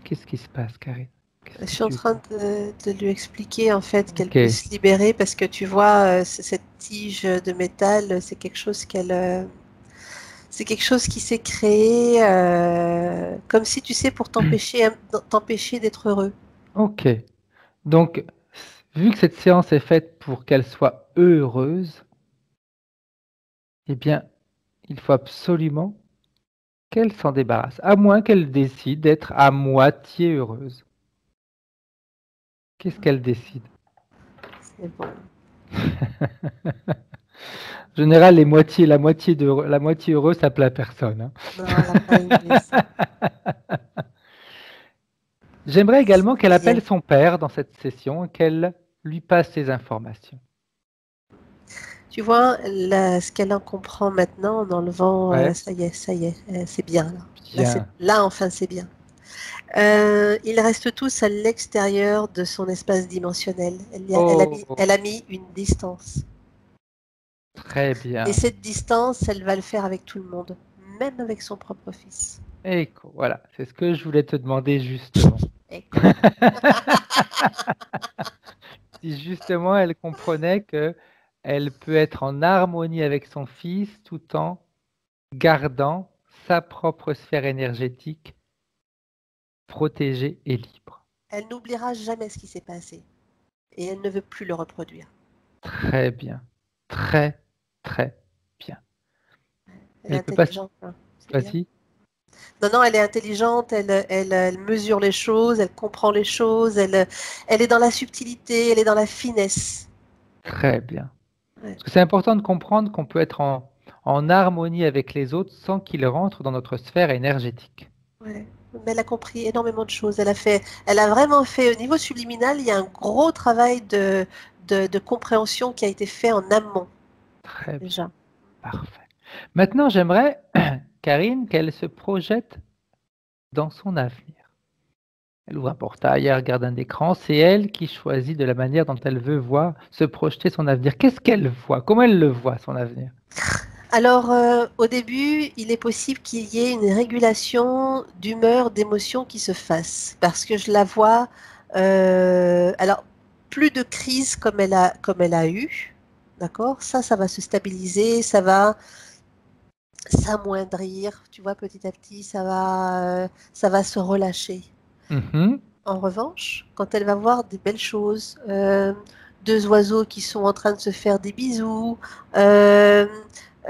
Speaker 1: Qu'est-ce qui se passe, Karine? Qu'est-ce
Speaker 2: Je
Speaker 1: que
Speaker 2: suis en
Speaker 1: tu
Speaker 2: train de lui expliquer en fait qu'elle
Speaker 1: Ok,
Speaker 2: puisse se libérer parce que tu vois, cette tige de métal, c'est quelque chose qui s'est créé comme si tu sais pour t'empêcher d'être heureux.
Speaker 1: ok. Donc, vu que cette séance est faite pour qu'elle soit heureuse, eh bien, il faut absolument qu'elle s'en débarrasse, à moins qu'elle décide d'être à moitié heureuse. Qu'est-ce qu'elle décide?
Speaker 2: C'est bon.
Speaker 1: En général, la moitié heureuse, ça plaît à personne, hein.
Speaker 2: Non, elle n'a pas aimé ça.
Speaker 1: J'aimerais également qu'elle
Speaker 2: Ça y
Speaker 1: appelle
Speaker 2: est.
Speaker 1: son père dans cette session et qu'elle lui passe ces informations.
Speaker 2: Tu vois, là, ce qu'elle en comprend maintenant en enlevant,
Speaker 1: Ouais,
Speaker 2: ça y est, c'est bien là.
Speaker 1: bien.
Speaker 2: Là, enfin, c'est bien. Ils restent tous à l'extérieur de son espace dimensionnel.
Speaker 1: Oh,
Speaker 2: Elle a mis une distance.
Speaker 1: très
Speaker 2: Et
Speaker 1: bien.
Speaker 2: cette distance, elle va le faire avec tout le monde, même avec son propre fils.
Speaker 1: Voilà, c'est ce que je voulais te demander justement.
Speaker 2: Écho.
Speaker 1: Si justement elle comprenait que elle peut être en harmonie avec son fils tout en gardant sa propre sphère énergétique protégée et libre.
Speaker 2: Elle n'oubliera jamais ce qui s'est passé et elle ne veut plus le reproduire.
Speaker 1: Très bien. Très, très bien.
Speaker 2: Elle est
Speaker 1: Elle peut pas...
Speaker 2: intelligente, hein. C'est bien.
Speaker 1: Vas-y.
Speaker 2: Non, non, elle est intelligente, elle mesure les choses, elle comprend les choses, elle est dans la subtilité, elle est dans la finesse.
Speaker 1: Très bien.
Speaker 2: Ouais,
Speaker 1: Parce que c'est important de comprendre qu'on peut être en harmonie avec les autres sans qu'ils rentrent dans notre sphère énergétique.
Speaker 2: ouais. Mais elle a compris énormément de choses. Elle a vraiment fait, au niveau subliminal, il y a un gros travail de compréhension qui a été fait en amont,
Speaker 1: Très bien.
Speaker 2: déjà.
Speaker 1: Parfait. Maintenant, j'aimerais, Karine, qu'elle se projette dans son avenir. Elle ouvre un portail, elle regarde un écran, c'est elle qui choisit de la manière dont elle veut voir, se projeter son avenir. Qu'est-ce qu'elle voit? Comment elle le voit, son avenir?
Speaker 2: Alors, au début, il est possible qu'il y ait une régulation d'humeur, d'émotion qui se fasse, parce que je la vois, alors, plus de crise comme elle a eu, d'accord? Ça va se stabiliser, ça va s'amoindrir, tu vois, petit à petit, ça va se relâcher.
Speaker 1: Mhm.
Speaker 2: En revanche, quand elle va voir des belles choses, deux oiseaux qui sont en train de se faire des bisous, euh,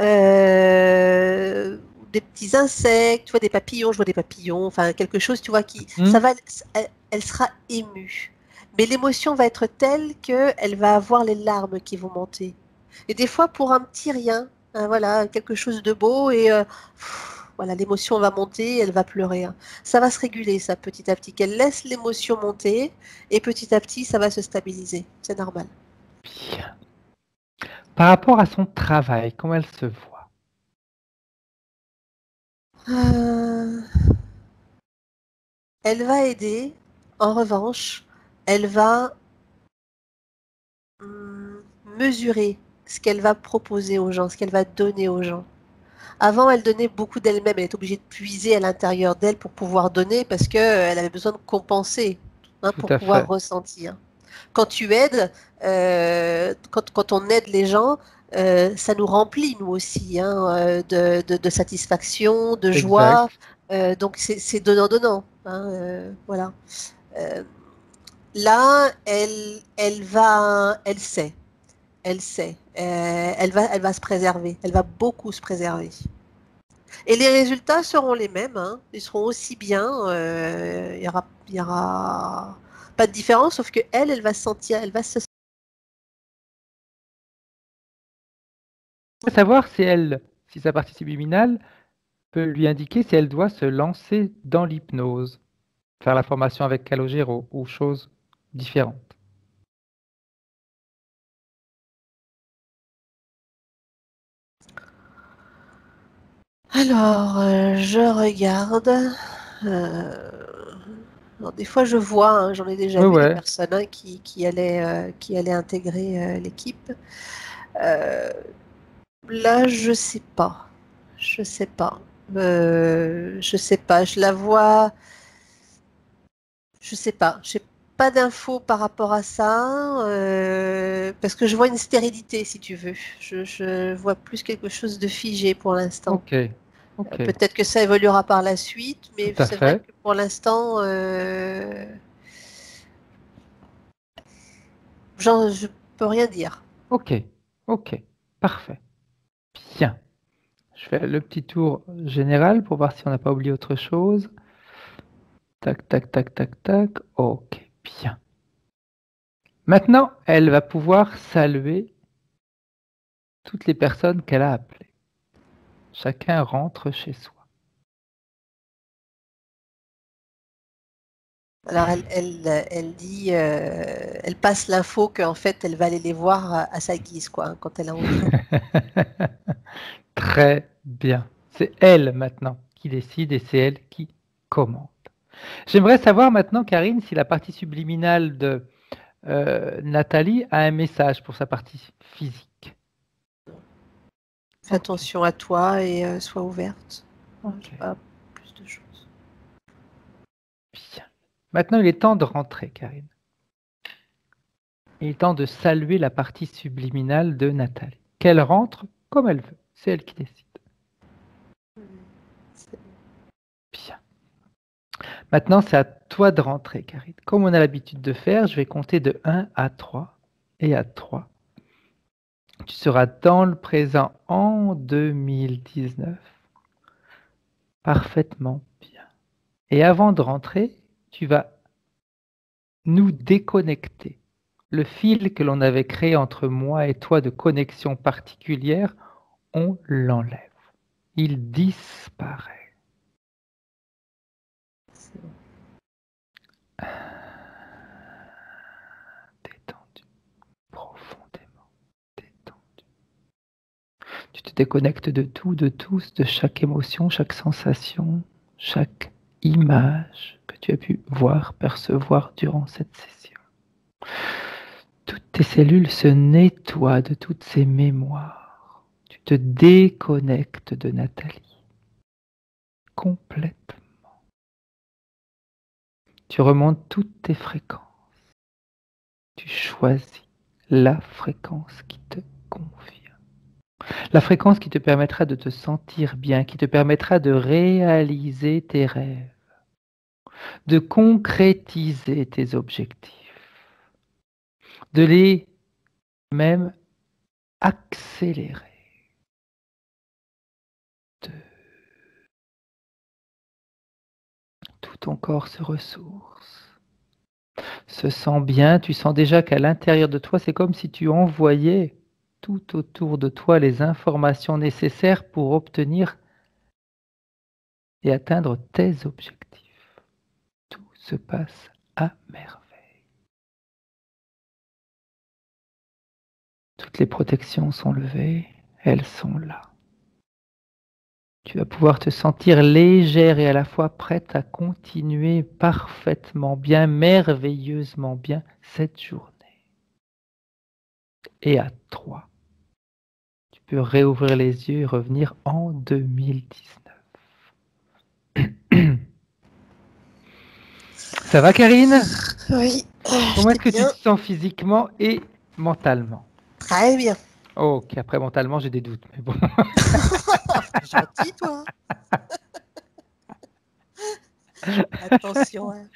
Speaker 2: euh, des petits insectes, tu vois, des papillons, je vois des papillons, enfin quelque chose, tu vois,
Speaker 1: Mhm.
Speaker 2: elle sera émue. Mais l'émotion va être telle qu'elle va avoir les larmes qui vont monter. Et des fois, pour un petit rien, hein, voilà, quelque chose de beau, et voilà, l'émotion va monter, elle va pleurer, hein. Ça va se réguler, ça, petit à petit. Qu'elle laisse l'émotion monter et petit à petit, ça va se stabiliser. C'est normal.
Speaker 1: Bien. Par rapport à son travail, comment elle se voit?
Speaker 2: Euh, Elle va aider. En revanche, elle va mesurer ce qu'elle va proposer aux gens, ce qu'elle va donner aux gens. Avant, elle donnait beaucoup d'elle-même. Elle était obligée de puiser à l'intérieur d'elle pour pouvoir donner parce qu'elle avait besoin de compenser, hein,
Speaker 1: Tout
Speaker 2: pour
Speaker 1: à
Speaker 2: pouvoir
Speaker 1: fait.
Speaker 2: ressentir. Quand tu aides, quand on aide les gens, ça nous remplit, nous aussi, hein, de satisfaction, de joie.
Speaker 1: Exact.
Speaker 2: Donc, c'est donnant-donnant, hein, voilà. Euh, Là, elle sait. Elle sait. Elle va se préserver. Elle va beaucoup se préserver. Et les résultats seront les mêmes, hein. Ils seront aussi bien. Il y aura pas de différence, sauf que elle va se sentir, elle va se.
Speaker 1: Savoir si elle, si sa partie subliminale peut lui indiquer si elle doit se lancer dans l'hypnose, faire la formation avec Calogero ou chose différente.
Speaker 2: Alors, je regarde. Euh, alors, des fois, je vois, hein, j'en ai déjà
Speaker 1: Ouais,
Speaker 2: vu des
Speaker 1: ouais.
Speaker 2: personnes, hein, qui allaient intégrer l'équipe. Euh, Là, je sais pas. Je sais pas. Je sais pas. Je la vois. Je sais pas. J'ai pas d'infos par rapport à ça. Parce que je vois une stérilité, si tu veux. Je vois plus quelque chose de figé pour l'instant.
Speaker 1: Ok, ok,
Speaker 2: Peut-être que ça évoluera par la suite,
Speaker 1: tout
Speaker 2: mais
Speaker 1: à
Speaker 2: c'est vrai
Speaker 1: fait.
Speaker 2: que pour l'instant, je peux rien dire.
Speaker 1: Ok, ok, parfait. Bien. Je fais le petit tour général pour voir si on n'a pas oublié autre chose. Tac, tac, tac, tac, tac. Ok, bien. Maintenant, elle va pouvoir saluer toutes les personnes qu'elle a appelées. Chacun rentre chez soi.
Speaker 2: Alors elle dit, elle passe l'info qu'en fait elle va aller les voir à sa guise, quoi, hein, quand elle a envie.
Speaker 1: Très bien. C'est elle maintenant qui décide et c'est elle qui commande. J'aimerais savoir maintenant, Karine, si la partie subliminale de Nathalie a un message pour sa partie physique.
Speaker 2: Fais
Speaker 1: Ok,
Speaker 2: attention à toi et sois ouverte.
Speaker 1: ok,
Speaker 2: J'ai pas plus de choses.
Speaker 1: bien. Maintenant, il est temps de rentrer, Karine. Il est temps de saluer la partie subliminale de Nathalie. Qu'elle rentre comme elle veut. C'est elle qui décide.
Speaker 2: C'est-
Speaker 1: Bien. Maintenant, c'est à toi de rentrer, Karine. Comme on a l'habitude de faire, je vais compter de 1 à 3. Et à 3, tu seras dans le présent en 2019. Parfaitement bien. Et avant de rentrer, tu vas nous déconnecter. Le fil que l'on avait créé entre moi et toi de connexion particulière, on l'enlève. Il disparaît.
Speaker 2: c'est bon.
Speaker 1: Détendu, profondément détendu. Tu te déconnectes de tout, de tous, de chaque émotion, chaque sensation, chaque image que tu as pu voir, percevoir durant cette session. Toutes tes cellules se nettoient de toutes ces mémoires. Tu te déconnectes de Nathalie complètement. Tu remontes toutes tes fréquences. Tu choisis la fréquence qui te convient. La fréquence qui te permettra de te sentir bien, qui te permettra de réaliser tes rêves, de concrétiser tes objectifs, de les même accélérer. De... Tout ton corps se ressource, se sent bien. Tu sens déjà qu'à l'intérieur de toi, c'est comme si tu envoyais tout autour de toi les informations nécessaires pour obtenir et atteindre tes objectifs. Tout se passe à merveille. Toutes les protections sont levées, elles sont là. Tu vas pouvoir te sentir légère et à la fois prête à continuer parfaitement bien, merveilleusement bien cette journée. Et à 3, tu peux réouvrir les yeux et revenir en 2019. Ça va, Karine?
Speaker 2: Oui.
Speaker 1: Comment est-ce que tu
Speaker 2: bien.
Speaker 1: te sens physiquement et mentalement?
Speaker 2: Très bien.
Speaker 1: Ok, après mentalement, j'ai des doutes, mais bon.
Speaker 2: Gentil, toi. Attention. Hein.